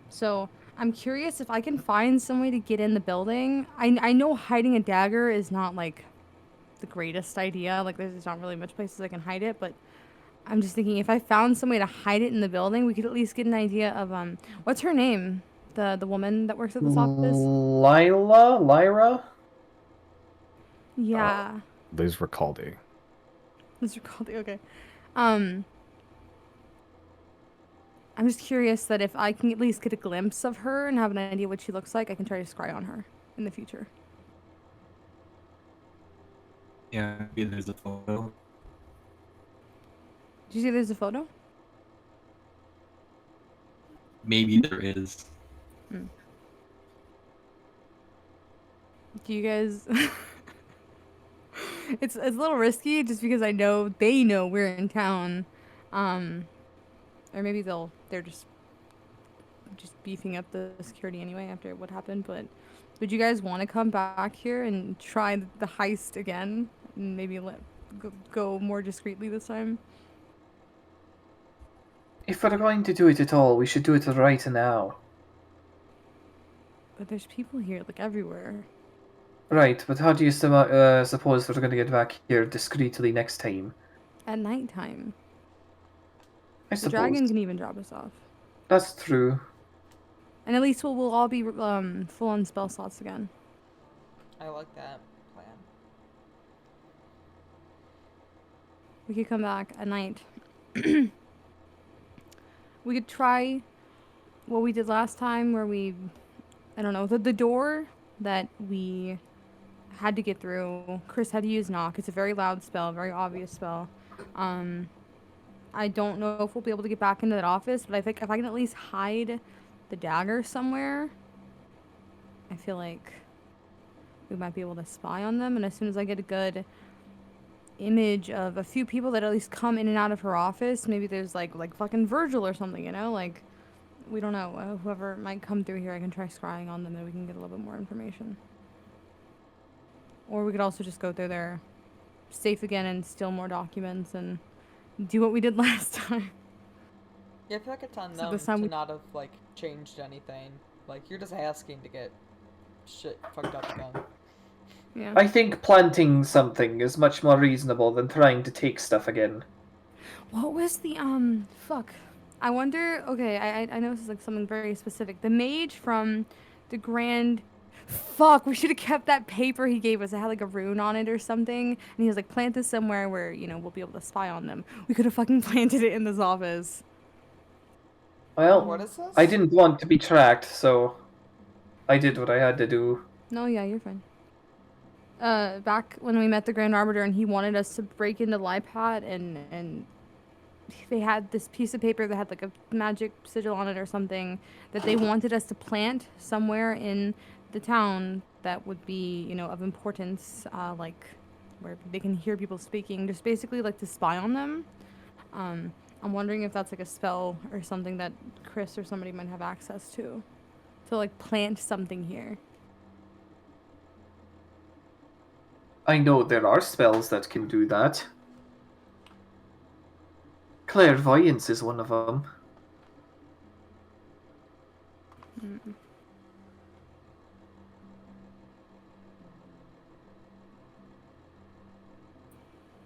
Speaker 2: So I'm curious if I can find some way to get in the building. I know hiding a dagger is not like the greatest idea. Like there's not really much places I can hide it, but I'm just thinking if I found some way to hide it in the building, we could at least get an idea of what's her name? The woman that works at this office?
Speaker 3: Lyra?
Speaker 2: Yeah.
Speaker 1: Liz Ricaldi.
Speaker 2: Mr. Caldy, okay. Um I'm just curious that if I can at least get a glimpse of her and have an idea what she looks like, I can try to scry on her in the future.
Speaker 6: Yeah, maybe there's a photo.
Speaker 2: Did you see there's a photo?
Speaker 6: Maybe there is.
Speaker 2: Do you guys it's a little risky just because I know they know we're in town. Or maybe they're just beefing up the security anyway after what happened, but would you guys want to come back here and try the heist again and maybe go more discreetly this time?
Speaker 3: If we're going to do it at all, we should do it right now.
Speaker 2: But there's people here like everywhere.
Speaker 3: Right, but how do you suppose we're going to get back here discreetly next time?
Speaker 2: At nighttime.
Speaker 3: I
Speaker 2: The
Speaker 3: suppose.
Speaker 2: dragon can even drop us off.
Speaker 3: That's true.
Speaker 2: And at least we'll all be full on spell slots again.
Speaker 5: I like that plan.
Speaker 2: We could come back at night. We could try what we did last time where I don't know, the door that we had to get through. Chris had to use knock. It's a very loud spell, very obvious spell. I don't know if we'll be able to get back into that office, but I think if I can at least hide the dagger somewhere, I feel like we might be able to spy on them. And as soon as I get a good image of a few people that at least come in and out of her office, maybe there's like fucking Virgil or something, you know, like we don't know. Whoever might come through here, I can try scrying on them and we can get a little bit more information. Or we could also just go through there safe again and steal more documents and do what we did last time.
Speaker 5: Yeah, I feel like it's on
Speaker 2: So
Speaker 5: them
Speaker 2: this time
Speaker 5: to
Speaker 2: we-
Speaker 5: not have, like, changed anything. Like, you're just asking to get shit fucked up again.
Speaker 2: Yeah.
Speaker 3: I think planting something is much more reasonable than trying to take stuff again.
Speaker 2: What was the fuck? I wonder. Okay, I know this is like something very specific. The mage from the Grand. Fuck, we should have kept that paper he gave us. It had like a rune on it or something, and he was like, plant this somewhere where we'll be able to spy on them. We could have fucking planted it in this office.
Speaker 3: Well,
Speaker 5: What is this?
Speaker 3: I didn't want to be tracked, so I did what I had to do.
Speaker 2: No, yeah, you're fine. Back when we met the Grand Arbiter and he wanted us to break into Lipad and they had this piece of paper that had like a magic sigil on it or something that they wanted us to plant somewhere in the town that would be, of importance, like where they can hear people speaking, just basically like to spy on them. I'm wondering if that's like a spell or something that Chris or somebody might have access to like plant something here.
Speaker 3: I know there are spells that can do that. Clairvoyance is one of them.
Speaker 2: Mm.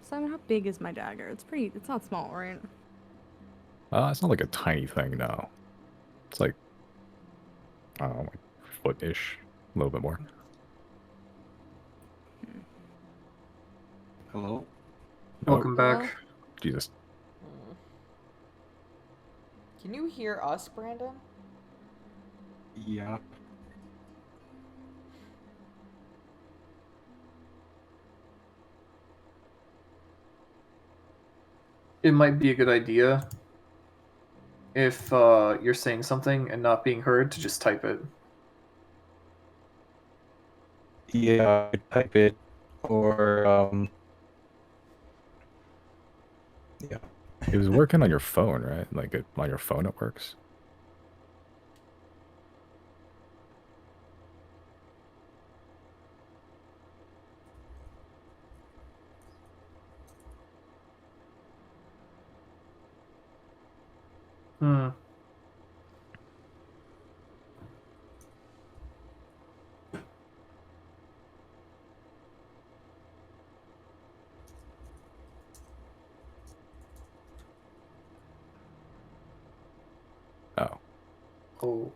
Speaker 2: Simon, how big is my dagger? It's not small, right?
Speaker 1: It's not like a tiny thing, no. It's like, I don't know, like foot-ish, a little bit more.
Speaker 6: Hello?
Speaker 3: Welcome
Speaker 2: Hello?
Speaker 3: back.
Speaker 1: Jesus.
Speaker 5: Hmm. Can you hear us, Brandon?
Speaker 6: Yeah.
Speaker 3: It might be a good idea if you're saying something and not being heard to just type it.
Speaker 6: Yeah, I type it or yeah.
Speaker 1: It was working on your phone, right? Like on your phone it works.
Speaker 3: Hmm.
Speaker 1: Oh.
Speaker 3: Oh.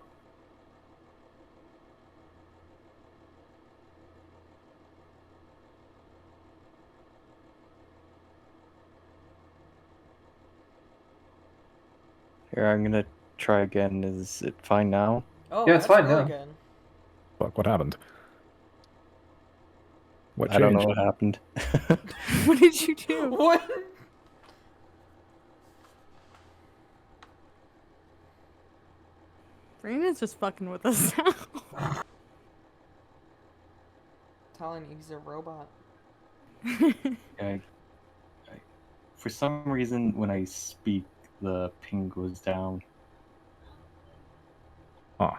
Speaker 6: Here, I'm gonna try again. Is it fine now?
Speaker 5: Oh,
Speaker 3: Yeah, it's
Speaker 5: that's
Speaker 3: fine
Speaker 5: really
Speaker 3: now.
Speaker 5: good.
Speaker 1: Fuck, what happened? What
Speaker 6: I don't know
Speaker 1: changed?
Speaker 6: what happened.
Speaker 2: What did you do?
Speaker 5: What?
Speaker 2: Brandon's just fucking with us now.
Speaker 5: Telling you he's a robot.
Speaker 6: I, for some reason, when I speak, the ping goes down.
Speaker 1: Huh,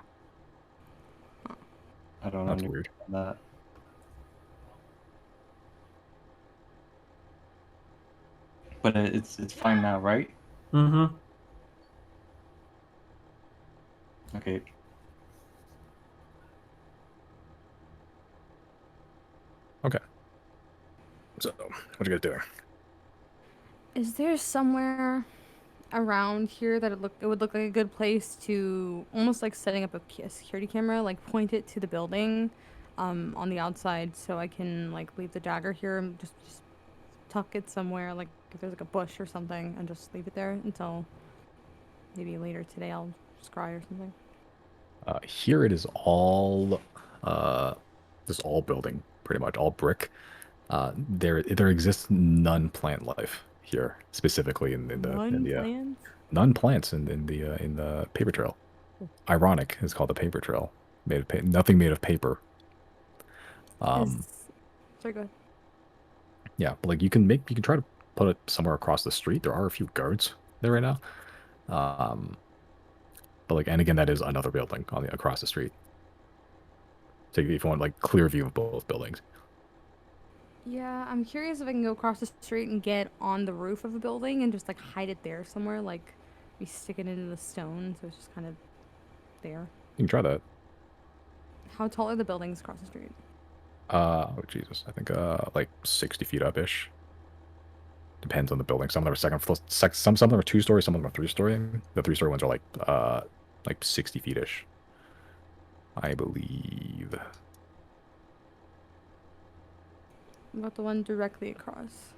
Speaker 6: I don't
Speaker 1: that's
Speaker 6: understand
Speaker 1: weird.
Speaker 6: that. But it's fine now, right?
Speaker 3: Mm-hmm.
Speaker 6: Okay.
Speaker 1: Okay. So, what you guys doing?
Speaker 2: Is there somewhere around here that it would look like a good place to almost like setting up a security camera, like point it to the building, on the outside, so I can like leave the dagger here and just tuck it somewhere, like if there's like a bush or something, and just leave it there until maybe later today I'll scry or something.
Speaker 1: Here it is all, this all building, pretty much all brick. There exists none plant life here, specifically
Speaker 2: None plans.
Speaker 1: none plants in the paper trail. Ironic is called the paper trail. Nothing made of paper. Um,
Speaker 2: Sorry, go ahead.
Speaker 1: yeah, but like you can try to put it somewhere across the street. There are a few guards there right now. Um, but like, and again, that is another building across the street. So if you want like clear view of both buildings.
Speaker 2: Yeah, I'm curious if I can go across the street and get on the roof of a building and just like hide it there somewhere, like we stick it into the stone so it's just kind of there.
Speaker 1: You can try that.
Speaker 2: How tall are the buildings across the street?
Speaker 1: Oh Jesus, I think like 60 feet up ish. Depends on the building. Some of them are second floor, some of them are 2 story, some of them are 3 story. The 3 story ones are like 60 feet ish, I believe.
Speaker 2: What about the one directly across?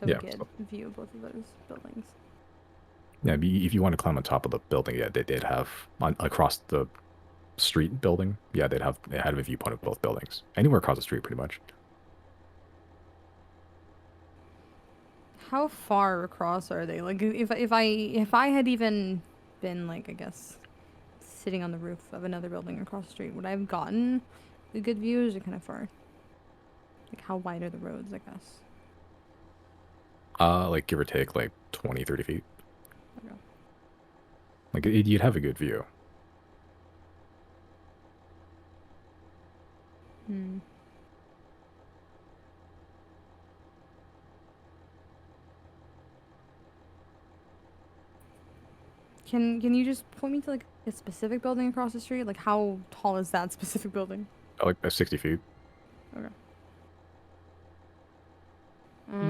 Speaker 2: That
Speaker 1: Yeah,
Speaker 2: would get
Speaker 1: so-
Speaker 2: view of both of those buildings.
Speaker 1: yeah. If you want to climb on top of the building, yeah, they did have across the street building. Yeah, they had a viewpoint of both buildings. Anywhere across the street, pretty much.
Speaker 2: How far across are they? Like if I had even been like I guess sitting on the roof of another building across the street, would I have gotten a good view? Or is it kind of far? Like how wide are the roads? I guess.
Speaker 1: Like give or take like 20, 30 feet.
Speaker 2: Okay.
Speaker 1: Like you'd have a good view.
Speaker 2: Hmm. Can you just point me to like a specific building across the street? Like how tall is that specific building?
Speaker 1: Like 60 feet.
Speaker 2: Okay.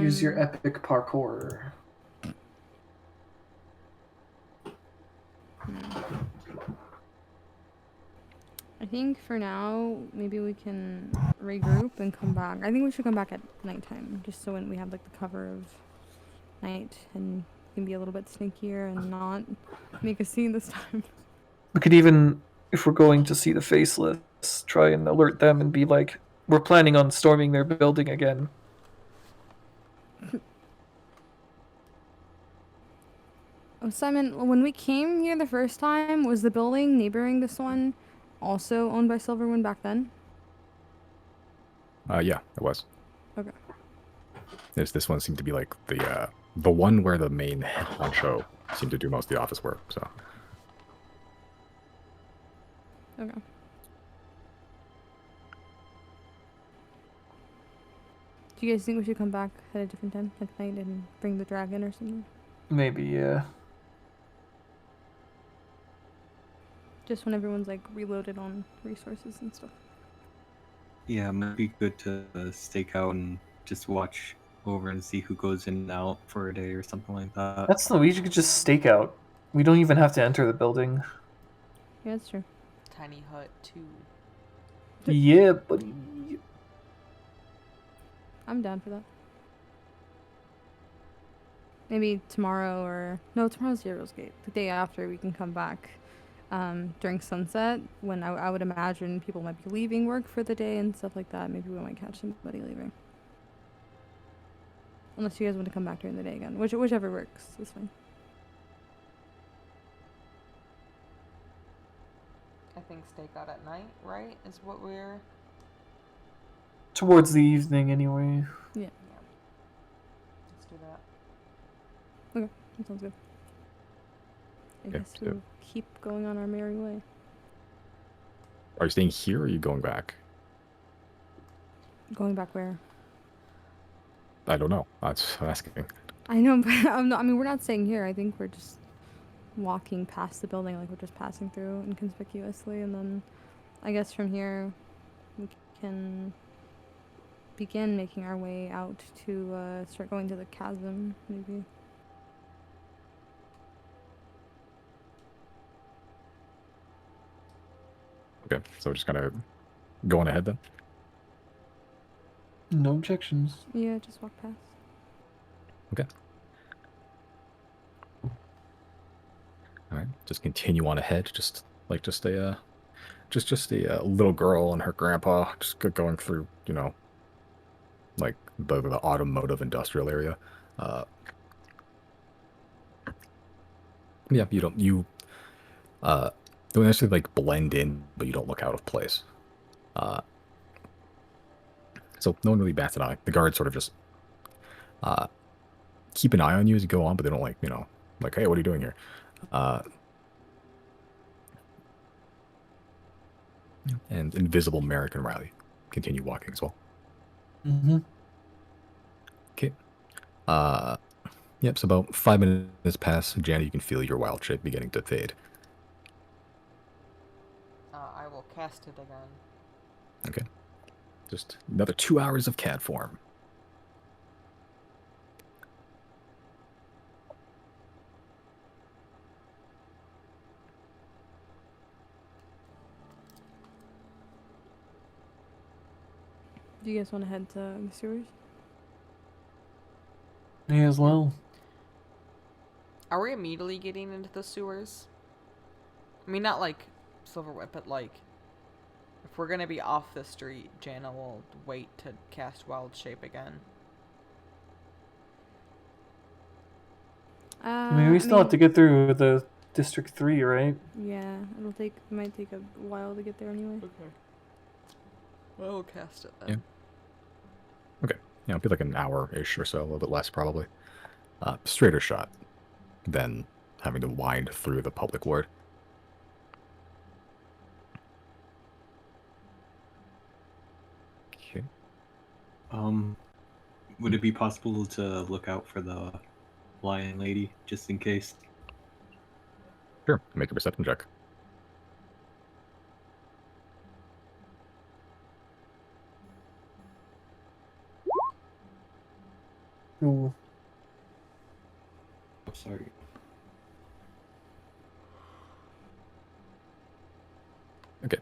Speaker 3: Use your
Speaker 2: Um,
Speaker 3: epic parkour.
Speaker 2: I think for now, maybe we can regroup and come back. I think we should come back at nighttime, just so when we have like the cover of night and can be a little bit sneakier and not make a scene this time.
Speaker 3: We could even, if we're going to see the Faceless, try and alert them and be like, we're planning on storming their building again.
Speaker 2: Oh, Simon, when we came here the first time, was the building neighboring this one also owned by Silverwind back then?
Speaker 1: Yeah, it was.
Speaker 2: Okay.
Speaker 1: This one seemed to be like the one where the main honcho seemed to do most of the office work. So
Speaker 2: Okay. Do you guys think we should come back at a different time at night and bring the dragon or something?
Speaker 3: Maybe, yeah.
Speaker 2: Just when everyone's like reloaded on resources and stuff.
Speaker 4: Yeah, it might be good to stake out and just watch over and see who goes in and out for a day or something like that.
Speaker 3: That's no, we could just stake out. We don't even have to enter the building.
Speaker 2: Yeah, that's true.
Speaker 5: Tiny hut too.
Speaker 3: Yeah, buddy.
Speaker 2: I'm down for that. Maybe tomorrow or no, tomorrow's Heroes Gate. The day after we can come back during sunset when I would imagine people might be leaving work for the day and stuff like that. Maybe we might catch somebody leaving. Unless you guys want to come back during the day again. Whichever works is fine.
Speaker 5: I think stake out at night, right? Is what we're.
Speaker 3: Towards the evening, anyway.
Speaker 2: Yeah,
Speaker 5: Let's do that.
Speaker 2: that sounds good. I
Speaker 1: Okay,
Speaker 2: guess
Speaker 1: so-
Speaker 2: we'll keep going on our merry way.
Speaker 1: are you staying here or are you going back?
Speaker 2: Going back where?
Speaker 1: I don't know. That's asking.
Speaker 2: I know, but I'm not, I mean, we're not staying here. I think we're just walking past the building, like we're just passing through inconspicuously, and then I guess from here we can begin making our way out to start going to the chasm, maybe.
Speaker 1: Okay, so we're just kind of going ahead then.
Speaker 3: No objections.
Speaker 2: Yeah, just walk past.
Speaker 1: All right, just continue on ahead. Just a little girl and her grandpa just going through, like the automotive industrial area. Yeah, don't necessarily like blend in, but you don't look out of place. So no one really bats an eye. The guards sort of just keep an eye on you as you go on, but they don't like, hey, what are you doing here? And invisible Merrick and Riley continue walking as well.
Speaker 3: Mm-hmm.
Speaker 1: Okay. Yep, so about 5 minutes pass. Janet, you can feel your wild shape beginning to fade.
Speaker 5: I will cast it again.
Speaker 1: Okay. Just another 2 hours of cat form.
Speaker 2: Do you guys want to head to the sewers?
Speaker 3: Me as well.
Speaker 5: Are we immediately getting into the sewers? I mean, not like Silverwood, but like if we're gonna be off the street, Jana will wait to cast Wild Shape again.
Speaker 3: I mean, we still have to get through the District 3, right?
Speaker 2: Yeah, it might take a while to get there anyway.
Speaker 5: Okay. I'll cast it then.
Speaker 1: Yeah. Yeah, it'll be like an hour-ish or so, a little bit less probably. Straighter shot than having to wind through the public ward. Okay.
Speaker 4: Would it be possible to look out for the lion lady just in case?
Speaker 1: Sure, make a perception check.
Speaker 3: Ooh.
Speaker 6: Oh, sorry.
Speaker 1: Okay.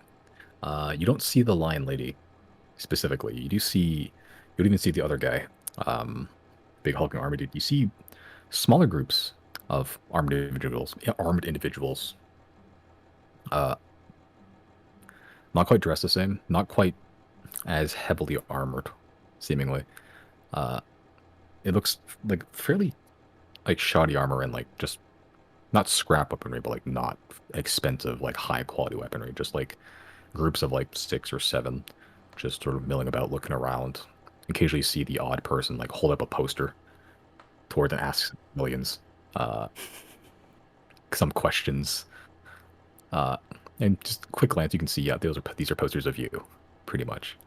Speaker 1: You don't see the lion lady specifically. You do see. You don't even see the other guy. Big hulking army dude. You see smaller groups of armed individuals. Yeah, armed individuals. Not quite dressed the same. Not quite as heavily armored, seemingly. Uh, it looks like fairly like shoddy armor and like just not scrap weaponry, but like not expensive, like high quality weaponry. Just like groups of like 6 or 7, just sort of milling about, looking around. Occasionally, you see the odd person like hold up a poster toward and ask millions some questions. And just quick glance, you can see, yeah, these are posters of you, pretty much.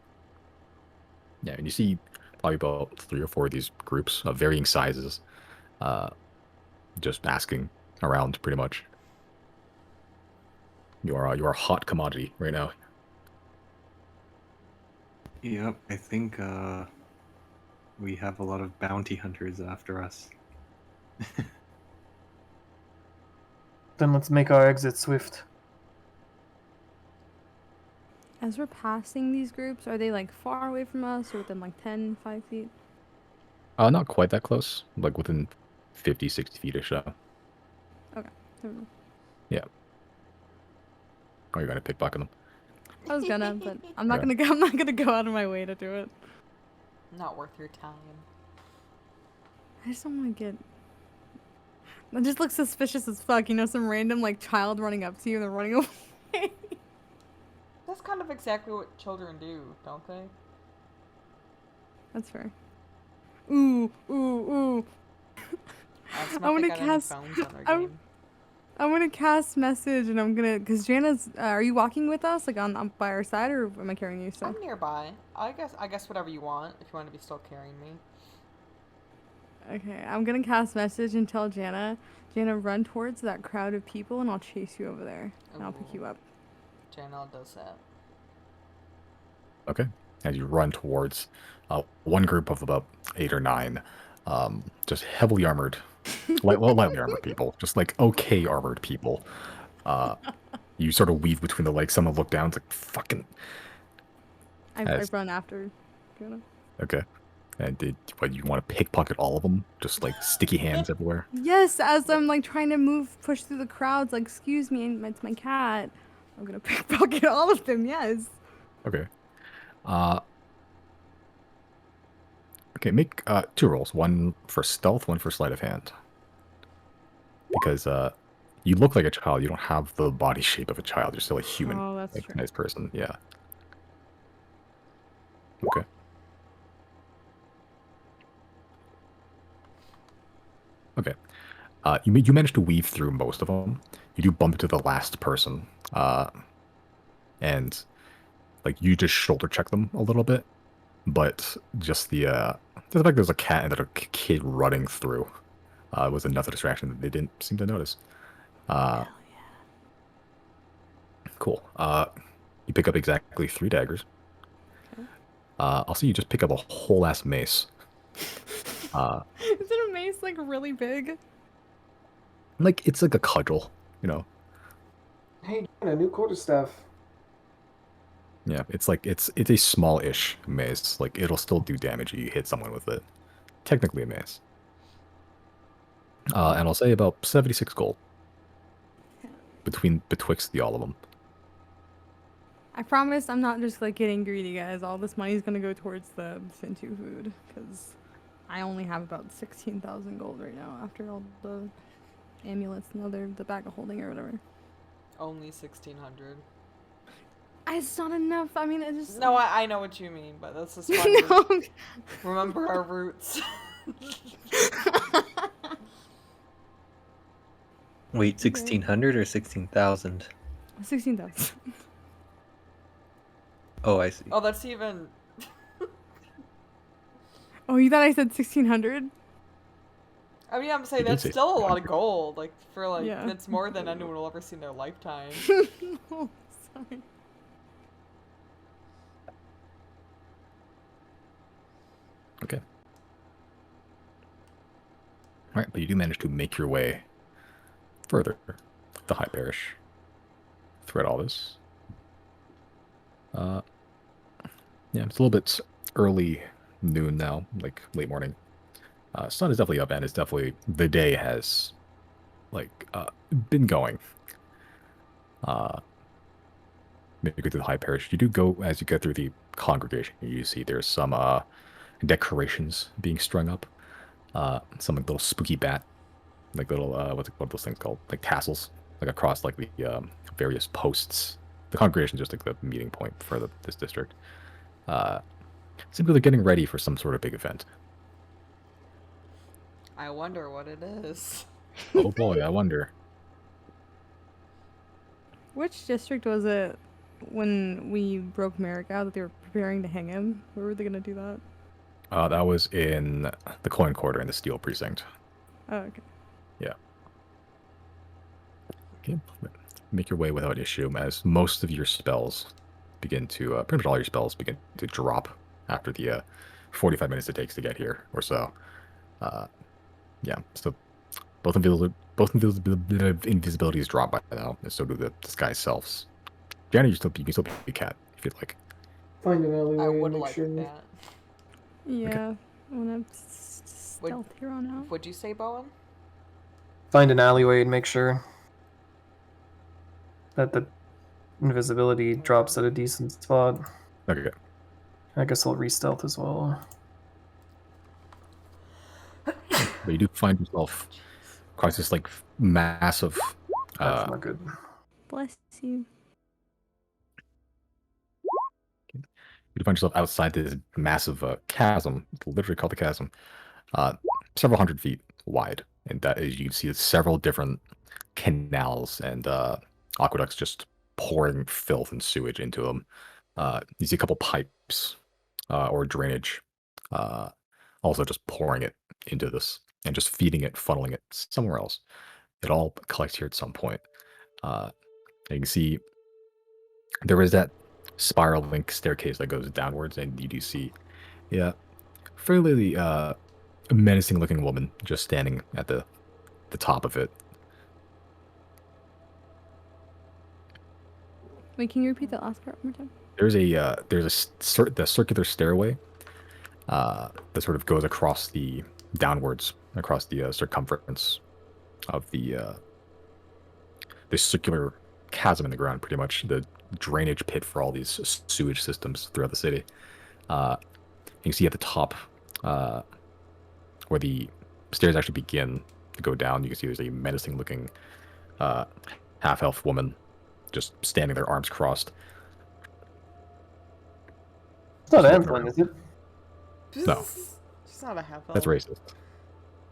Speaker 1: Yeah, and you see probably about 3 or 4 of these groups of varying sizes, just asking around, pretty much. You are a hot commodity right now.
Speaker 6: Yep, I think we have a lot of bounty hunters after us.
Speaker 3: Then let's make our exit swift.
Speaker 2: As we're passing these groups, are they like far away from us or within like 5 feet?
Speaker 1: Not quite that close, like within 50, 60 feet or so.
Speaker 2: Okay. Never mind.
Speaker 1: Yeah. Are you gonna pickpocket them?
Speaker 2: I was gonna, but I'm not
Speaker 1: Okay.
Speaker 2: gonna go. I'm not gonna go out of my way to do it.
Speaker 5: Not worth your time.
Speaker 2: I just don't want to get. That just looks suspicious as fuck. You know, some random like child running up to you and they're running away.
Speaker 5: That's kind of exactly what children do, don't they?
Speaker 2: That's fair. Ooh, ooh, ooh.
Speaker 5: That's
Speaker 2: I wanna
Speaker 5: got any
Speaker 2: cast-
Speaker 5: phones on their
Speaker 2: I'm-
Speaker 5: game.
Speaker 2: I'm gonna cast message and I'm gonna, cause Jana's. Are you walking with us, like on by our side, or am I carrying you still?
Speaker 5: I'm nearby. I guess whatever you want. If you want to be still carrying me.
Speaker 2: Okay, I'm gonna cast message and tell Jana, run towards that crowd of people and I'll chase you over there and I'll pick
Speaker 5: Ooh.
Speaker 2: you up.
Speaker 5: Janelle does that.
Speaker 1: Okay. As you run towards one group of about 8 or 9, just heavily armored, lightly armored people, just like okay armored people. You sort of weave between the legs. Someone look down, it's like fucking.
Speaker 2: I
Speaker 1: As-
Speaker 2: run after Jana.
Speaker 1: Okay. And what, you want to pickpocket all of them? Just like sticky hands everywhere?
Speaker 2: Yes, as I'm like trying to push through the crowds, like, excuse me, it's my cat. I'm gonna pickpocket all of them, yes.
Speaker 1: Okay. Okay, make 2 rolls. One for stealth, one for sleight of hand. Because you look like a child. You don't have the body shape of a child. You're still a human.
Speaker 2: Oh, that's
Speaker 1: like,
Speaker 2: true.
Speaker 1: nice person. Yeah. Okay. Okay. You managed to weave through most of them. You do bump into the last person, and like you just shoulder check them a little bit, but just the fact there's a cat and a kid running through was another distraction that they didn't seem to notice. Cool. You pick up exactly 3 daggers.
Speaker 2: Okay.
Speaker 1: Also, you just pick up a whole ass mace.
Speaker 2: Is it a mace like really big?
Speaker 1: Like it's like a cudgel, you know.
Speaker 3: Hey, a new quarterstaff.
Speaker 1: Yeah, it's like it's a small-ish mace. Like it'll still do damage if you hit someone with it. Technically a mace. And I'll say about 76 gold betwixt the all of them.
Speaker 2: I promise I'm not just like getting greedy, guys. All this money is gonna go towards the Fintu food because I only have about 16,000 gold right now after all the amulets and the bag of holding or whatever.
Speaker 5: Only 1,600.
Speaker 2: It's not enough. I mean, it just
Speaker 5: No, I know what you mean, but that's just fun to
Speaker 2: no.
Speaker 5: remember our roots.
Speaker 4: Wait,
Speaker 2: Okay.
Speaker 4: 1,600 or 16,000?
Speaker 2: 16,000.
Speaker 4: Oh, I see.
Speaker 5: Oh, that's even.
Speaker 2: Oh, you thought I said 1,600?
Speaker 5: I mean, I'm saying
Speaker 1: You did
Speaker 5: that's
Speaker 1: say
Speaker 5: still a lot of
Speaker 1: 700.
Speaker 5: gold. Like for like
Speaker 2: Yeah.
Speaker 5: that's more than anyone will ever see in their lifetime.
Speaker 2: Oh, sorry.
Speaker 1: Okay. All right, but you do manage to make your way further the High Parish throughout all this. Uh, yeah, it's a little bit early noon now, like late morning. Sun is definitely up, and it's definitely the day has like been going. Uh, Maybe go through the High Parish. You do go as you go through the congregation. You see there's some decorations being strung up. Some like little spooky bat, like little what are those things called? Like tassels, like across like the various posts. The congregation is just like the meeting point for this district. Uh, Simply they're getting ready for some sort of big event.
Speaker 5: I wonder what it is.
Speaker 1: Oh boy, I wonder.
Speaker 2: Which district was it when we broke Merrick out that they were preparing to hang him? Where were they gonna do that?
Speaker 1: That was in the Coin Quarter in the Steel Precinct.
Speaker 2: Oh, okay.
Speaker 1: Yeah. Okay. Make your way without issue, as most of your spells begin to, pretty much all your spells begin to drop after the 45 minutes it takes to get here or so. Yeah, so invisibility is dropped by now, and so do the disguise selves. Janet, you can still be a cat if you'd like.
Speaker 3: Find an
Speaker 5: I
Speaker 3: alleyway
Speaker 5: would
Speaker 3: and make
Speaker 5: like
Speaker 3: sure.
Speaker 5: that.
Speaker 2: Yeah, I wanna stealth here on out.
Speaker 5: Would you say, Bowen?
Speaker 3: Find an alleyway and make sure that the invisibility drops at a decent spot.
Speaker 1: Okay.
Speaker 3: I guess I'll re-stealth as well.
Speaker 1: But you do find yourself across this like massive
Speaker 3: That's not good.
Speaker 2: Bless you.
Speaker 1: you find yourself outside this massive chasm, literally called the chasm, uh, several hundred feet wide, and that is you can see several different canals and aqueducts just pouring filth and sewage into them. You see a couple pipes or drainage, also just pouring it into this and just feeding it, funneling it somewhere else. It all collects here at some point. You can see there is that spiral link staircase that goes downwards, and you do see, yeah, fairly menacing looking woman just standing at the top of it.
Speaker 2: Wait, can you repeat that last part one more time?
Speaker 1: The circular stairway that sort of goes across the downwards across the circumference of the this circular chasm in the ground, pretty much the drainage pit for all these sewage systems throughout the city. You can see at the top where the stairs actually begin to go down, you can see there's a menacing looking half-elf woman just standing there, arms crossed.
Speaker 3: It's not
Speaker 1: Just looking
Speaker 3: Antlin,
Speaker 1: around.
Speaker 3: is it?
Speaker 1: No.
Speaker 5: She's not a half elf.
Speaker 1: That's racist.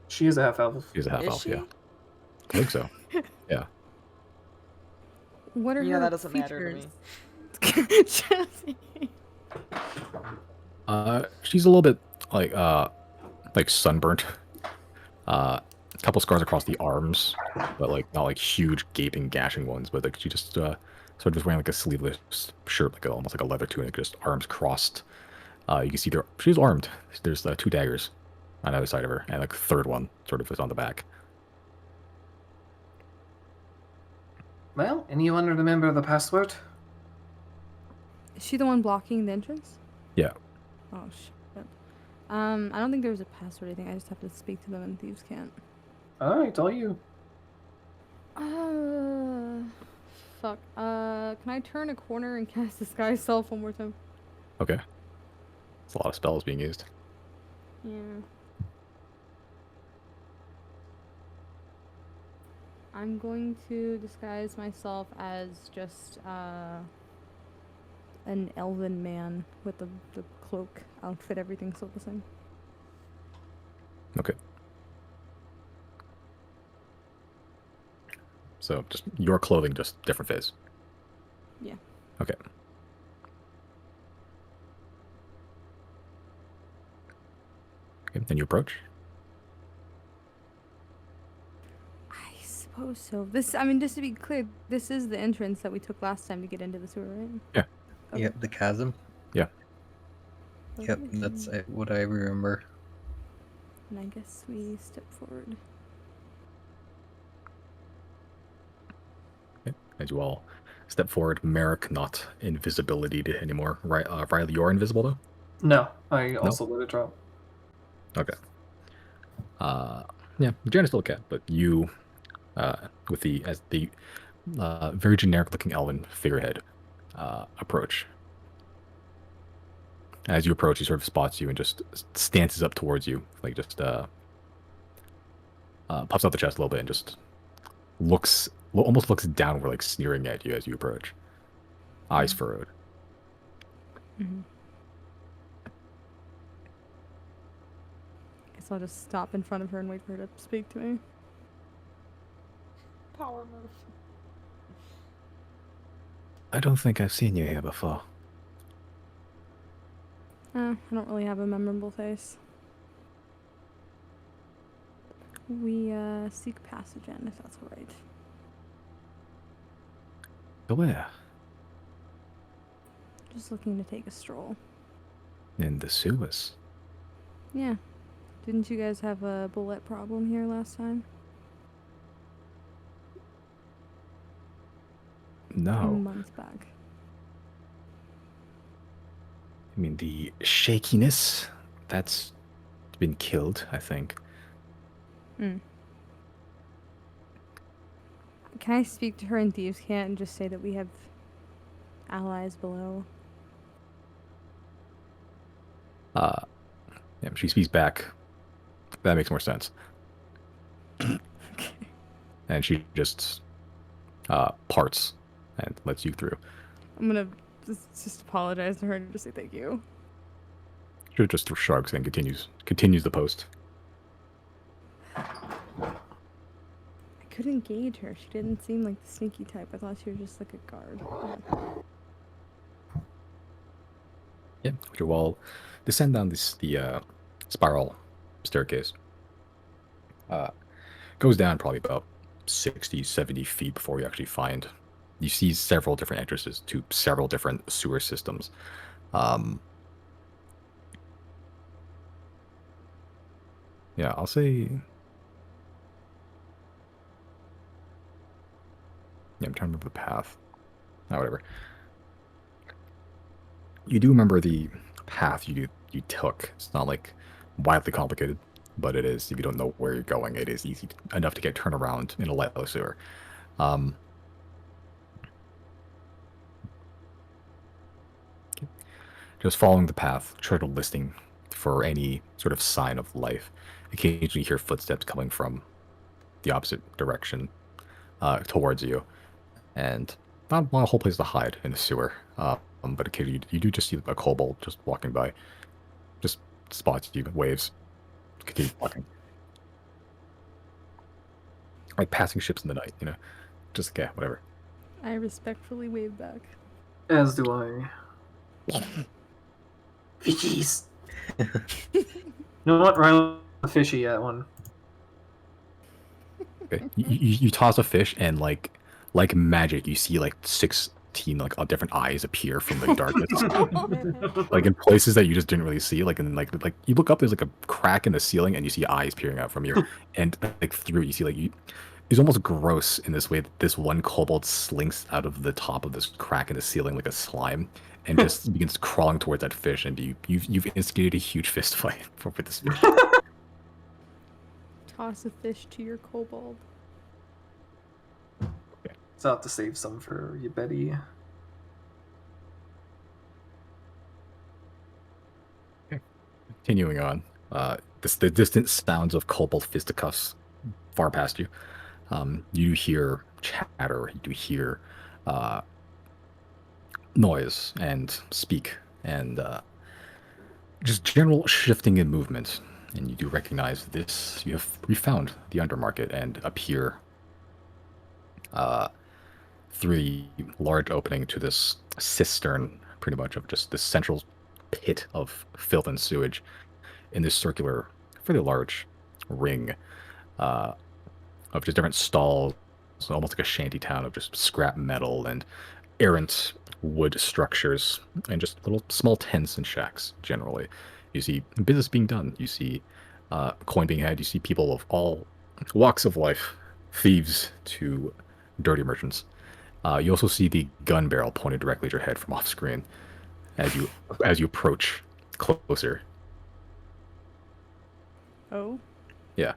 Speaker 3: She is a half elf.
Speaker 1: She's a
Speaker 5: Is
Speaker 1: half-elf,
Speaker 5: she?
Speaker 1: yeah. I think so. Yeah.
Speaker 2: What are
Speaker 5: You
Speaker 2: her
Speaker 5: know that doesn't matter to me.
Speaker 2: features? Josie.
Speaker 1: She's a little bit like sunburnt. A couple scars across the arms, but like not like huge gaping gashing ones, but like she just sort of just wearing like a sleeveless shirt, like almost like a leather tunic, just arms crossed. You can see there she's armed. There's 2 daggers on either side of her, and like a third one sort of is on the back.
Speaker 3: Well, anyone remember the password?
Speaker 2: Is she the one blocking the entrance?
Speaker 1: Yeah.
Speaker 2: Oh shit. I don't think there's a password or anything. I just have to speak to them and thieves can't.
Speaker 3: Alright, all you.
Speaker 2: Fuck. Can I turn a corner and cast Disguise Self one more time?
Speaker 1: Okay. It's a lot of spells being used.
Speaker 2: Yeah. I'm going to disguise myself as just an elven man with the cloak, outfit, everything still the same.
Speaker 1: Okay. So just your clothing, just different phase.
Speaker 2: Yeah.
Speaker 1: Okay. Okay, then you approach.
Speaker 2: suppose so. This, I mean, just to be clear, this is the entrance that we took last time to get into the sewer, right?
Speaker 1: Yeah.
Speaker 2: Okay.
Speaker 4: Yep, the chasm.
Speaker 1: Yeah.
Speaker 4: Yep, that's what I remember.
Speaker 2: And I guess we step forward.
Speaker 1: As you all step forward, Merrick not invisibility anymore. Right, Riley, you're invisible though.
Speaker 3: No, I also let it drop.
Speaker 1: Okay. Yeah, Janet's still a cat, but you, with the very generic looking elven figurehead, approach. As you approach, he sort of spots you and just stances up towards you, like just puffs out the chest a little bit and just almost looks downward, like sneering at you as you approach. Eyes furrowed.
Speaker 2: Mm-hmm. Guess I'll just stop in front of her and wait for her to speak to me.
Speaker 5: Power move.
Speaker 1: I don't think I've seen you here before.
Speaker 2: I don't really have a memorable face. We seek passage in, if that's all right.
Speaker 1: To where?
Speaker 2: Just looking to take a stroll.
Speaker 1: In the sewers.
Speaker 2: Yeah. Didn't you guys have a bullet problem here last time?
Speaker 1: No.
Speaker 2: Months back.
Speaker 1: I mean, the shakiness, that's been killed, I think.
Speaker 2: Mm. Can I speak to her in Thieves' Cant and just say that we have allies below?
Speaker 1: Yeah, she speaks back. That makes more sense.
Speaker 2: Okay.
Speaker 1: And she just parts and lets you through.
Speaker 2: I'm gonna just apologize to her and just say thank you.
Speaker 1: She just shrugs and continues the post.
Speaker 2: I couldn't gauge her. She didn't seem like the sneaky type. I thought she was just like a guard.
Speaker 1: Yeah, you all descend down the spiral staircase. Goes down probably about 60, 70 feet before you actually find. You see several different entrances to several different sewer systems. Yeah, I'll say. Yeah, I'm trying to remember the path. Oh, whatever. You do remember the path you took. It's not like wildly complicated, but it is. If you don't know where you're going, it is easy enough to get turned around in a lightless sewer. Just following the path, try to listening for any sort of sign of life. Occasionally hear footsteps coming from the opposite direction towards you. And not a whole place to hide in a sewer. But occasionally you do just see a kobold just walking by. Just spots you, waves, continue walking. Like passing ships in the night, you know? Just, yeah, whatever.
Speaker 2: I respectfully wave back.
Speaker 3: As do I. Fishies. You know what? Ryan, a fishy at one.
Speaker 1: Okay. You toss a fish and like magic, you see like 16 like different eyes appear from the darkness. Like in places that you just didn't really see. Like in like you look up, there's like a crack in the ceiling and you see eyes peering out from you. And like through you see like it's almost gross in this way that this one kobold slinks out of the top of this crack in the ceiling like a slime and just begins crawling towards that fish, and you've instigated a huge fist fight with this fish.
Speaker 2: Toss a fish to your kobold.
Speaker 3: So I'll have to save some for you, Betty.
Speaker 1: Continuing on, the distant sounds of kobold fisticuffs far past you. You hear chatter, you do hear noise and speak, and just general shifting in movement. And you do recognize this. You found the undermarket and appear through the large opening to this cistern, pretty much of just this central pit of filth and sewage in this circular, fairly large ring of just different stalls almost like a shanty town of just scrap metal and errant wood structures and just little small tents and shacks generally. You see business being done. You see coin being had. You see people of all walks of life, thieves to dirty merchants. You also see the gun barrel pointed directly at your head from off screen as you approach closer.
Speaker 2: Oh.
Speaker 1: Yeah.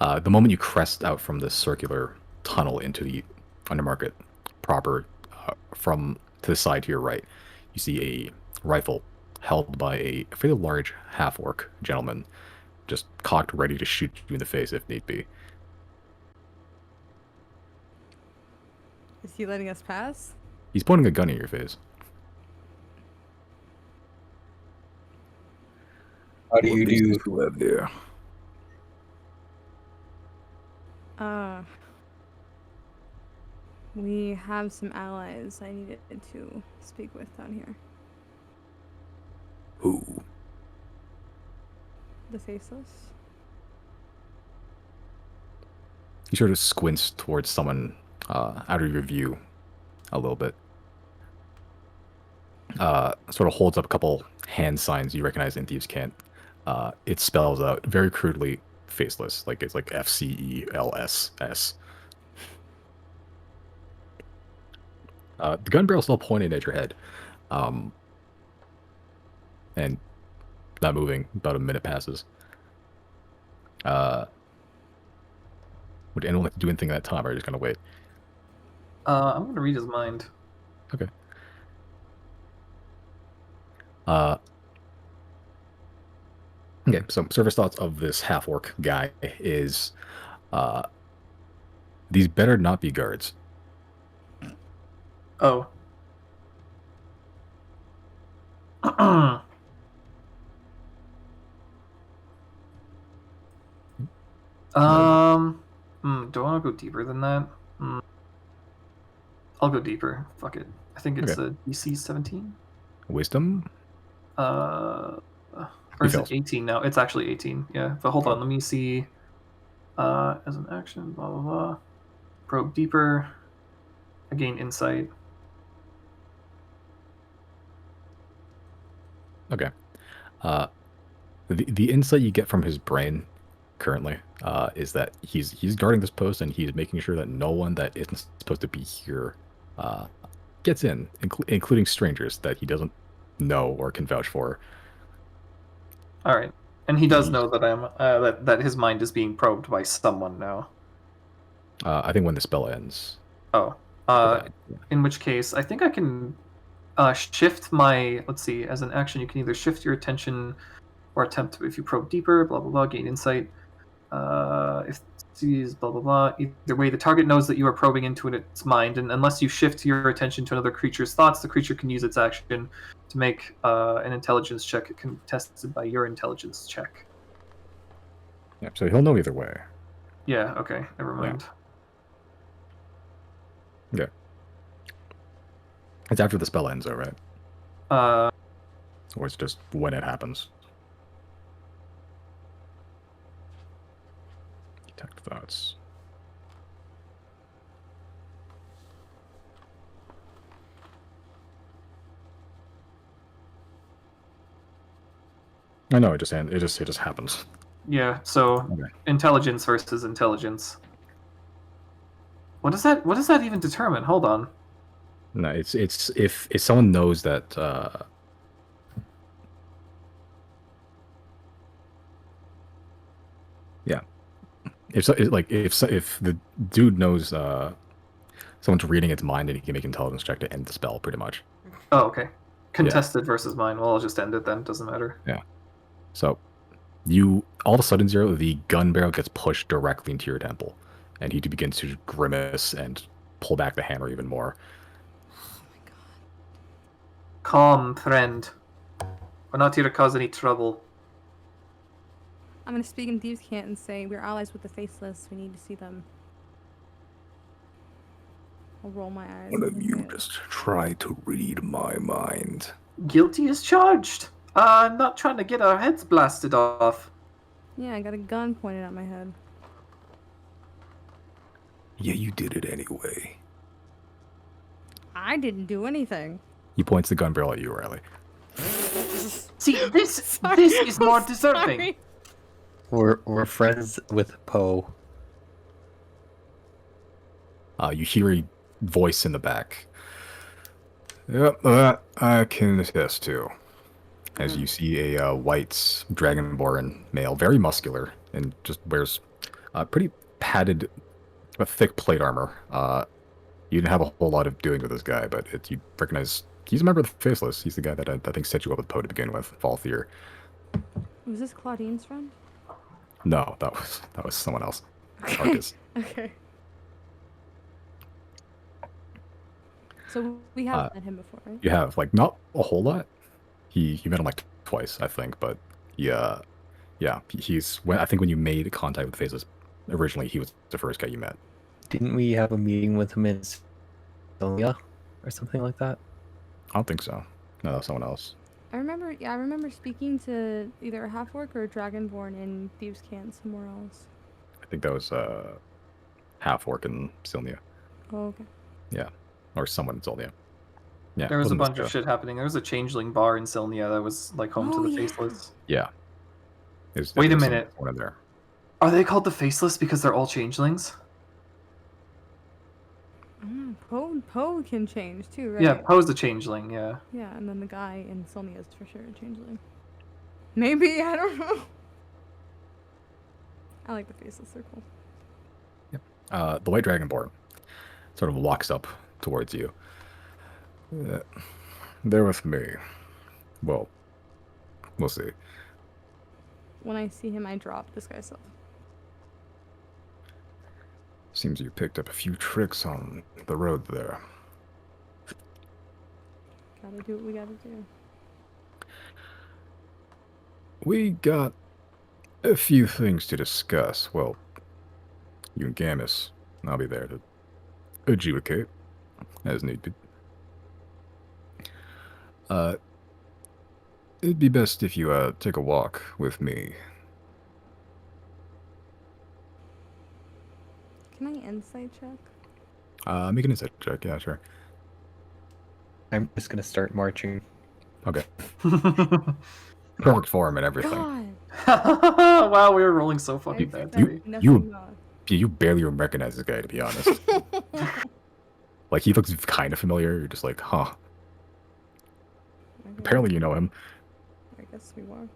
Speaker 1: The moment you crest out from this circular tunnel into the undermarket proper, from to the side to your right, you see a rifle held by a fairly large half-orc gentleman, just cocked, ready to shoot you in the face if need be.
Speaker 2: Is he letting us pass?
Speaker 1: He's pointing a gun at your face.
Speaker 4: How do you do?
Speaker 1: You have there?
Speaker 2: We have some allies I needed to speak with down here.
Speaker 1: Who?
Speaker 2: The Faceless.
Speaker 1: He sort of squints towards someone out of your view a little bit. Sort of holds up a couple hand signs you recognize in Thieves' Cant. It spells out very crudely Faceless, like it's like FCELSS. The gun barrel's still pointed at your head, and not moving. About a minute passes. Would anyone like to do anything at that time, or are you just gonna wait?
Speaker 3: I'm gonna read his mind.
Speaker 1: Okay. Okay, so surface thoughts of this half-orc guy is, these better not be guards.
Speaker 3: Oh. Do I want to go deeper than that? I'll go deeper. Fuck it. I think it's
Speaker 1: Okay.
Speaker 3: a DC 17.
Speaker 1: Wisdom?
Speaker 3: Or
Speaker 1: He
Speaker 3: is it
Speaker 1: fails.
Speaker 3: 18 now? It's actually 18. Yeah. But hold
Speaker 1: Oh.
Speaker 3: on. Let me see. As an action, blah blah blah. Probe deeper. I gain insight.
Speaker 1: Okay. The insight you get from his brain currently is that he's guarding this post and he's making sure that no one that isn't supposed to be here gets in, including strangers that he doesn't know or can vouch for.
Speaker 3: All right. And he does know that I'm that his mind is being probed by someone now.
Speaker 1: I think when the spell ends.
Speaker 3: Oh. In which case, I think I can shift my. Let's see. As an action, you can either shift your attention or attempt to, if you probe deeper, blah blah blah, gain insight. If sees blah blah blah. Either way, the target knows that you are probing into its mind, and unless you shift your attention to another creature's thoughts, the creature can use its action to make an intelligence check contested by your intelligence check.
Speaker 1: Yeah, so he'll know either way.
Speaker 3: Yeah. Okay. Never mind.
Speaker 1: Okay. It's after the spell ends, though, right? Or it's just when it happens. Detect thoughts. I know it just happens.
Speaker 3: Yeah. So
Speaker 1: Okay.
Speaker 3: intelligence versus intelligence. What does that even determine? Hold on.
Speaker 1: No, it's if someone knows that yeah. If the dude knows someone's reading its mind and he can make an intelligence check to end the spell pretty much.
Speaker 3: Oh, okay. Contested versus mine. Well, I'll just end it then. Doesn't matter.
Speaker 1: Yeah. So you all of a sudden, Zero, the gun barrel gets pushed directly into your temple, and he begins to grimace and pull back the hammer even more.
Speaker 3: Calm, friend. We're not here to cause any trouble.
Speaker 2: I'm gonna speak in Thieves' Cant and say we're allies with the Faceless. We need to see them. I'll roll my eyes.
Speaker 1: One of
Speaker 2: and
Speaker 1: you
Speaker 2: say it.
Speaker 1: just try to read my mind.
Speaker 3: Guilty as charged. I'm not trying to get our heads blasted off.
Speaker 2: Yeah, I got a gun pointed at my head.
Speaker 1: Yeah, you did it anyway.
Speaker 2: I didn't do anything.
Speaker 1: He points the gun barrel at you, Riley.
Speaker 3: See, this
Speaker 2: Sorry,
Speaker 3: is
Speaker 2: I'm
Speaker 3: more deserving.
Speaker 2: sorry.
Speaker 4: We're friends with Poe.
Speaker 1: You hear a voice in the back. Yep, I can attest to. As you see a white dragonborn male, very muscular, and just wears pretty padded, thick plate armor. You didn't have a whole lot of doing with this guy, but you recognize he's a member of the Faceless. He's the guy that I think set you up with Poe to begin with, Valthier.
Speaker 2: Was this Claudine's friend?
Speaker 1: No, that was someone else. Arcus.
Speaker 2: Okay. So we have met him before, right?
Speaker 1: You have like not a whole lot. You met him like twice, I think, but yeah, I think when you made contact with Faceless originally, he was the first guy you met.
Speaker 4: Didn't we have a meeting with him in Sonia or something like that?
Speaker 1: I don't think so. No, that was someone else.
Speaker 2: I remember speaking to either a half-orc or a dragonborn in Thieves' Cant somewhere else.
Speaker 1: I think that was half orc in Silnia.
Speaker 2: Oh, okay.
Speaker 1: Yeah, or someone in Silnia. Yeah,
Speaker 3: There was a
Speaker 1: wasn't
Speaker 3: bunch of
Speaker 1: Mr.
Speaker 3: shit happening. There was a changeling bar in Silnia that was like home
Speaker 2: Oh,
Speaker 3: to the
Speaker 2: yeah.
Speaker 3: Faceless.
Speaker 1: Yeah. There's
Speaker 3: Wait a
Speaker 1: definitely
Speaker 3: minute.
Speaker 1: someone in there.
Speaker 3: Are they called the Faceless because they're all changelings?
Speaker 2: Poe can change too, right?
Speaker 3: Yeah, Poe's the changeling, yeah.
Speaker 2: Yeah, and then the guy in Sylnia is for sure a changeling. Maybe, I don't know. I like the Faceless, they're cool.
Speaker 1: The white dragonborn sort of walks up towards you. They're with me. Well, we'll see.
Speaker 2: When I see him, I drop this guy's stuff.
Speaker 1: Seems you picked up a few tricks on the road there.
Speaker 2: Gotta do what we gotta do.
Speaker 1: We got a few things to discuss. Well, you and Gammus, I'll be there to adjudicate as needed. It'd be best if you take a walk with me.
Speaker 2: Can I insight check?
Speaker 1: Make an insight check. Yeah, sure.
Speaker 4: I'm just gonna start marching.
Speaker 1: Okay. Perfect form and everything.
Speaker 2: God!
Speaker 3: Wow, we were rolling so fucking
Speaker 2: I
Speaker 3: bad
Speaker 2: expect
Speaker 3: today.
Speaker 2: nothing less.
Speaker 1: You barely recognize this guy, to be honest. Like, he looks kind of familiar. You're just like, huh.
Speaker 2: Okay.
Speaker 1: Apparently you know him.
Speaker 2: I guess we walk.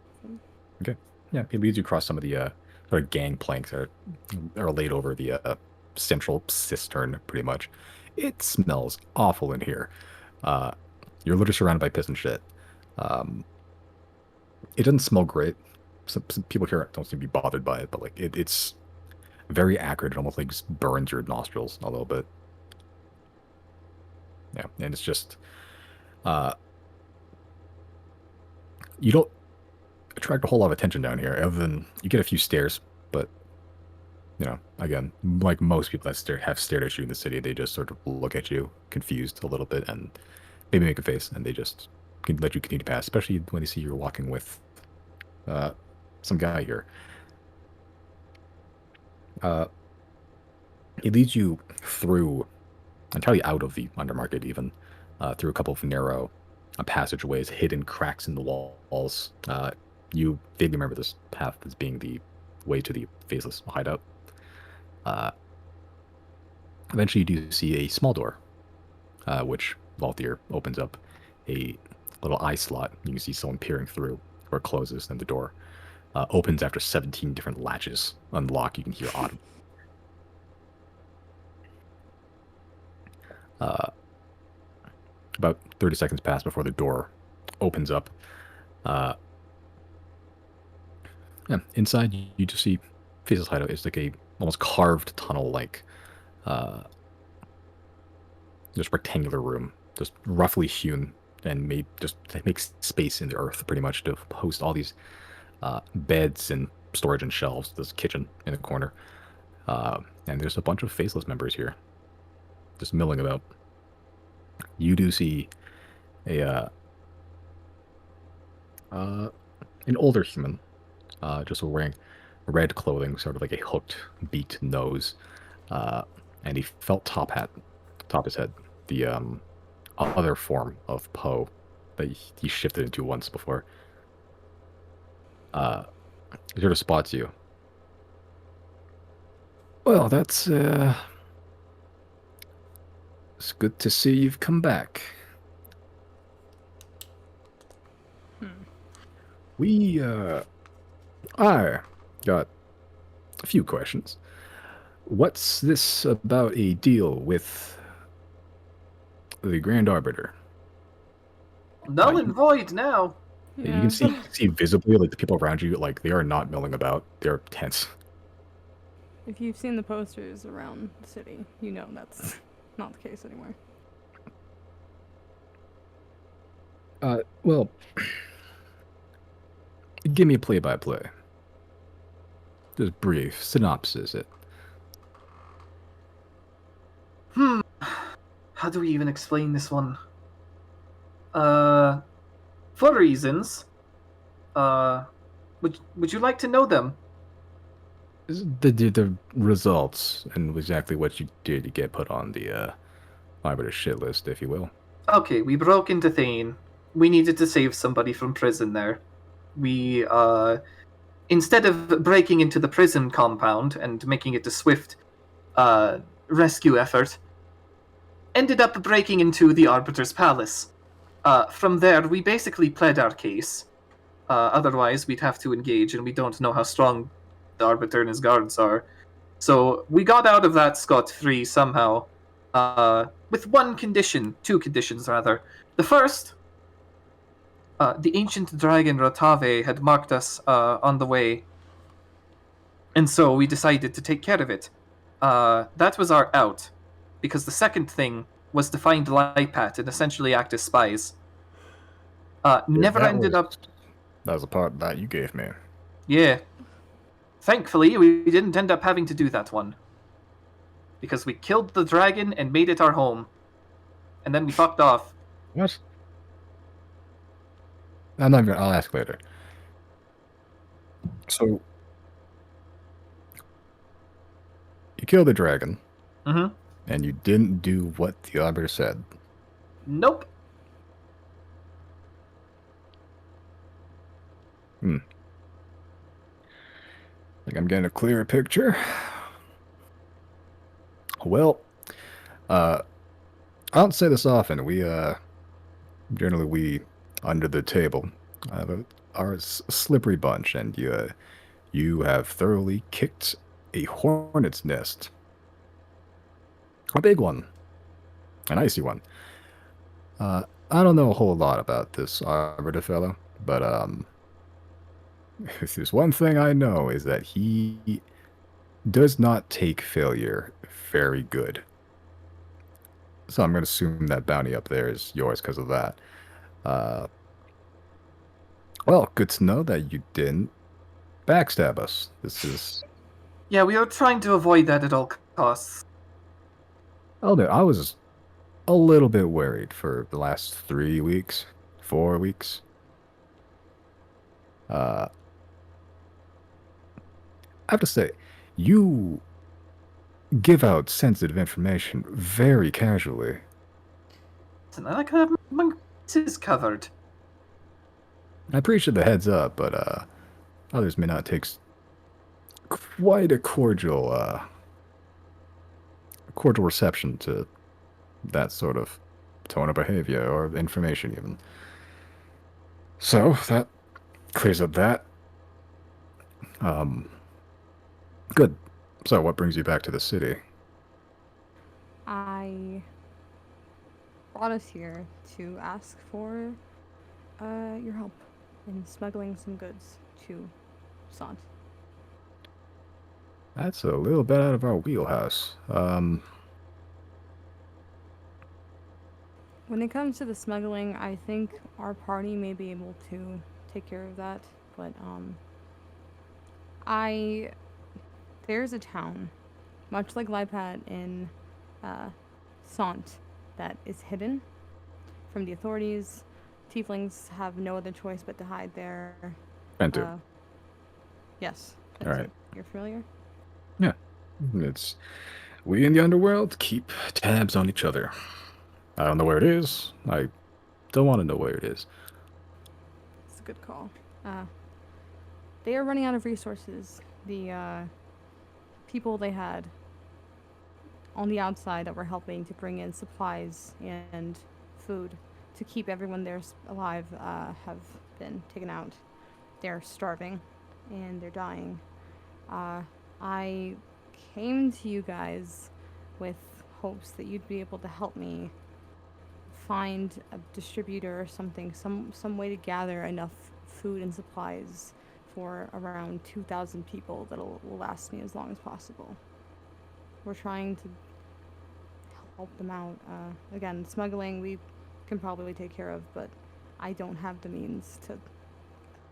Speaker 1: Yeah, he leads you across some of the sort of gangplanks that are laid over the central cistern, pretty much. It smells awful in here. You're literally surrounded by piss and shit. It doesn't smell great. Some people here don't seem to be bothered by it, but like it's very acrid. It almost like just burns your nostrils a little bit. Yeah, and it's just you don't attract a whole lot of attention down here, other than you get a few stares. But you know, again, like most people that have stared at you in the city, they just sort of look at you confused a little bit and maybe make a face, and they just can let you continue to pass, especially when they see you're walking with some guy here. He leads you through, entirely out of the Undermarket even, through a couple of narrow passageways, hidden cracks in the walls. You vaguely remember this path as being the way to the Faceless hideout. Eventually you do see a small door, which Valthier opens up a little eye slot. You can see someone peering through, where it closes, and the door opens after 17 different latches unlock. You can hear audible. About 30 seconds pass before the door opens up. Yeah, inside you just see Faceless hideout. It's like a almost carved tunnel, like just rectangular room, just roughly hewn and made just to make space in the earth, pretty much, to host all these beds and storage and shelves. This kitchen in the corner, and there's a bunch of Faceless members here, just milling about. You do see a an older human, just wearing red clothing, sort of like a hooked beaked nose, and he felt top his head. The other form of Poe that he shifted into once before. He sort of spots you. Well, that's it's good to see you've come back. We I got a few questions. What's this about a deal with the Grand Arbiter?
Speaker 3: Null
Speaker 1: Like,
Speaker 3: and void now.
Speaker 1: you
Speaker 2: Yeah.
Speaker 1: can see visibly, like, the people around you, like, they are not milling about. They're tense.
Speaker 2: If you've seen the posters around the city, you know that's not the case anymore.
Speaker 1: Well, give me a play-by-play. Just brief synopsis. It.
Speaker 3: How do we even explain this one? For reasons. Would you like to know them?
Speaker 1: The results and exactly what you did to get put on the Arbiter shit list, if you will.
Speaker 3: Okay, we broke into Thane. We needed to save somebody from prison there. We, instead of breaking into the prison compound and making it a swift, rescue effort, ended up breaking into the Arbiter's palace. From there, we basically pled our case. Otherwise, we'd have to engage, and we don't know how strong the Arbiter and his guards are. So we got out of that scot-free somehow, with one condition, two conditions rather. The first, the ancient dragon Rotave had marked us on the way, and so we decided to take care of it. That was our out, because the second thing was to find Lipat and essentially act as spies. Never ended up...
Speaker 1: That was the part that you gave me.
Speaker 3: Yeah. Thankfully, we didn't end up having to do that one. Because we killed the dragon and made it our home. And then we fucked off.
Speaker 1: What? I'm not even. I'll ask later. So you killed the dragon,
Speaker 3: Mm-hmm.
Speaker 1: and you didn't do what the Arbiter said.
Speaker 3: Nope.
Speaker 1: Like, I'm getting a clearer picture. Well, I don't say this often. We generally under the table are a slippery bunch, and you have thoroughly kicked a hornet's nest. A big one. An icy one. I don't know a whole lot about this Arbiter fellow, but if there's one thing I know is that he does not take failure very good. So I'm going to assume that bounty up there is yours because of that. Well, good to know that you didn't backstab us. This is...
Speaker 3: Yeah, we were trying to avoid that at all costs.
Speaker 1: Oh, no, I was a little bit worried for the last 3 weeks, 4 weeks. I have to say, you give out sensitive information very casually.
Speaker 3: Listen, I like to have my bases covered.
Speaker 1: I appreciate the heads up, but others may not take quite a cordial reception to that sort of tone of behavior or information even. So that clears up that. Good. So what brings you back to the city?
Speaker 2: I brought us here to ask for your help in smuggling some goods to Sant.
Speaker 1: That's a little bit out of our wheelhouse.
Speaker 2: When it comes to the smuggling, I think our party may be able to take care of that, but there's a town, much like Lipat in Sant, that is hidden from the authorities. Tieflings have no other choice but to hide there.
Speaker 1: Ventu.
Speaker 2: Yes.
Speaker 1: All right.
Speaker 2: You're familiar?
Speaker 1: Yeah. It's We in the underworld keep tabs on each other. I don't know where it is. I don't want to know where it is.
Speaker 2: It's a good call. They are running out of resources. The people they had on the outside that were helping to bring in supplies and food to keep everyone there alive have been taken out. They're starving and they're dying. I came to you guys with hopes that you'd be able to help me find a distributor or something, some way to gather enough food and supplies for around 2,000 people that'll will last me as long as possible. We're trying to help them out. Again, smuggling we can probably take care of, but I don't have the means to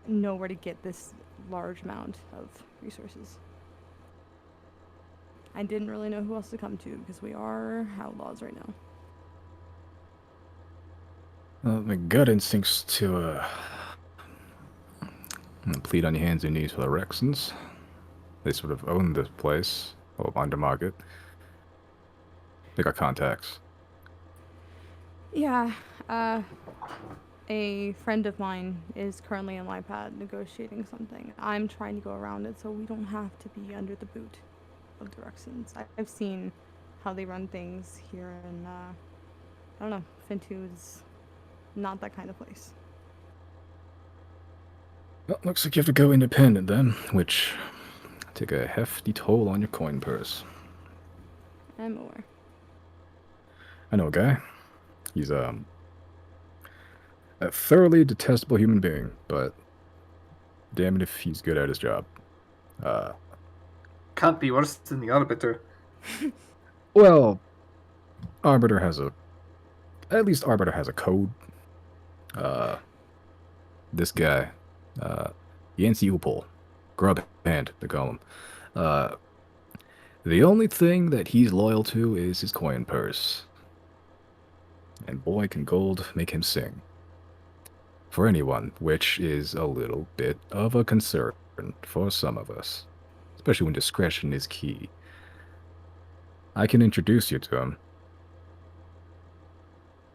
Speaker 2: know where to get this large amount of resources. I didn't really know who else to come to because we are outlaws right now.
Speaker 1: My gut instincts to plead on your hands and knees for the Rexons. They sort of own this place, or Undermarket. They got contacts.
Speaker 2: Yeah, a friend of mine is currently in LIPAD negotiating something. I'm trying to go around it so we don't have to be under the boot of the Rexons. I've seen how they run things here, and I don't know, Fintu is not that kind of place.
Speaker 1: Well, looks like you have to go independent then, which take a hefty toll on your coin purse.
Speaker 2: I'm aware.
Speaker 1: I know a guy. He's a thoroughly detestable human being, but damn it if he's good at his job.
Speaker 3: Can't be worse than the Arbiter.
Speaker 1: Well, Arbiter has a... At least Arbiter has a code. This guy, Yancey Upol, Grub Hand, they call him. The only thing that he's loyal to is his coin purse. And boy, can gold make him sing. For anyone, which is a little bit of a concern for some of us. Especially when discretion is key. I can introduce you to him.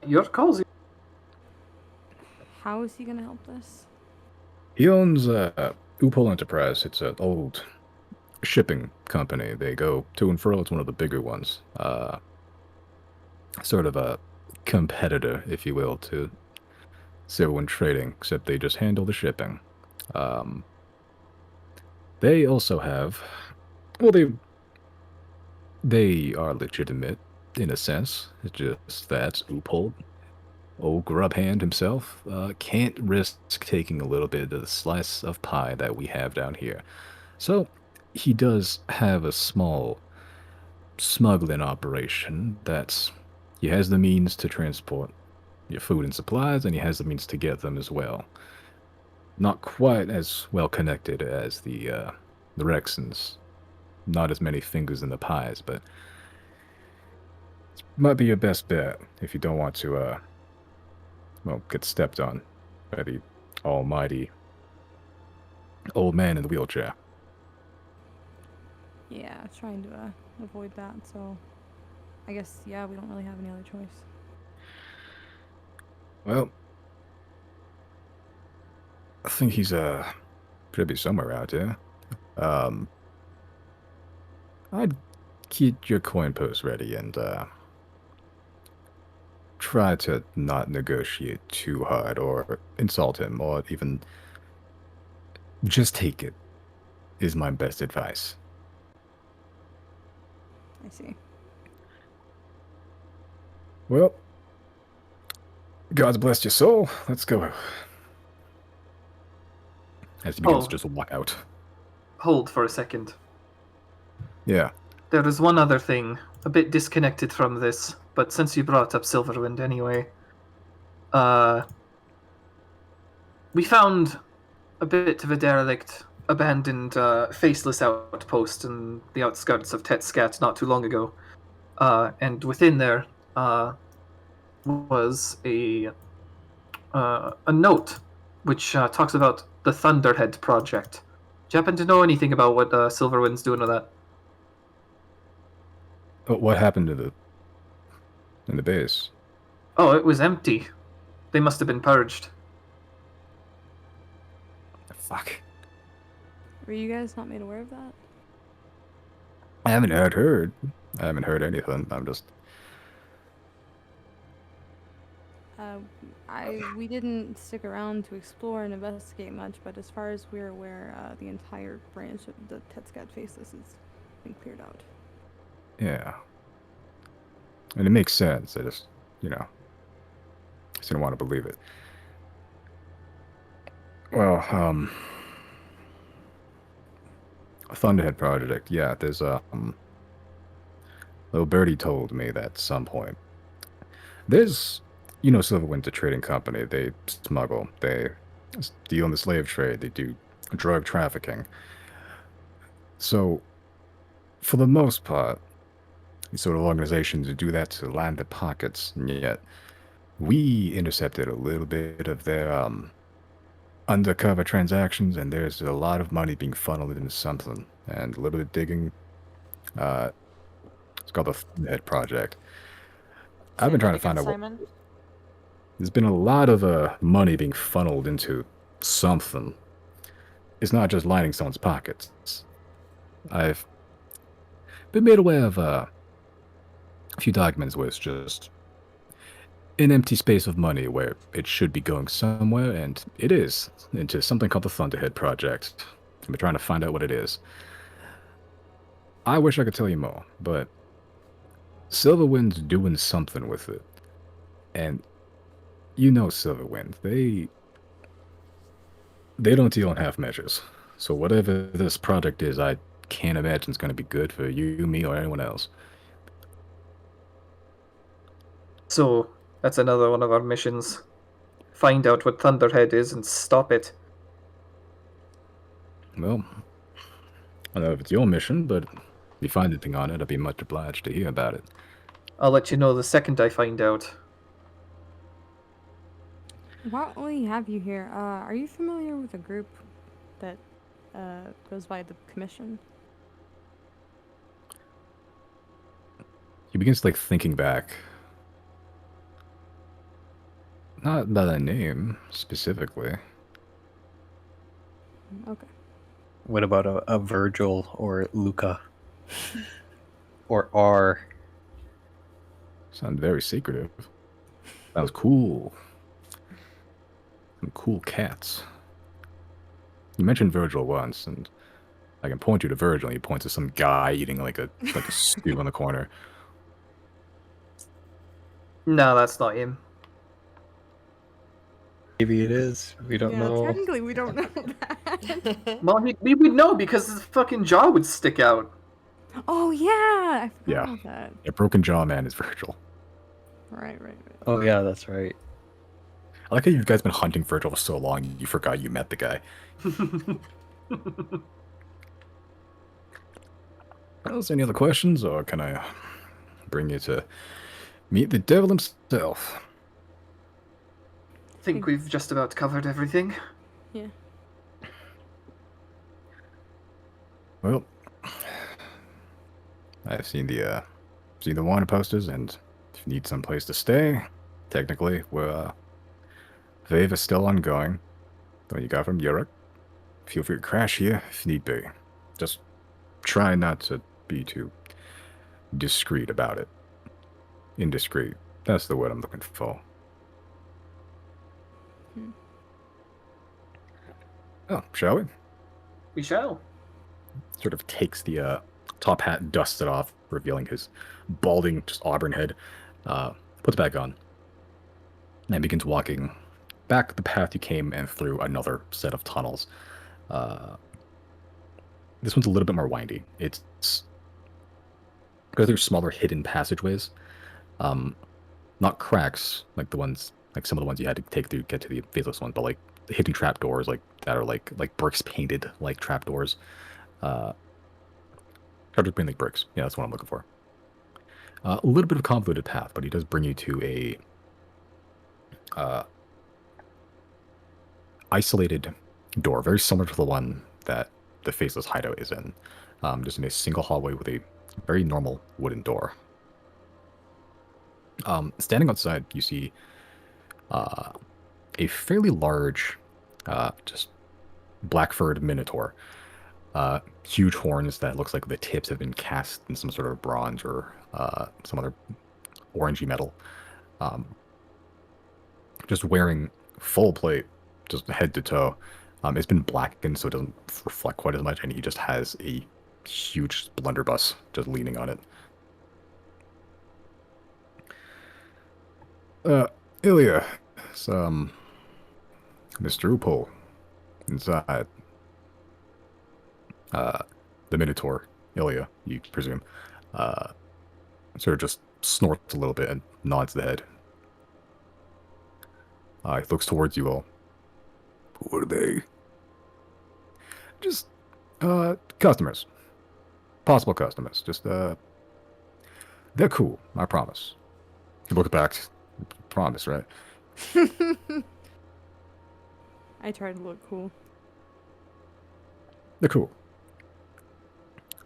Speaker 3: Your calls.
Speaker 2: How is he gonna help us?
Speaker 1: He owns Upol Enterprise. It's an old shipping company. They go to and fro. It's one of the bigger ones. Sort of a competitor, if you will, to Civil Trading, except they just handle the shipping. They also have... Well, they are legitimate, in a sense. It's just that Upol, old grub hand himself, can't risk taking a little bit of the slice of pie that we have down here. So, he does have a small smuggling operation that's... He has the means to transport your food and supplies, and he has the means to get them as well. Not quite as well connected as the Rexons. Not as many fingers in the pies, but might be your best bet if you don't want to, well, get stepped on by the almighty old man in the wheelchair.
Speaker 2: Yeah, trying to avoid that, so I guess, yeah, we don't really have any other choice.
Speaker 1: Well, I think he's, should be somewhere out there. I'd keep your coin purse ready and, try to not negotiate too hard or insult him or even just take it is my best advice.
Speaker 2: I see.
Speaker 1: Well, God's blessed your soul. Let's go. As he begins to just walk out.
Speaker 3: Hold for a second.
Speaker 1: Yeah.
Speaker 3: There is one other thing, a bit disconnected from this, but since you brought up Silverwind anyway, we found a bit of a derelict, abandoned, faceless outpost in the outskirts of Tetscat not too long ago, and within there was a note which talks about the Thunderhead project. Do you happen to know anything about what Silverwind's doing with that?
Speaker 1: What happened to the base?
Speaker 3: Oh, it was empty. They must have been purged.
Speaker 1: Fuck.
Speaker 2: Were you guys not made aware of that?
Speaker 1: I haven't heard. I haven't heard anything. I'm just.
Speaker 2: Uh, we didn't stick around to explore and investigate much, but as far as we're aware, the entire branch of the Tetscat Faceless has been cleared out.
Speaker 1: Yeah. And it makes sense. I just, just didn't want to believe it. Well, Thunderhead Project. Yeah, there's little birdie told me that at some point. There's, Silverwind's a trading company. They smuggle. They deal in the slave trade. They do drug trafficking. So, for the most part, these sort of organizations do that to line their pockets. And yet, we intercepted a little bit of their undercover transactions, and there's a lot of money being funneled into something. And a little bit of digging. It's called the Thunderhead Project. I've been trying to find out what.
Speaker 5: Simon?
Speaker 1: There's been a lot of money being funneled into something. It's not just lining someone's pockets. I've been made aware of a few documents where it's just an empty space of money where it should be going somewhere, and it is, into something called the Thunderhead Project. I've been trying to find out what it is. I wish I could tell you more, but Silverwind's doing something with it. And Silverwind, they don't deal in half measures. So whatever this project is, I can't imagine it's going to be good for you, me, or anyone else.
Speaker 3: So, that's another one of our missions. Find out what Thunderhead is and stop it.
Speaker 1: Well, I don't know if it's your mission, but if you find anything on it, I'd be much obliged to hear about it.
Speaker 3: I'll let you know the second I find out.
Speaker 2: While we have you here, are you familiar with a group that goes by the Commission?
Speaker 1: He begins thinking back. Not by the name specifically.
Speaker 2: Okay.
Speaker 4: What about a Virgil or Luca? Or R?
Speaker 1: Sound very secretive. That was cool. Some cool cats. You mentioned Virgil once, and I can point you to Virgil, and he points to some guy eating like a stew on the corner.
Speaker 3: No, that's not him.
Speaker 4: Maybe it is. We don't know.
Speaker 2: Technically, we don't know that.
Speaker 3: Well, we would know because his fucking jaw would stick out.
Speaker 2: Oh yeah, I forgot
Speaker 1: Yeah.
Speaker 2: about that.
Speaker 1: A broken jaw man is Virgil.
Speaker 2: Right.
Speaker 4: Oh yeah, that's right.
Speaker 1: I like how you guys been hunting Virgil for so long, you forgot you met the guy. Else, any other questions, or can I bring you to meet the devil himself?
Speaker 3: I think we've just about covered everything.
Speaker 2: Yeah.
Speaker 1: Well, I've seen the wanted posters, and if you need some place to stay, technically, we're Vive is still ongoing. The one you got from Europe. Feel free to crash here if need be. Just try not to be too discreet about it. Indiscreet. That's the word I'm looking for. Oh, shall we?
Speaker 3: We shall.
Speaker 1: Sort of takes the top hat, dusts it off, revealing his balding, just auburn head. Puts it back on. And begins walking back the path you came and through another set of tunnels. This one's a little bit more windy. It's goes through smaller hidden passageways. Not cracks like some of the ones you had to take to get to the faceless one, but like hidden trapdoors like that are like bricks painted like trapdoors. Trapdoors painted like bricks. Yeah, that's what I'm looking for. A little bit of a convoluted path, but he does bring you to a isolated door, very similar to the one that the faceless hideout is in. Just in a single hallway with a very normal wooden door. Standing outside, you see a fairly large, just black-furred minotaur. Huge horns that looks like the tips have been cast in some sort of bronze or some other orangey metal. Just wearing full plate, just head to toe. It's been blackened, so it doesn't reflect quite as much, and he just has a huge blunderbuss just leaning on it. Ilya, it's, Mr. Upol inside. The Minotaur, Ilya, you presume, sort of just snorts a little bit and nods the head. He looks towards you all. Who are they? Just, customers. Possible customers. Just, they're cool, I promise. You look back. Promise, right?
Speaker 2: I try to look cool.
Speaker 1: They're cool.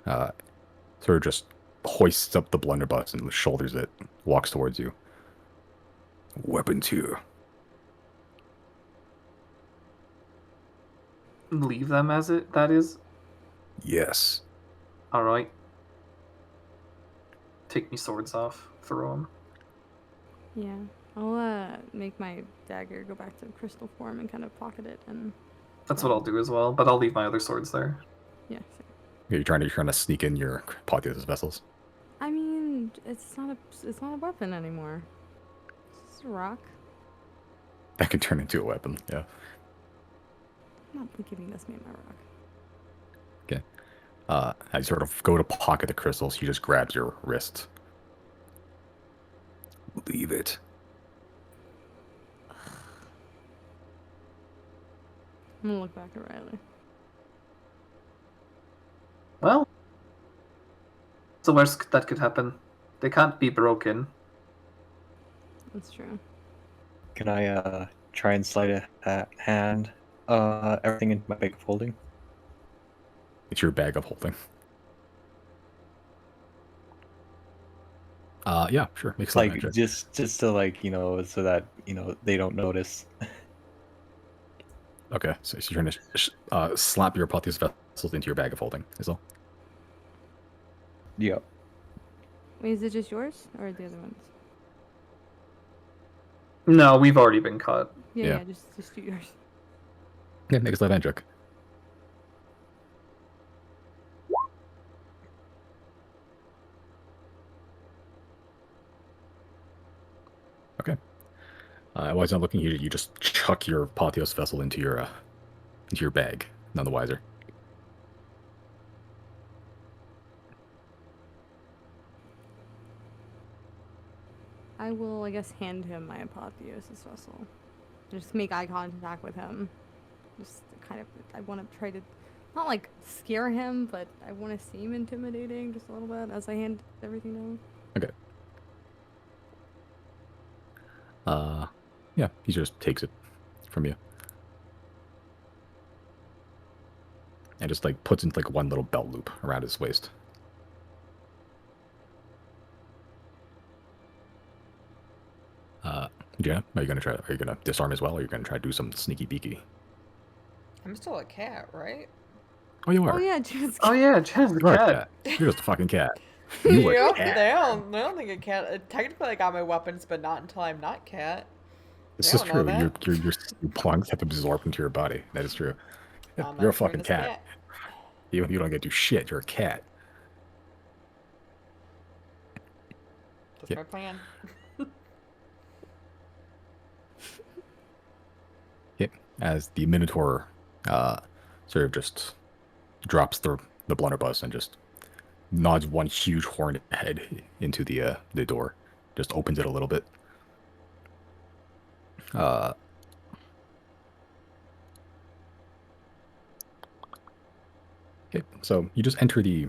Speaker 1: Sort of just hoists up the blunderbuss and shoulders it, walks towards you. Weapons here.
Speaker 3: Leave them as that is?
Speaker 1: Yes.
Speaker 3: Alright. Take me swords off. Throw them.
Speaker 2: Yeah. I'll make my dagger go back to crystal form and kind of pocket it and.
Speaker 3: That's what I'll do as well, but I'll leave my other swords there.
Speaker 2: Yeah.
Speaker 1: You're trying to sneak in your Potheus vessels.
Speaker 2: I mean, it's not a weapon anymore. It's just a rock.
Speaker 1: That can turn into a weapon, yeah.
Speaker 2: I'm not giving this man my rock.
Speaker 1: Okay. As you sort of go to pocket the crystals, he just grabs your wrist. Leave it.
Speaker 2: I'm gonna look back at Riley.
Speaker 3: Well, it's the worst that could happen. They can't be broken.
Speaker 2: That's true.
Speaker 4: Can I try and slide a hand everything into my bag of holding?
Speaker 1: It's your bag of holding. Yeah, sure. Makes
Speaker 4: Like just to like, so that they don't notice.
Speaker 1: Okay, so you're gonna slap your Potheus vessels into your bag of holding, is all?
Speaker 4: Yep.
Speaker 2: Wait, is it just yours or the other ones?
Speaker 3: No, we've already been caught.
Speaker 2: Yeah,
Speaker 1: Yeah.
Speaker 2: just do yours.
Speaker 1: Yeah, make a sleight of hand check. Okay. While he's not looking, you just chuck your Potheos vessel into your bag. None the wiser.
Speaker 2: I will, I guess, hand him my apotheosis vessel. Just make eye contact with him. Just kind of, I want to try to, not like scare him, but I want to seem intimidating just a little bit as I hand everything to him.
Speaker 1: Okay. Yeah, he just takes it from you. And just like puts in like one little belt loop around his waist. Jenna, are you gonna disarm as well, or are you gonna try to do some sneaky beaky?
Speaker 5: I'm still a cat, right?
Speaker 1: Oh, you are.
Speaker 2: Oh yeah, just
Speaker 3: Oh yeah, Jen's the
Speaker 1: You are a
Speaker 3: cat.
Speaker 1: cat. You're just a fucking cat. You are a
Speaker 5: Yep,
Speaker 1: cat.
Speaker 5: they don't think a cat. Technically, I got my weapons, but not until I'm not cat.
Speaker 1: This
Speaker 5: They
Speaker 1: is
Speaker 5: don't know
Speaker 1: true.
Speaker 5: that.
Speaker 1: Your plunks have absorbed into your body. That is true.
Speaker 5: I'm
Speaker 1: You're a
Speaker 5: not
Speaker 1: fucking
Speaker 5: doing this
Speaker 1: cat. You don't get to do shit. You're a cat.
Speaker 5: That's
Speaker 1: Yeah.
Speaker 5: my plan.
Speaker 1: As the Minotaur sort of just drops the blunderbuss and just nods one huge horned head into the door, just opens it a little bit. Okay, so you just enter the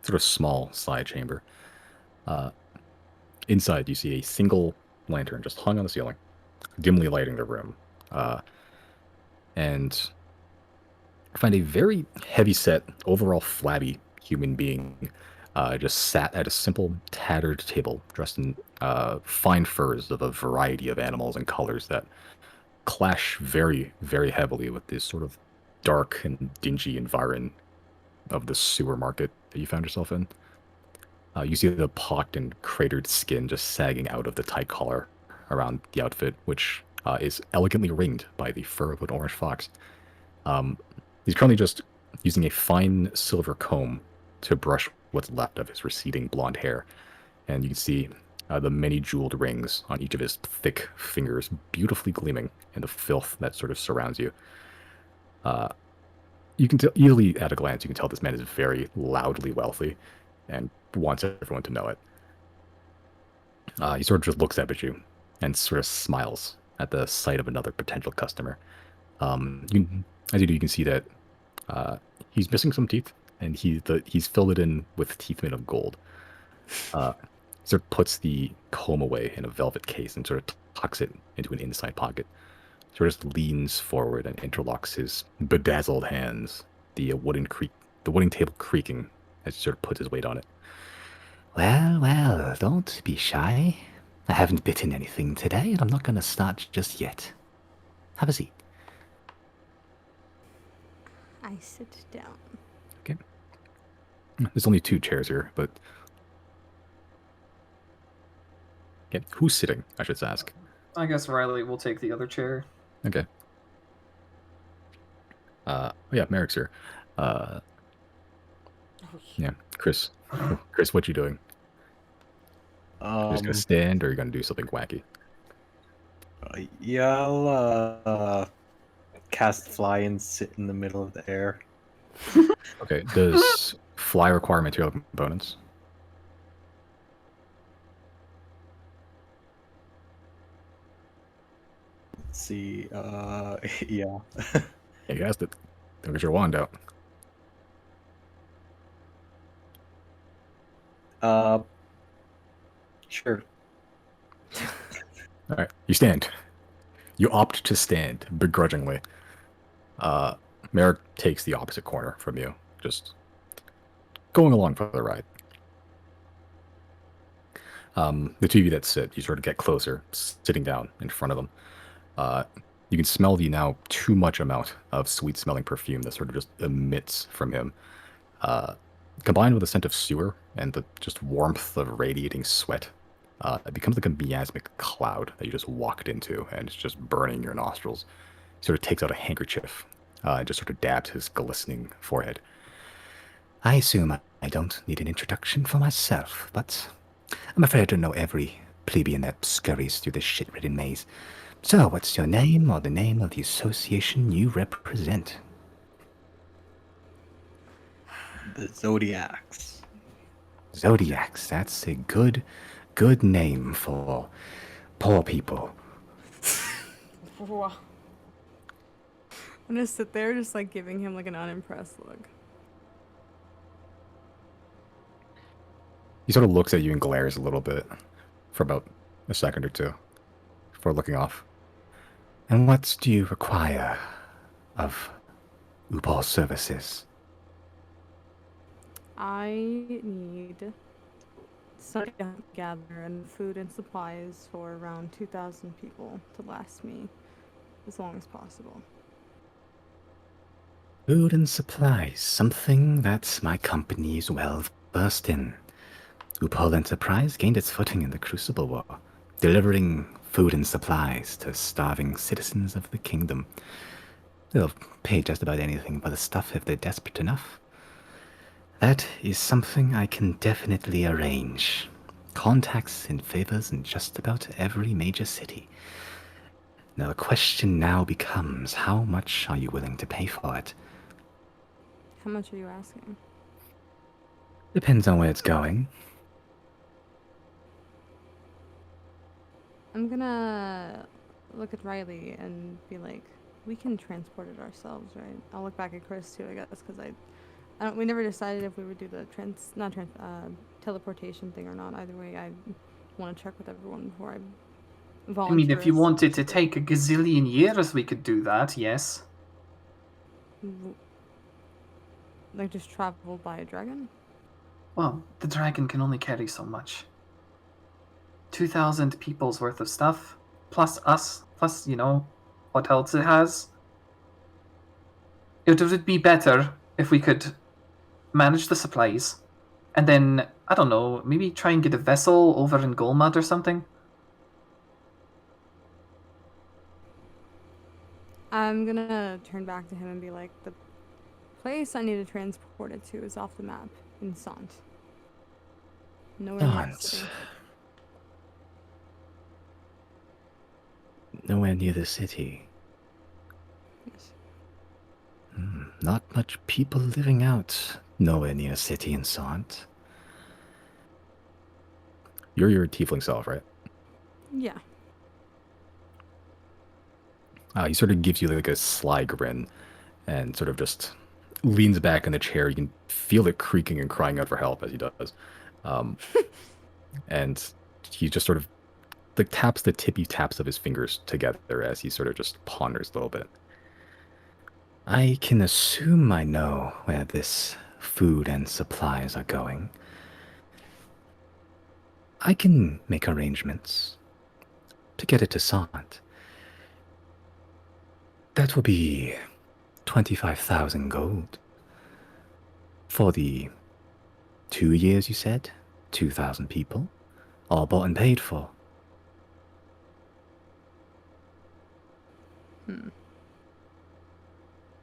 Speaker 1: sort of small side chamber. Inside, you see a single lantern just hung on the ceiling, dimly lighting the room. And find a very heavy-set, overall flabby human being just sat at a simple, tattered table, dressed in fine furs of a variety of animals and colors that clash very, very heavily with this sort of dark and dingy environment of the sewer market that you found yourself in. You see the pocked and cratered skin just sagging out of the tight collar around the outfit, which is elegantly ringed by the fur of an orange fox. Um, he's currently just using a fine silver comb to brush what's left of his receding blonde hair, and you can see the many jeweled rings on each of his thick fingers beautifully gleaming in the filth that sort of surrounds you. You can tell easily at a glance, you can tell this man is very loudly wealthy and wants everyone to know it. He sort of just looks up at you and sort of smiles at the sight of another potential customer. As you do, you can see that he's missing some teeth, and he's filled it in with teeth made of gold. Sort of puts the comb away in a velvet case and sort of tucks it into an inside pocket. Sort of just leans forward and interlocks his bedazzled hands, the wooden table creaking as he sort of puts his weight on it. Well, well, don't be shy. I haven't bitten anything today, and I'm not going to start just yet. Have a seat.
Speaker 2: I sit down.
Speaker 1: Okay. There's only 2 chairs here, but... Okay, who's sitting, I should ask.
Speaker 3: I guess Riley will take the other chair.
Speaker 1: Okay. Yeah, Merrick's here. Yeah, Chris. Chris, what you doing? You just gonna stand, or are you gonna do something wacky?
Speaker 4: Yeah, I'll cast fly and sit in the middle of the air.
Speaker 1: Okay, does fly require material components?
Speaker 4: Let's see, yeah.
Speaker 1: Yeah, you asked it. Don't get your wand out.
Speaker 4: Sure.
Speaker 1: Alright, you stand. You opt to stand, begrudgingly. Merrick takes the opposite corner from you, just going along for the ride. The 2 of you that sit, you sort of get closer, sitting down in front of them. You can smell the now too much amount of sweet-smelling perfume that sort of just emits from him. Combined with the scent of sewer and the just warmth of radiating sweat, it becomes like a miasmic cloud that you just walked into, and it's just burning your nostrils. He sort of takes out a handkerchief and just sort of dabs his glistening forehead. I assume I don't need an introduction for myself, but I'm afraid I don't know every plebeian that scurries through this shit-ridden maze. So, what's your name or the name of the association you represent?
Speaker 4: The Xodiacs.
Speaker 1: Zodiacs, that's a good name for poor people.
Speaker 5: Wow.
Speaker 2: I'm gonna sit there just like giving him like an unimpressed look.
Speaker 1: He sort of looks at you and glares a little bit for about a second or two before looking off. And what do you require of Upal's services?
Speaker 2: I need something to gather and food and supplies for around 2,000 people to last me as long as possible.
Speaker 1: Food and supplies, something that my company is well versed in. Upal Enterprise gained its footing in the Crucible War, delivering food and supplies to starving citizens of the kingdom. They'll pay just about anything for the stuff if they're desperate enough. That is something I can definitely arrange. Contacts and favors in just about every major city. Now the question now becomes, how much are you willing to pay for it?
Speaker 2: How much are you asking?
Speaker 1: Depends on where it's going.
Speaker 2: I'm gonna look at Riley and be like, we can transport it ourselves, right? I'll look back at Chris too, I guess, because we never decided if we would do the teleportation thing or not. Either way, I want to check with everyone before I
Speaker 3: I
Speaker 2: volunteer.
Speaker 3: mean, if you
Speaker 2: as
Speaker 3: wanted to
Speaker 2: super-
Speaker 3: take a gazillion years, we could do that, yes.
Speaker 2: Like just travel by a dragon?
Speaker 3: Well, the dragon can only carry so much. 2,000 people's worth of stuff, plus us, plus, what else it has. It would be better if we could manage the supplies, and then, I don't know, maybe try and get a vessel over in Golmud or something.
Speaker 2: I'm gonna turn back to him and be like, the place I need to transport it to is off the map in Sant. Nowhere near the
Speaker 1: Sant.
Speaker 2: city.
Speaker 1: Nowhere near the city.
Speaker 2: Yes.
Speaker 1: Not much people living out nowhere near a city in Sant. You're your tiefling self, right?
Speaker 2: Yeah.
Speaker 1: He sort of gives you like a sly grin and sort of just leans back in the chair. You can feel it creaking and crying out for help as he does. And he just sort of like taps the tippy taps of his fingers together as he sort of just ponders a little bit. I can assume I know where this food and supplies are going. I can make arrangements to get it to Sant. That will be 25,000 gold. For the 2 years, you said? 2,000 people? All bought and paid for.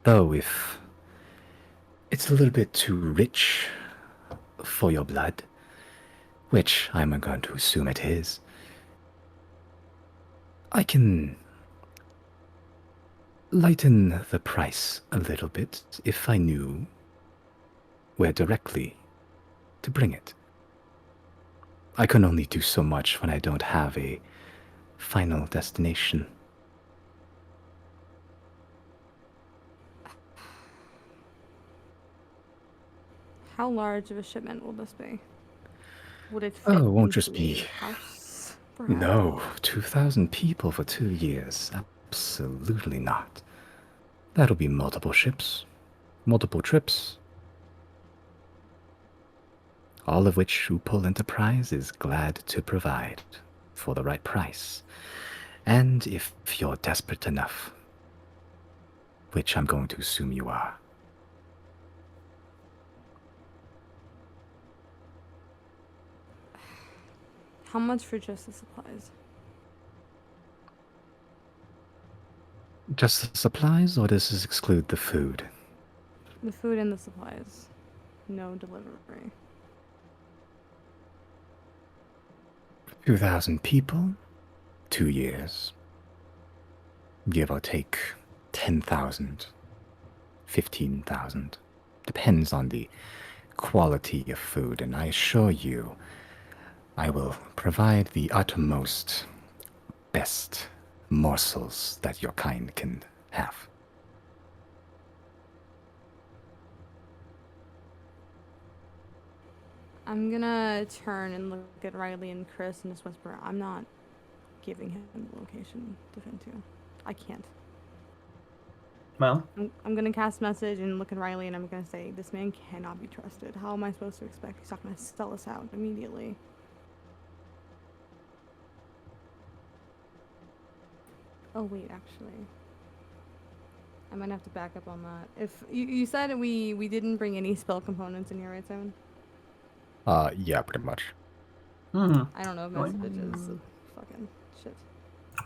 Speaker 1: Though if it's a little bit too rich for your blood, which I'm going to assume it is, I can lighten the price a little bit if I knew where directly to bring it. I can only do so much when I don't have a final destination.
Speaker 2: How large of a shipment will this be? Would it fit
Speaker 1: Oh, it won't
Speaker 2: into
Speaker 1: just be-
Speaker 2: a house? Perhaps?
Speaker 1: No, 2,000 people for 2 years. Absolutely not. That'll be multiple ships, multiple trips. All of which Upol Enterprise is glad to provide for the right price. And if you're desperate enough, which I'm going to assume you are,
Speaker 2: How much for just the supplies?
Speaker 1: just the supplies, or does this exclude the food?
Speaker 2: The food and the supplies. No delivery.
Speaker 1: 2,000 people, 2 years. Give or take 10,000, 15,000. Depends on the quality of food, and I assure you, I will provide the utmost, best morsels that your kind can have.
Speaker 2: I'm gonna turn and look at Riley and Chris and just whisper, I'm not giving him the location to fin to. I can't.
Speaker 3: Well,
Speaker 2: I'm gonna cast message and look at Riley and I'm gonna say, this man cannot be trusted. How am I supposed to expect he's not gonna sell us out immediately? Oh wait, actually. I might have to back up on that. If you said we didn't bring any spell components in here, right, Simon?
Speaker 1: Yeah, pretty much.
Speaker 2: I don't know if message is fucking shit.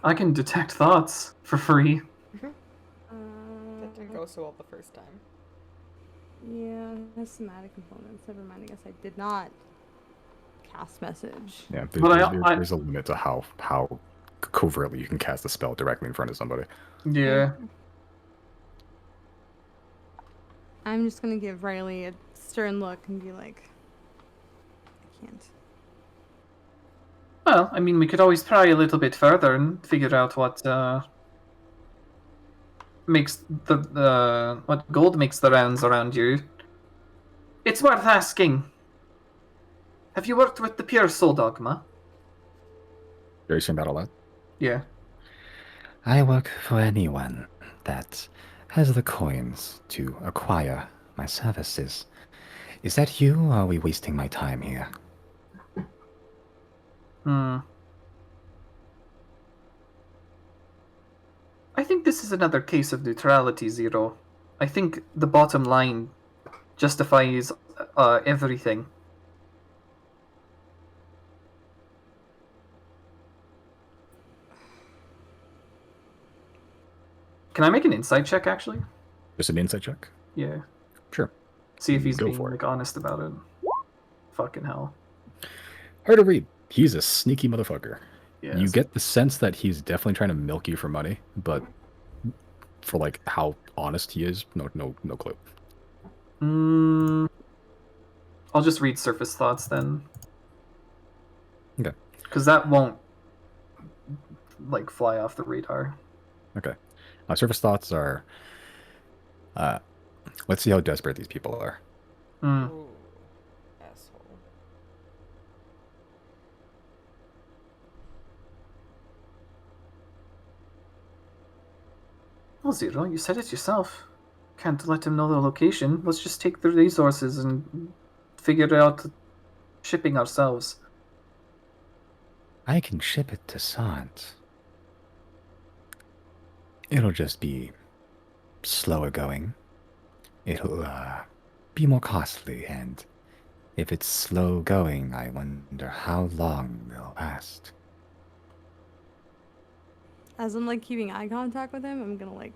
Speaker 3: I can detect thoughts for free.
Speaker 5: That didn't go so well the first time.
Speaker 2: Yeah, it has somatic components. Never mind. I guess I did not cast message.
Speaker 1: Yeah,
Speaker 3: But
Speaker 1: there's a limit to how covertly you can cast a spell directly in front of somebody.
Speaker 3: Yeah.
Speaker 2: I'm just gonna give Riley a stern look and be like, I can't.
Speaker 3: Well, I mean, we could always pry a little bit further and figure out what makes what gold makes the rounds around you. It's worth asking. Have you worked with the Pure Soul Dogma?
Speaker 1: Are you saying that a lot?
Speaker 3: Yeah.
Speaker 1: I work for anyone that has the coins to acquire my services. Is that you, or are we wasting my time here?
Speaker 3: Hmm. I think this is another case of neutrality, Zero. I think the bottom line justifies everything. Can I make an insight check, actually?
Speaker 1: Just an insight check?
Speaker 3: Yeah.
Speaker 1: Sure.
Speaker 3: See if he's
Speaker 1: Go
Speaker 3: being
Speaker 1: for it.
Speaker 3: like honest about it. Fucking hell.
Speaker 1: Hard to read. He's a sneaky motherfucker.
Speaker 3: Yeah.
Speaker 1: You get the sense that he's definitely trying to milk you for money, but for like how honest he is, no clue.
Speaker 3: I'll just read surface thoughts then,
Speaker 1: Okay.
Speaker 3: because that won't like fly off the radar.
Speaker 1: Okay. Surface thoughts are. Let's see how desperate these people are.
Speaker 5: Ooh, asshole.
Speaker 3: Well, Zero, you said it yourself. Can't let him know the location. Let's just take the resources and figure out shipping ourselves.
Speaker 1: I can ship it to Sant. It'll just be slower going. It'll be more costly, and if it's slow going, I wonder how long they'll last.
Speaker 2: As I'm like keeping eye contact with him, I'm gonna like,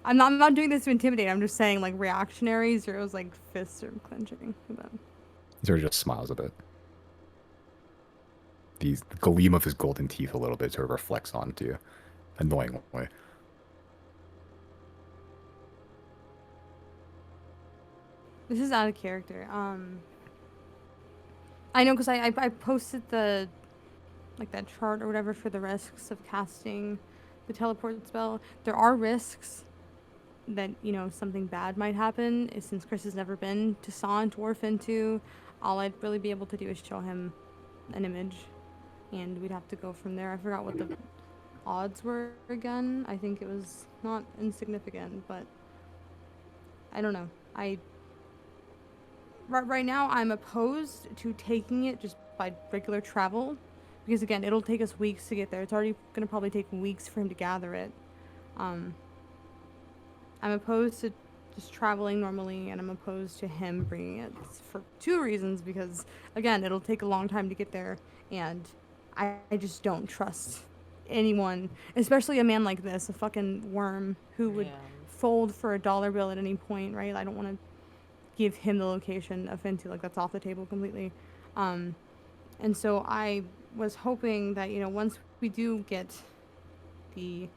Speaker 2: I'm not doing this to intimidate. I'm just saying like reactionary. Zero's like fists are clenching. But
Speaker 1: Zero just smiles a bit. The gleam of his golden teeth a little bit sort of reflects onto you, annoyingly.
Speaker 2: this is out of character. I know because I posted the like that chart or whatever for the risks of casting the teleport spell. There are risks that, you know, something bad might happen. Since Chris has never been to Sant or Fintu, all I'd really be able to do is show him an image, and we'd have to go from there. I forgot what the odds were again. I think it was not insignificant, but I don't know. Right now I'm opposed to taking it just by regular travel, because again, it'll take us weeks to get there. It's already gonna probably take weeks for him to gather it. I'm opposed to just traveling normally, and I'm opposed to him bringing it for two reasons. Because again, it'll take a long time to get there, and I just don't trust anyone, especially a man like this, a fucking worm who would
Speaker 5: Yeah.
Speaker 2: fold for a dollar bill at any point, right? I don't want to give him the location of Fintu, like that's off the table completely. And so I was hoping that, you know, once we do get the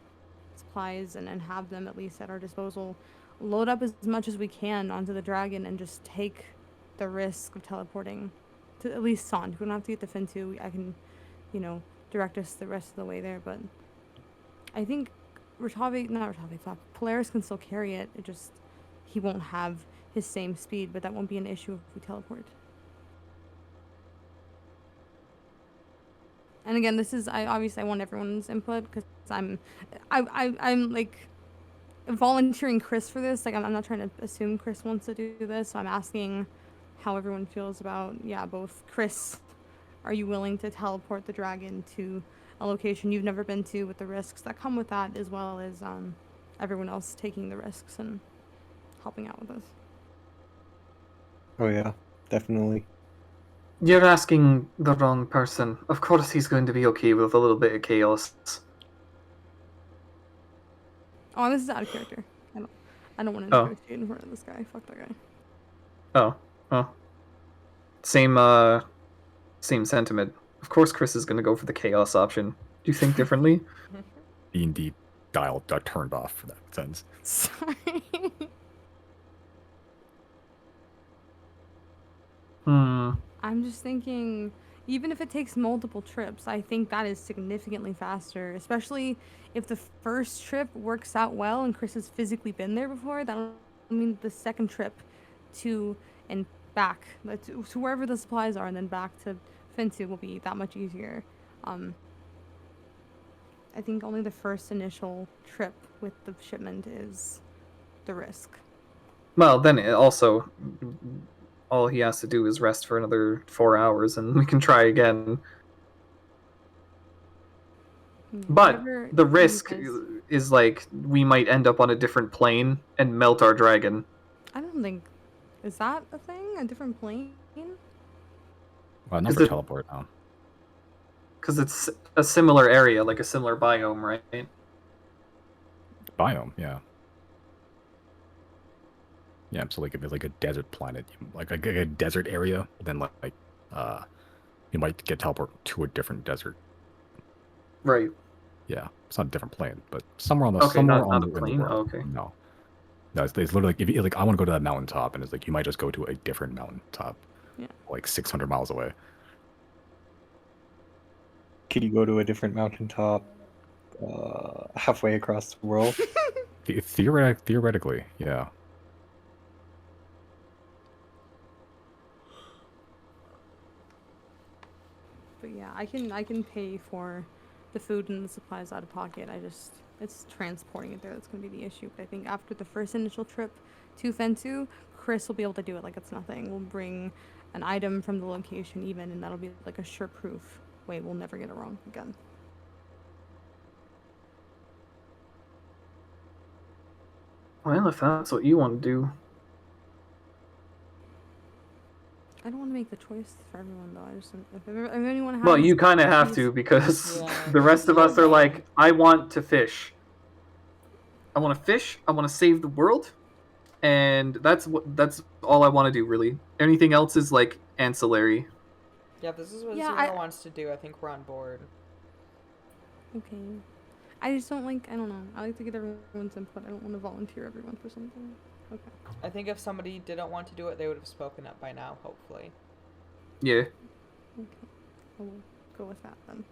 Speaker 2: supplies and have them at least at our disposal, load up as much as we can onto the dragon and just take the risk of teleporting to at least Sant. We don't have to get the Fintu. I can, you know, direct us the rest of the way there. But I think Polaris can still carry it. It just, he won't have his same speed, but that won't be an issue if we teleport. And again, this is, I want everyone's input, because I'm like volunteering Chris for this. Like I'm not trying to assume Chris wants to do this. So I'm asking how everyone feels about, yeah, both. Chris, are you willing to teleport the dragon to a location you've never been to with the risks that come with that, as well as everyone else taking the risks and helping out with this?
Speaker 4: Oh yeah, definitely.
Speaker 3: You're asking the wrong person. Of course he's going to be okay with a little bit of chaos.
Speaker 2: Oh, this is out of character. I don't want to negotiate in front of this guy. Fuck that guy.
Speaker 3: Oh. Well. Same sentiment. Of course Chris is going to go for the chaos option. Do you think differently?
Speaker 1: D&D dial turned off for that sentence.
Speaker 2: Sorry. I'm just thinking, even if it takes multiple trips, I think that is significantly faster, especially if the first trip works out well and Chris has physically been there before. That'll mean the second trip to and back to wherever the supplies are and then back to Fintu will be that much easier. I think only the first initial trip with the shipment is the risk.
Speaker 3: Well, then it also, all he has to do is rest for another 4 hours, and we can try again. But
Speaker 2: Whatever
Speaker 3: the
Speaker 2: you
Speaker 3: risk
Speaker 2: guys-
Speaker 3: is like we might end up on a different plane and melt our dragon.
Speaker 2: I don't think. Is that a thing? A different plane?
Speaker 1: Well, not
Speaker 3: Is
Speaker 1: for
Speaker 3: it-
Speaker 1: teleport, no.
Speaker 3: Because it's a similar area, like a similar biome, right?
Speaker 1: Biome, yeah. Yeah, so like if it's like a desert planet, like a desert area, then like you might get teleport to a different desert.
Speaker 3: Right.
Speaker 1: Yeah, it's not a different plane, but somewhere on the
Speaker 3: Okay,
Speaker 1: somewhere
Speaker 3: not
Speaker 1: on
Speaker 3: a
Speaker 1: the, in the
Speaker 3: plane?
Speaker 1: world.
Speaker 3: Oh, okay.
Speaker 1: No, no, it's literally like if you, like I want to go to that mountaintop, and it's like you might just go to a different mountaintop,
Speaker 2: Yeah.
Speaker 1: like 600 miles away.
Speaker 4: Could you go to a different mountaintop halfway across the world?
Speaker 1: Theoretically, yeah.
Speaker 2: But yeah, I can pay for the food and the supplies out of pocket. It's transporting it there that's gonna be the issue. But I think after the first initial trip to Fentu, Chris will be able to do it like it's nothing. We'll bring an item from the location even, and that'll be like a sure-proof way we'll never get it wrong again.
Speaker 3: Well, if that's what you want to do.
Speaker 2: I don't want to make the choice for everyone though. I just if anyone has.
Speaker 3: Well, you kind of have
Speaker 2: please-
Speaker 3: to because
Speaker 5: Yeah,
Speaker 3: the rest of us are
Speaker 5: yeah.
Speaker 3: like, I want to fish. I want to fish. I want to save the world, and that's all I want to do really. Anything else is like ancillary.
Speaker 5: Yeah, if this is what
Speaker 2: Yeah,
Speaker 5: Zero
Speaker 2: I-
Speaker 5: wants to do, I think we're on board.
Speaker 2: Okay. I just don't like. I don't know. I like to get everyone's input. I don't want to volunteer everyone for something. Okay.
Speaker 5: I think if somebody didn't want to do it, they would have spoken up by now, hopefully.
Speaker 3: Yeah.
Speaker 2: Okay, I will go with that then.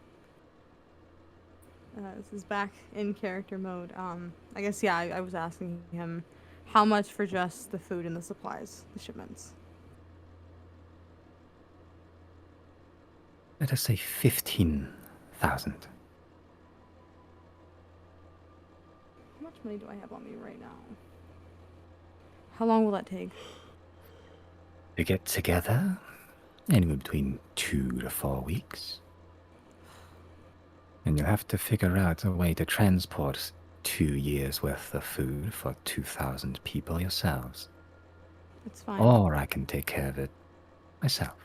Speaker 2: This is back in character mode. I guess yeah. I was asking him how much for just the food and the supplies, the shipments.
Speaker 1: Let us say 15,000.
Speaker 2: How much money do I have on me right now? How long will that take?
Speaker 1: To get together, anywhere between 2 to 4 weeks. And you'll have to figure out a way to transport 2 years worth of food for 2,000 people yourselves.
Speaker 2: It's fine.
Speaker 1: Or I can take care of it myself.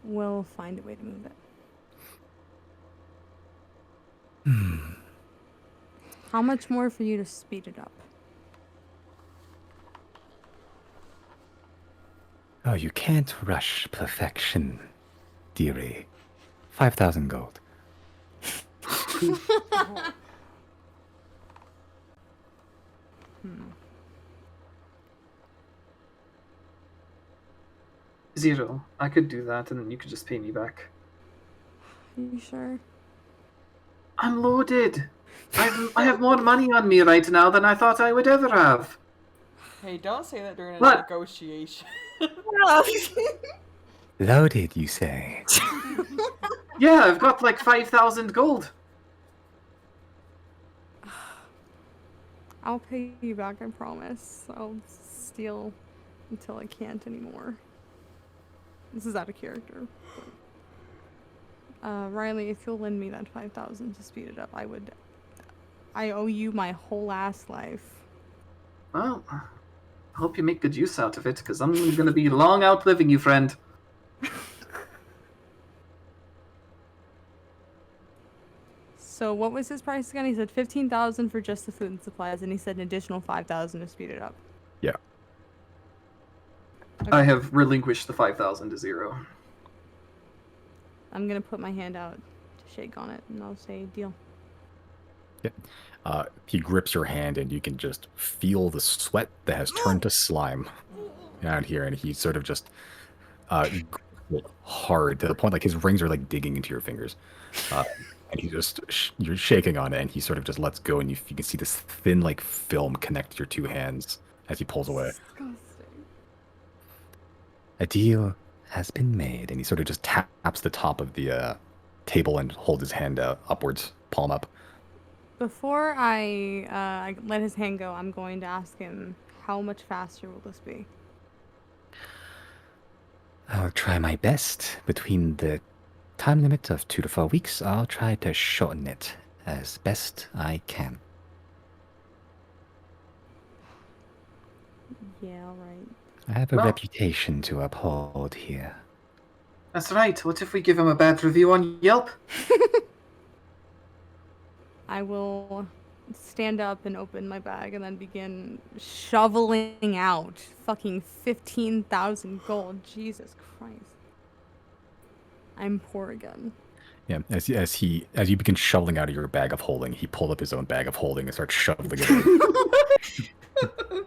Speaker 2: We'll find a way to move it. How much more for you to speed it up?
Speaker 1: Oh, you can't rush perfection, dearie. 5,000 gold.
Speaker 3: Zero. I could do that, and then you could just pay me back.
Speaker 2: Are you sure?
Speaker 3: I'm loaded. I have more money on me right now than I thought I would ever have.
Speaker 5: Hey, don't say that during a
Speaker 3: What?
Speaker 5: negotiation.
Speaker 1: Loaded, you say?
Speaker 3: Yeah, I've got like 5,000 gold.
Speaker 2: I'll pay you back, I promise. I'll steal until I can't anymore. This is out of character. Riley, if you'll lend me that 5,000 to speed it up, I owe you my whole ass life.
Speaker 3: Well, I hope you make good use out of it, because I'm going to be long outliving you, friend.
Speaker 2: So what was his price again? He said 15,000 for just the food and supplies, and he said an additional 5,000 to speed it up.
Speaker 1: Yeah.
Speaker 3: I have relinquished the 5,000 to Zero.
Speaker 2: I'm gonna put my hand out to shake on it, and I'll say deal.
Speaker 1: He grips your hand, and you can just feel the sweat that has turned to slime out here, and he sort of just hard to the point like his rings are like digging into your fingers, and he just you're shaking on it, and he sort of just lets go, and you can see this thin like film connect your two hands as he pulls away.
Speaker 2: Disgusting.
Speaker 1: A deal has been made, and he sort of just taps the top of the table and holds his hand out upwards, palm up.
Speaker 2: Before I let his hand go, I'm going to ask him how much faster will this be?
Speaker 1: I'll try my best. Between the time limit of 2 to 4 weeks, I'll try to shorten it as best I can.
Speaker 2: Yeah, all right.
Speaker 1: I have a
Speaker 3: Well-
Speaker 1: reputation to uphold here.
Speaker 3: That's right. What if we give him a bad review on Yelp?
Speaker 2: I will stand up and open my bag and then begin shoveling out fucking 15,000 gold. Jesus Christ. I'm poor again.
Speaker 1: Yeah, as you begin shoveling out of your bag of holding, he pulled up his own bag of holding and starts shoveling it in.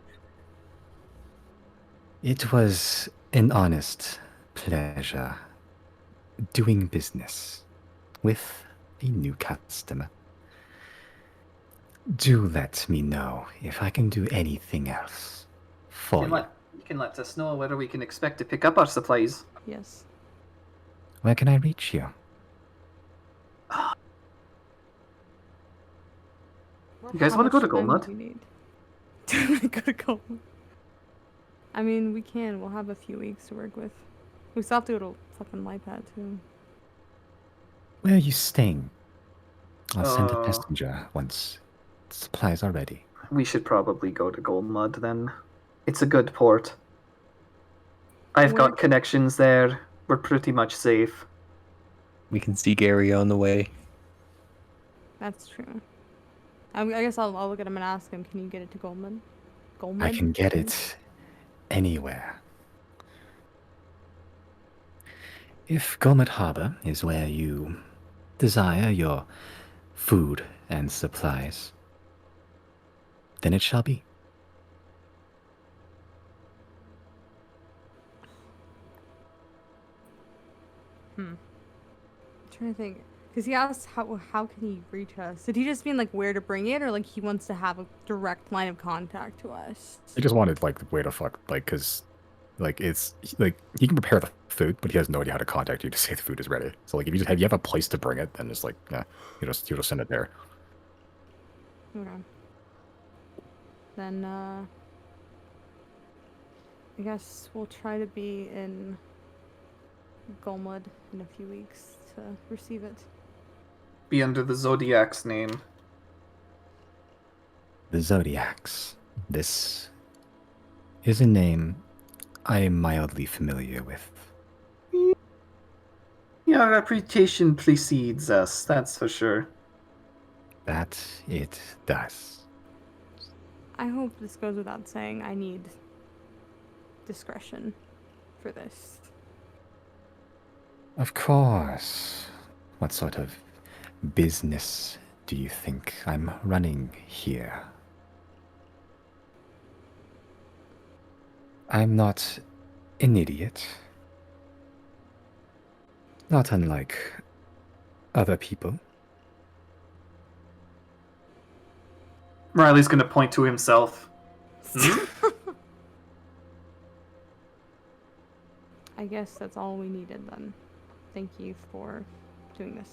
Speaker 1: It was an honest pleasure doing business with a new customer. Do let me know if I can do anything else for you.
Speaker 3: You can let us know whether we can expect to pick up our supplies.
Speaker 2: Yes.
Speaker 1: Where can I reach you?
Speaker 3: You guys
Speaker 2: How
Speaker 3: want to go
Speaker 2: much
Speaker 3: to
Speaker 2: time
Speaker 3: Goldnut?
Speaker 2: do you need? Do we go to Goldnut? I mean, we can. We'll have a few weeks to work with. We still have to go to fucking Lipad too.
Speaker 1: Where are you staying? I'll send a
Speaker 3: Uh,
Speaker 1: messenger once supplies are ready.
Speaker 3: We should probably go to Goldmud then. It's a good port. I've
Speaker 2: Where-
Speaker 3: got connections there. We're pretty much safe.
Speaker 4: We can see Gary on the way.
Speaker 2: That's true. I guess I'll look at him and ask him, can you get it to Goldman? Goldman?
Speaker 1: I can get it anywhere. If Gomet Harbor is where you desire your food and supplies, then it shall be.
Speaker 2: I'm trying to think. Because he asked how can he reach us? Did he just mean like where to bring it, or like he wants to have a direct line of contact to us?
Speaker 1: He just wanted like where to fuck, like, cause like it's like he can prepare the food, but he has no idea how to contact you to say the food is ready. So like if you have a place to bring it, then it's like nah, you just send it there.
Speaker 2: Okay. Then I guess we'll try to be in Golmud in a few weeks to receive it.
Speaker 3: Be under the Xodiacs name.
Speaker 1: The Xodiacs. This is a name I am mildly familiar with.
Speaker 3: Yeah, our reputation precedes us, that's for sure.
Speaker 1: That it does.
Speaker 2: I hope this goes without saying. I need discretion for this.
Speaker 1: Of course. What sort of business do you think I'm running here? I'm not an idiot. Not unlike other people.
Speaker 3: Riley's gonna point to himself.
Speaker 2: I guess that's all we needed then. Thank you for doing this.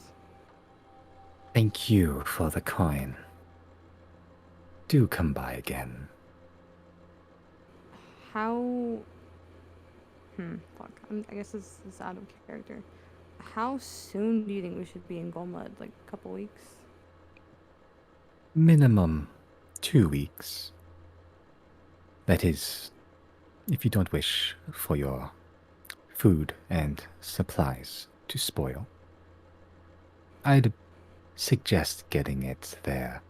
Speaker 1: Thank you for the coin. Do come by again.
Speaker 2: How... fuck. I guess this is out of character. How soon do you think we should be in Golmud? Like a couple weeks?
Speaker 1: Minimum 2 weeks. That is, if you don't wish for your food and supplies to spoil. I'd suggest getting it there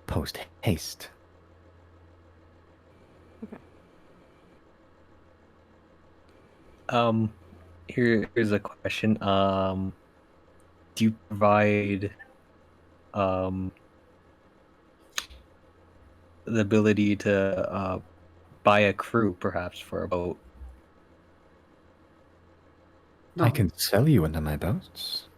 Speaker 1: post haste.
Speaker 2: Okay.
Speaker 4: Here's a question. Do you provide the ability to buy a crew perhaps for a boat?
Speaker 1: I can sell you into my boats.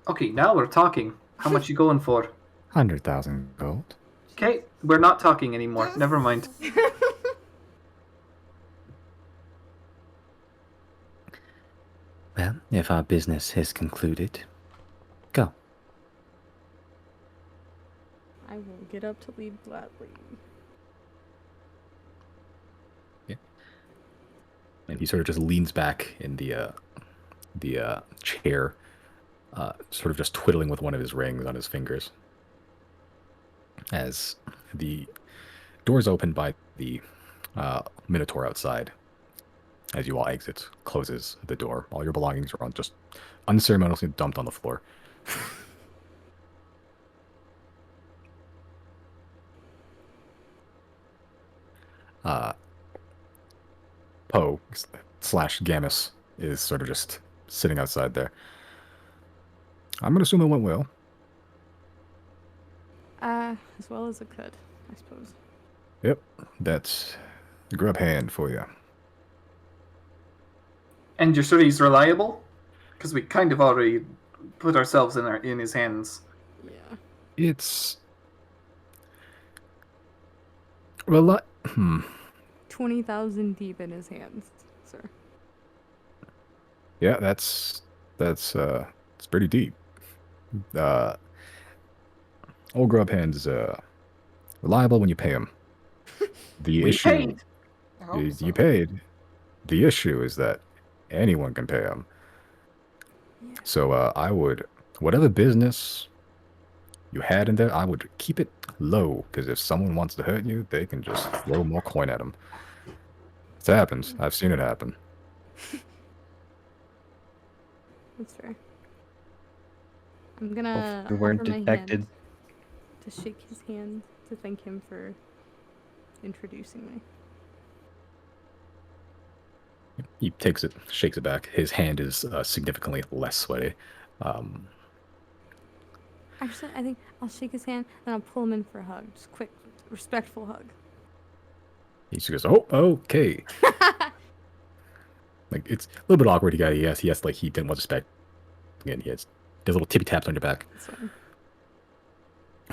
Speaker 3: Okay, now we're talking. How much you going for?
Speaker 1: 100,000 gold.
Speaker 3: Okay, we're not talking anymore. Never mind.
Speaker 1: Well, if our business is concluded, go.
Speaker 2: I will get up to leave gladly.
Speaker 1: And he sort of just leans back in the chair, sort of just twiddling with one of his rings on his fingers. As the doors open by the Minotaur outside, as you all exit, closes the door. All your belongings are on just unceremoniously dumped on the floor. uh, Poe slash Gammus is sort of just sitting outside there. I'm gonna assume it went well.
Speaker 2: As well as it could, I suppose.
Speaker 1: Yep, that's the grub hand for you.
Speaker 3: And you're sure he's reliable? Because we kind of already put ourselves in his hands.
Speaker 2: Yeah.
Speaker 1: It's well,
Speaker 2: 20,000 deep in his hands, sir.
Speaker 1: yeah, that's it's pretty deep. Uh, old grub hand's reliable when you pay him. The
Speaker 3: We
Speaker 1: issue
Speaker 3: paid.
Speaker 5: I hope
Speaker 1: is
Speaker 5: so.
Speaker 1: you paid. The issue is that anyone can pay him.
Speaker 2: Yeah.
Speaker 1: So I would, whatever business you had in there, I would keep it low, because if someone wants to hurt you, they can just throw more coin at them. It's happened. I've seen it happen.
Speaker 2: That's fair. I'm gonna
Speaker 4: We weren't
Speaker 2: offer my
Speaker 4: detected.
Speaker 2: hand to shake his hand to thank him for introducing me.
Speaker 1: He takes it, shakes it back. His hand is significantly less sweaty. Um,
Speaker 2: Actually, I think I'll shake his hand and I'll pull him in for a hug. Just quick, respectful hug.
Speaker 1: he just goes, "Oh, okay." Like, it's a little bit awkward. He has like, he didn't want to spec. Again, he has does little tippy taps on your back.
Speaker 2: That's fine.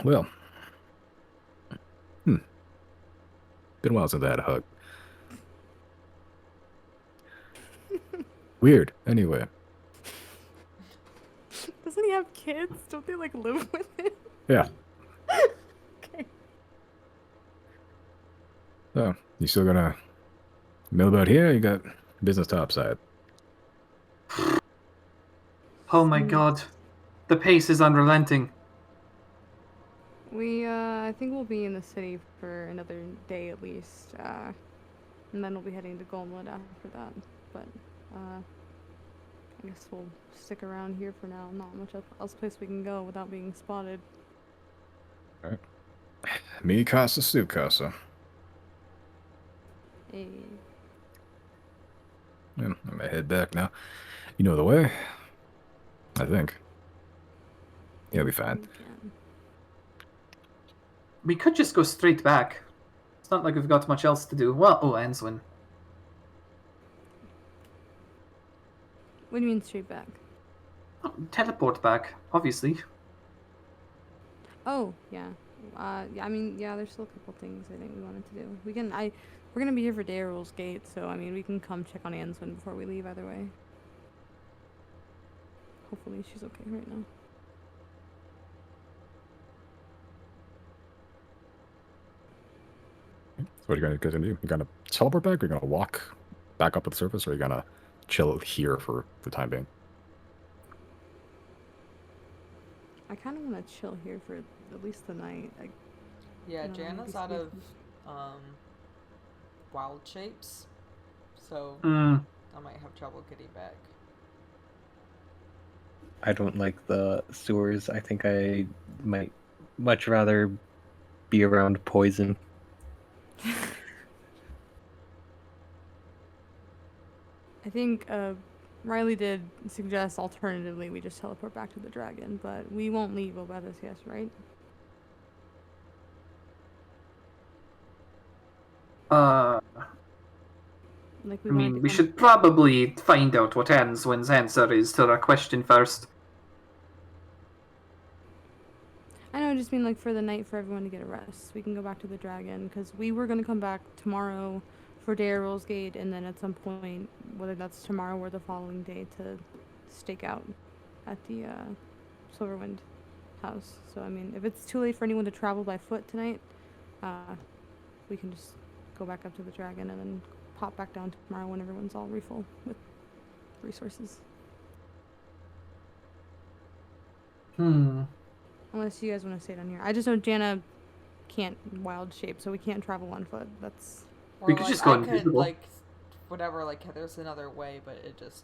Speaker 1: Well, been a while since I had a hug. Weird. Anyway,
Speaker 2: Doesn't he have kids? Don't they like live with him?
Speaker 1: yeah.
Speaker 2: Okay.
Speaker 1: So, you still gonna mill about here? Or you got business topside?
Speaker 3: Oh my god. The pace is unrelenting.
Speaker 2: I think we'll be in the city for another day at least, and then we'll be heading to Golmwood after that. But I guess we'll stick around here for now. Not much else place we can go without being spotted.
Speaker 1: Alright. Me casa, su casa.
Speaker 2: Hey.
Speaker 1: Yeah, I'm gonna head back now. You know the way? I think. You'll be fine.
Speaker 2: We can.
Speaker 3: We could just go straight back. It's not like we've got much else to do. Well, oh, Answin.
Speaker 2: What do you mean straight back?
Speaker 3: Oh, teleport back, obviously.
Speaker 2: Oh, yeah. Yeah, I mean, yeah, there's still a couple things I think we wanted to do. We're gonna be here for Daryl's Gate, so I mean, we can come check on Answin before we leave either way. Hopefully she's okay right now.
Speaker 1: So what are you gonna do? You gonna teleport back, or you gonna walk back up to the surface, or are you gonna chill here for the time being?
Speaker 2: I kind of want to chill here for at least the night.
Speaker 5: Yeah,
Speaker 2: No,
Speaker 5: Jana's
Speaker 2: be
Speaker 5: out of
Speaker 2: sleeping.
Speaker 5: wild shapes, so
Speaker 3: Mm.
Speaker 5: I might have trouble getting back.
Speaker 4: I don't like the sewers. I think I might much rather be around poison.
Speaker 2: I think Riley did suggest alternatively we just teleport back to the dragon, but we won't leave Obetus, yes, right? Like
Speaker 3: I
Speaker 2: wanted
Speaker 3: mean,
Speaker 2: to
Speaker 3: we
Speaker 2: come-
Speaker 3: should probably find out what Answin's answer is to our question first.
Speaker 2: I know, I just mean like for the night for everyone to get a rest. We can go back to the dragon because we were gonna come back tomorrow for Daryl's Gate, and then at some point, whether that's tomorrow or the following day, to stake out at the Silverwind house. So I mean, if it's too late for anyone to travel by foot tonight, we can just go back up to the dragon and then pop back down tomorrow when everyone's all refull with resources. Unless you guys want to stay down here. I just know Jana can't wild shape, so we can't travel on foot. That's
Speaker 5: Or
Speaker 3: We could
Speaker 5: like,
Speaker 3: just go
Speaker 5: I could
Speaker 3: invisible.
Speaker 5: like, whatever. Like, there's another way, but it just,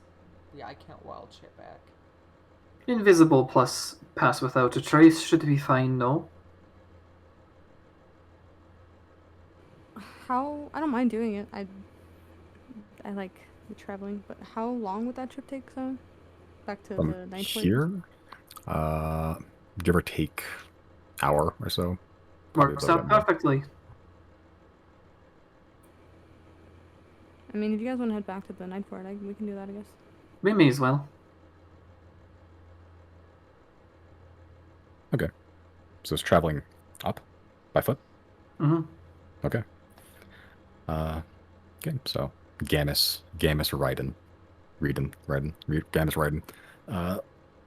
Speaker 5: yeah, I can't wild shit back.
Speaker 3: Invisible plus pass without a trace should be fine, no?
Speaker 2: how I don't mind doing it. I like the traveling, but how long would that trip take? So back to
Speaker 1: From
Speaker 2: the ninth point?
Speaker 1: here, give or take hour or so. Probably a
Speaker 3: Works
Speaker 1: little
Speaker 3: out
Speaker 1: bit more.
Speaker 3: perfectly.
Speaker 2: I mean, if you guys want to head back to the ninth fort, we can do that, I guess.
Speaker 3: We may as well.
Speaker 1: Okay. So it's traveling up by foot.
Speaker 3: Mm-hmm.
Speaker 1: Okay. Okay. So Gamus Raiden, Gamus Raiden,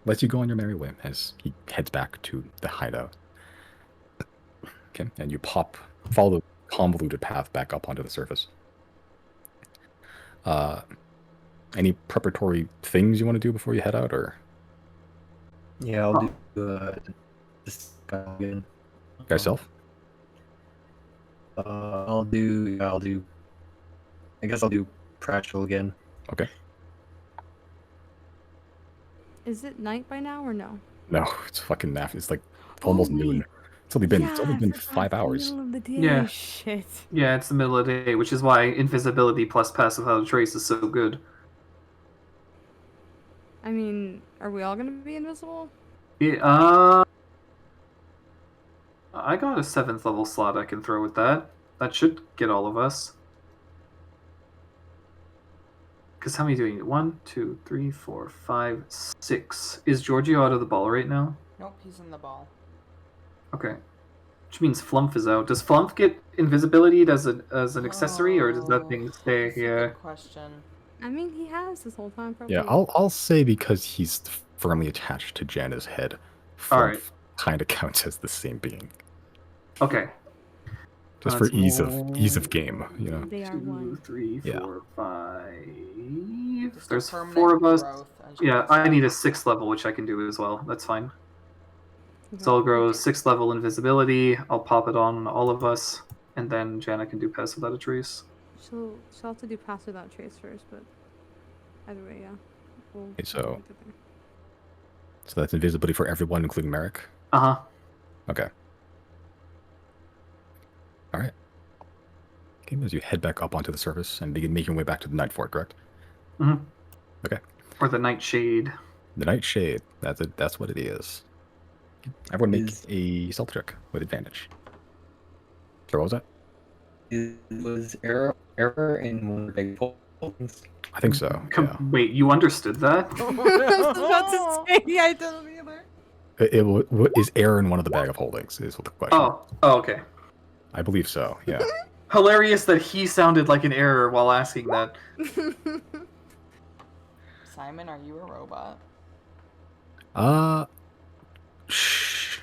Speaker 1: lets you go on your merry way as he heads back to the hideout. Okay, and you follow the convoluted path back up onto the surface. Any preparatory things you want to do before you head out, or
Speaker 4: Yeah, I'll do this guy again.
Speaker 1: yourself?
Speaker 4: I'll do. I guess I'll do Pratchel again.
Speaker 1: Okay.
Speaker 2: Is it night by now or no?
Speaker 1: No, it's fucking naff. It's like almost
Speaker 2: wait.
Speaker 1: noon. It's only been
Speaker 2: I forgot
Speaker 1: 5
Speaker 2: it's the
Speaker 1: hours.
Speaker 2: middle of the day.
Speaker 3: Yeah.
Speaker 2: Shit.
Speaker 3: Yeah, it's the middle of the day, which is why invisibility plus pass without a trace is so good.
Speaker 2: I mean, are we all gonna be invisible?
Speaker 3: Yeah, I got a 7th level slot I can throw with that. That should get all of us. Because how many do we need? 1, 2, 3, 4, 5, 6. Is Giorgio out of the ball right now?
Speaker 5: Nope, he's in the ball.
Speaker 3: Okay. Which means Flump is out. Does Flump get invisibility as an accessory, or does that thing stay
Speaker 5: That's a
Speaker 3: here?
Speaker 5: good question.
Speaker 2: I mean, he has this whole time. Probably.
Speaker 1: Yeah, I'll say because he's firmly attached to Jana's head.
Speaker 3: Alright.
Speaker 1: Kind of counts as the same being,
Speaker 3: Okay.
Speaker 1: just for
Speaker 3: Let's
Speaker 1: ease
Speaker 3: roll.
Speaker 1: of game. You know.
Speaker 2: They are
Speaker 3: 2,
Speaker 2: one.
Speaker 3: 3,
Speaker 1: Yeah.
Speaker 3: 4, 5.
Speaker 5: Just a
Speaker 3: There's
Speaker 5: permanent
Speaker 3: 4 of us.
Speaker 5: growth, as
Speaker 3: Yeah,
Speaker 5: opposed to-
Speaker 3: I need a 6th level, which I can do as well. That's fine.
Speaker 2: Okay.
Speaker 3: So I'll grow 6th level invisibility. I'll pop it on all of us, and then Jana can do pass without a trace.
Speaker 2: She'll have to do pass without trace first, but either way, yeah. We'll
Speaker 1: so-
Speaker 2: get there.
Speaker 1: So that's invisibility for everyone, including Merrick.
Speaker 3: Uh-huh.
Speaker 1: Okay. All right. Okay, as you head back up onto the surface and begin making your way back to the Night Fort, correct?
Speaker 3: Mm-hmm.
Speaker 1: Okay.
Speaker 3: Or the Nightshade.
Speaker 1: The Nightshade. That's it. That's what it is. Everyone make
Speaker 4: Is-
Speaker 1: a stealth check with advantage. So what was that?
Speaker 4: Was error in one of the big holdings?
Speaker 1: I think so. Yeah.
Speaker 3: Wait, you understood that?
Speaker 2: I was about to say, I don't either.
Speaker 1: Is air in one of the bag of holdings? Is what the question.
Speaker 3: Oh, okay.
Speaker 1: I believe so. Yeah.
Speaker 3: Hilarious that he sounded like an error while asking that.
Speaker 5: Simon, are you a robot?
Speaker 1: Shh.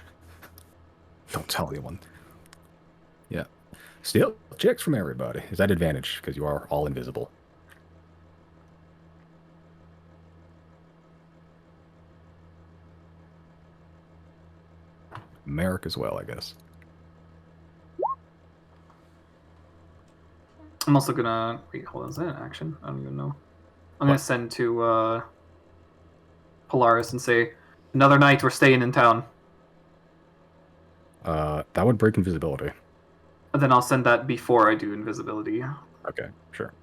Speaker 1: Don't tell anyone. Yeah. Still, checks from everybody. Is that advantage? Because you are all invisible. Merrick as well, I guess.
Speaker 3: I'm also gonna... Wait, hold on. Is that an action? I don't even know. I'm gonna send to Polaris and say, another night we're staying in town.
Speaker 1: That would break invisibility.
Speaker 3: And then I'll send that before I do invisibility.
Speaker 1: Okay, sure.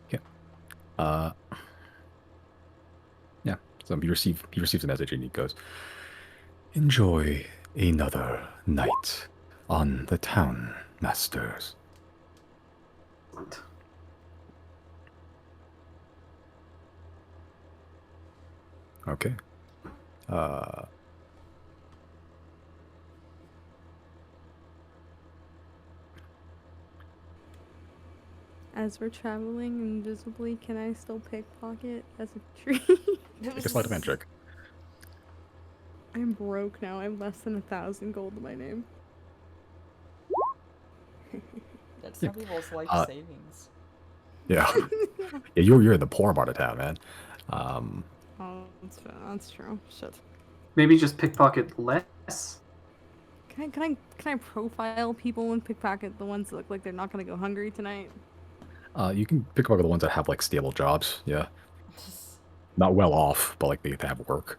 Speaker 1: Okay. Yeah. So he receives a message and he goes, "Enjoy another night on the town, masters." Okay.
Speaker 2: As we're traveling invisibly, can I still pickpocket as a tree?
Speaker 1: Make a sleight of hand check.
Speaker 2: I'm broke now. I have less than 1,000 gold in my name.
Speaker 5: Some people's life
Speaker 1: Uh,
Speaker 5: savings.
Speaker 1: Yeah. Yeah, you're in the poor part of town, man.
Speaker 2: Oh, that's true. Shit.
Speaker 3: Maybe just pickpocket less.
Speaker 2: Can I profile people and pickpocket the ones that look like they're not gonna go hungry tonight?
Speaker 1: You can pick up the ones that have like stable jobs. Yeah, not well off, but like they have work.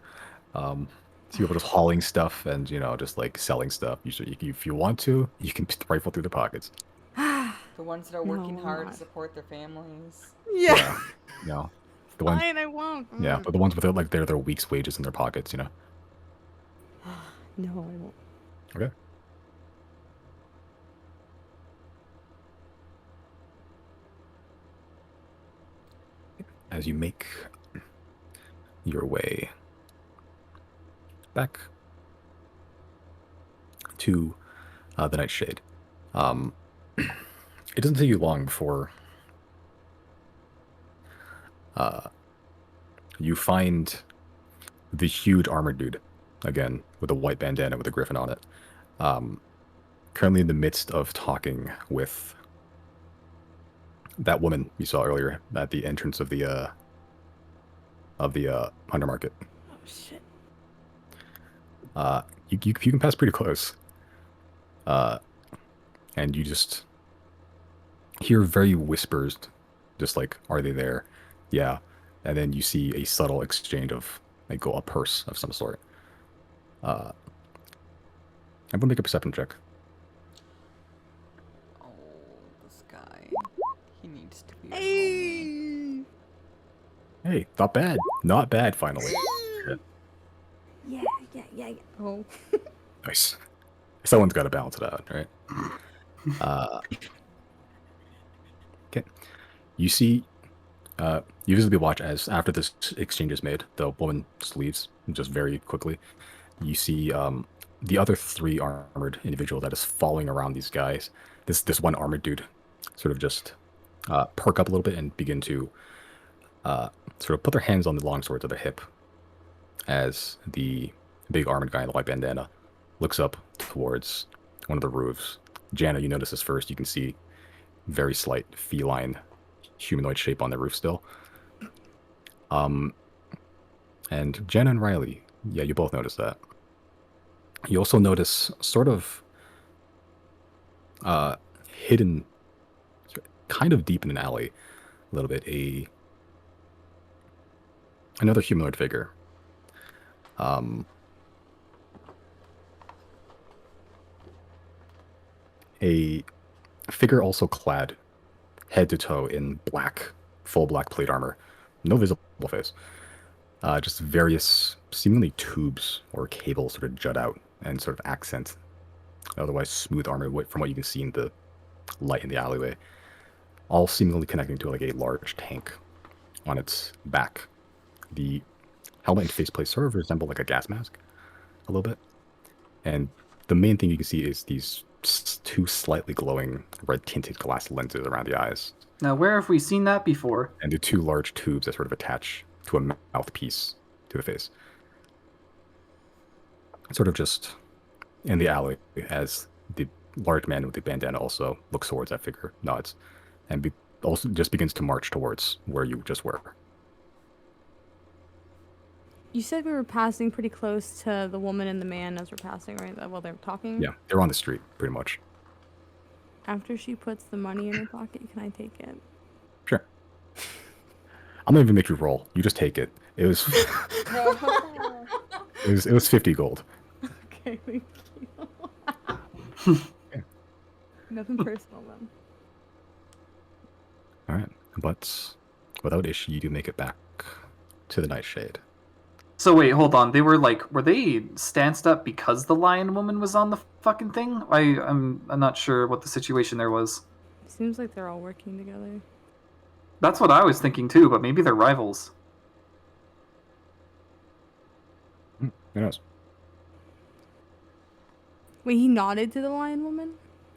Speaker 1: See people just hauling stuff and just like selling stuff. If you want to, you can rifle through the pockets.
Speaker 5: The ones that are
Speaker 2: No,
Speaker 5: working
Speaker 2: I'm
Speaker 5: hard to
Speaker 2: not.
Speaker 5: support their families.
Speaker 2: Yeah.
Speaker 1: You know, the ones.
Speaker 2: Fine, I won't.
Speaker 1: Yeah, but the ones with like their week's wages in their pockets.
Speaker 2: No, I won't.
Speaker 1: Okay. As you make your way back to the Nightshade, it doesn't take you long before you find the huge armored dude again with a white bandana with a griffin on it. Currently in the midst of talking with that woman you saw earlier at the entrance of the hunter market.
Speaker 2: Oh shit.
Speaker 1: You can pass pretty close, and you just hear very whispers, just like, "Are they there?" Yeah, and then you see a subtle exchange of like a purse of some sort. Everyone make a perception check.
Speaker 5: Oh, this guy. He needs to be.
Speaker 2: Hey.
Speaker 1: Hey, not bad, not bad. Finally,
Speaker 2: Yeah. Oh.
Speaker 1: nice. Someone's got to balance it out, right? Okay. You see, you visibly watch as after this exchange is made, the woman just leaves just very quickly. You see the other three armored individual that is following around these guys. This one armored dude sort of just perk up a little bit and begin to sort of put their hands on the long swords at their hip as the big armored guy in the white bandana looks up towards one of the roofs. Jana, you notice this first. You can see very slight feline humanoid shape on the roof still. And Jana and Riley, yeah, you both notice that. You also notice sort of hidden, kind of deep in an alley, a little bit, another humanoid figure. A figure also clad head to toe in black, full black plate armor. No visible face. Just various seemingly tubes or cables sort of jut out and sort of accent otherwise smooth armor from what you can see in the light in the alleyway. All seemingly connecting to like a large tank on its back. The helmet and faceplate sort of resemble like a gas mask a little bit. And the main thing you can see is these two slightly glowing red tinted glass lenses around the eyes.
Speaker 3: Now, where have we seen that before?
Speaker 1: And the two large tubes that sort of attach to a mouthpiece to the face. Sort of just in the alley as the large man with the bandana also looks towards that figure, nods, and also just begins to march towards where you just were.
Speaker 2: You said we were passing pretty close to the woman and the man as we're passing, right? While they're talking?
Speaker 1: Yeah, they're on the street, pretty much.
Speaker 2: After she puts the money in her pocket, can I take it?
Speaker 1: Sure. I'm not even make you roll. You just take it. It was it was 50 gold.
Speaker 2: Okay, thank you. Nothing personal then.
Speaker 1: All right, but without issue, you do make it back to the Nightshade.
Speaker 3: So wait, hold on. They were they stanced up because the lion woman was on the fucking thing? I'm not sure what the situation there was.
Speaker 2: Seems like they're all working together.
Speaker 3: That's what I was thinking too, but maybe they're rivals.
Speaker 1: Who knows?
Speaker 2: Wait, he nodded to the lion woman?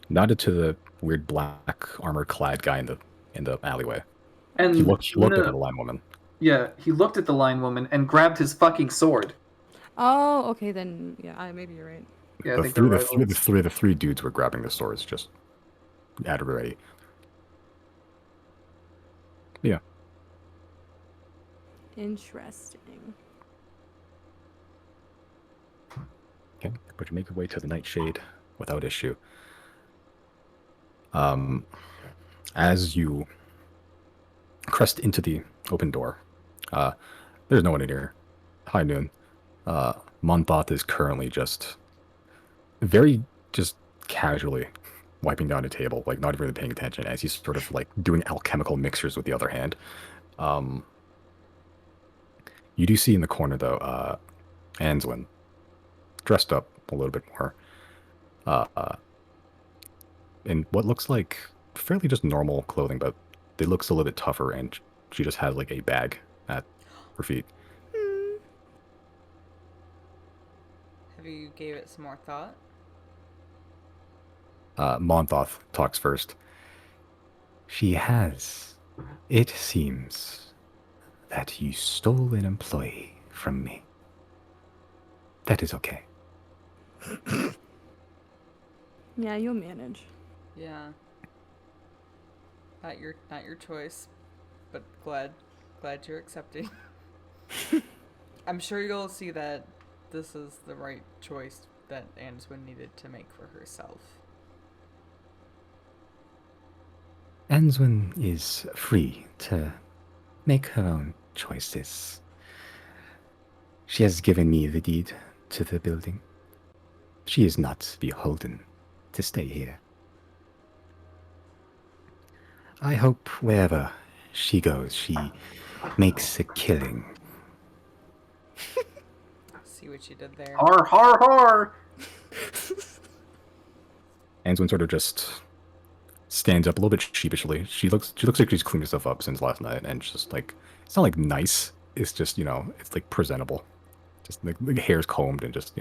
Speaker 1: Nodded to the weird black armor-clad guy in the alleyway.
Speaker 3: And
Speaker 1: He looked up at the line woman.
Speaker 3: Yeah, he looked at the lion woman and grabbed his fucking sword.
Speaker 2: Oh, okay, then, yeah, maybe you're right.
Speaker 3: Yeah, I
Speaker 1: The
Speaker 3: think they're
Speaker 1: three,
Speaker 3: rivals.
Speaker 1: the three dudes were grabbing the swords just at ready.
Speaker 2: Interesting.
Speaker 1: Okay, but you make your way to the Nightshade without issue. As you crest into the open door, there's no one in here. High noon. Monthoth is currently just casually wiping down a table, like not even really paying attention, as he's sort of like doing alchemical mixtures with the other hand. You do see in the corner though, Answin, dressed up a little bit more, in what looks like fairly just normal clothing, but it looks a little bit tougher, and she just has like a bag at her feet.
Speaker 5: Have you gave it some more thought?
Speaker 1: Monthoth talks first. She has. It seems that you stole an employee from me. That is okay.
Speaker 2: Yeah, you'll manage.
Speaker 5: Yeah. Not your choice, but glad you're accepting. I'm sure you'll see that this is the right choice that Answin needed to make for herself.
Speaker 1: Answin is free to make her own choices. She has given me the deed to the building. She is not beholden to stay here. I hope wherever she goes, she makes a killing.
Speaker 5: See what you did there.
Speaker 3: Har har har!
Speaker 1: Answin sort of just stands up a little bit sheepishly. She looks like she's cleaned herself up since last night, and just like, it's not like nice. It's just, it's like presentable. Just like the hair's combed, and just,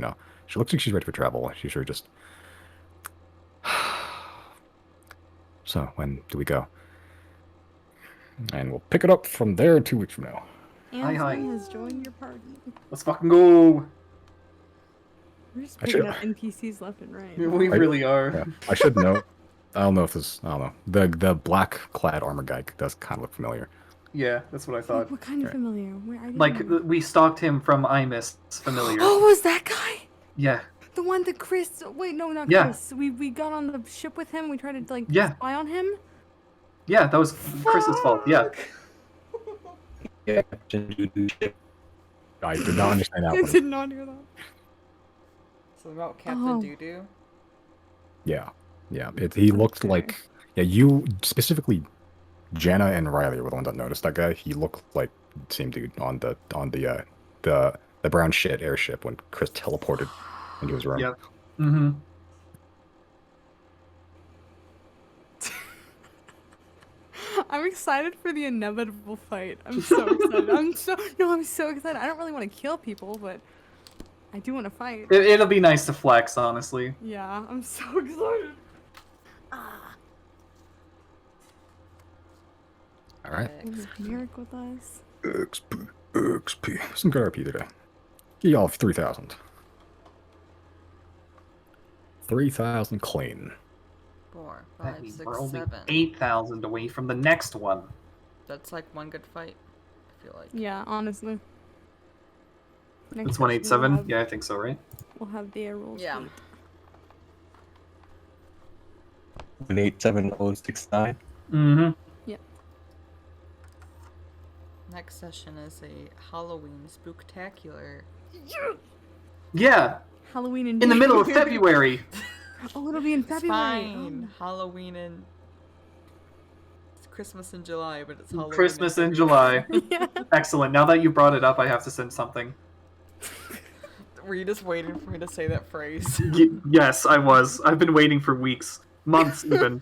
Speaker 1: she looks like she's ready for travel. She's sure just. So when do we go? And we'll pick it up from there 2 weeks from now.
Speaker 3: Hi, hi.
Speaker 2: Answin has joined your party.
Speaker 3: Let's fucking go!
Speaker 2: We're just
Speaker 1: I
Speaker 2: picking
Speaker 1: should-
Speaker 2: up NPCs left and right.
Speaker 3: We really are.
Speaker 1: Yeah, I should know. I don't know. The black clad armor guy does kind of look familiar.
Speaker 3: Yeah, that's what I thought.
Speaker 2: What kind of
Speaker 1: Right.
Speaker 2: familiar? Where, I didn't
Speaker 3: Like,
Speaker 2: know.
Speaker 3: we stalked him from Imus, familiar.
Speaker 2: Oh, was that guy?
Speaker 3: Yeah.
Speaker 2: The one that Chris. Wait, no, not
Speaker 3: Yeah.
Speaker 2: Chris. We got on the ship with him. We tried to like
Speaker 3: Yeah.
Speaker 2: spy on him.
Speaker 3: Yeah, that was Chris's fault, yeah.
Speaker 4: Yeah, Jinju ship.
Speaker 1: I did not understand that
Speaker 2: I
Speaker 1: one.
Speaker 2: did not hear that.
Speaker 5: Something about Captain
Speaker 2: Oh.
Speaker 5: Doodoo.
Speaker 1: Yeah. He looked
Speaker 2: Okay.
Speaker 1: like, you specifically, Jenna and Riley were the ones that noticed that guy. He looked like the same dude on the brown shit airship when Chris teleported into his room.
Speaker 3: Yeah. Mm-hmm.
Speaker 2: I'm excited for the inevitable fight. I'm so excited. I'm so excited. I don't really want to kill people, but I do want to fight.
Speaker 3: It'll be nice to flex, honestly.
Speaker 2: Yeah, I'm so excited.
Speaker 1: All right.
Speaker 2: Is Merrick with us?
Speaker 1: XP. Some good RP today. Give y'all 3,000. 3,000 clean.
Speaker 5: 4,
Speaker 3: That
Speaker 5: 5,
Speaker 3: means
Speaker 5: 6,
Speaker 3: we're only
Speaker 5: 7.
Speaker 3: 8,000 away from the next one.
Speaker 5: That's like one good fight. I feel like.
Speaker 2: Yeah, honestly. Next
Speaker 3: It's
Speaker 2: session
Speaker 3: 187? Yeah, I think so, right?
Speaker 2: We'll have the air rolls.
Speaker 5: Yeah.
Speaker 2: beat.
Speaker 4: 187069.
Speaker 3: Mm-hmm.
Speaker 5: Next session is a Halloween spooktacular.
Speaker 3: Yeah,
Speaker 2: Halloween
Speaker 3: in the middle of February.
Speaker 2: Oh, it'll be in
Speaker 5: It's
Speaker 2: February.
Speaker 5: fine. Halloween and it's Christmas in July, but it's Halloween.
Speaker 3: Christmas in July.
Speaker 2: Oh. Yeah.
Speaker 3: Excellent. Now that you brought it up, I have to send something.
Speaker 5: Were you just waiting for me to say that phrase?
Speaker 3: Yes, I was. I've been waiting for weeks. Months, even.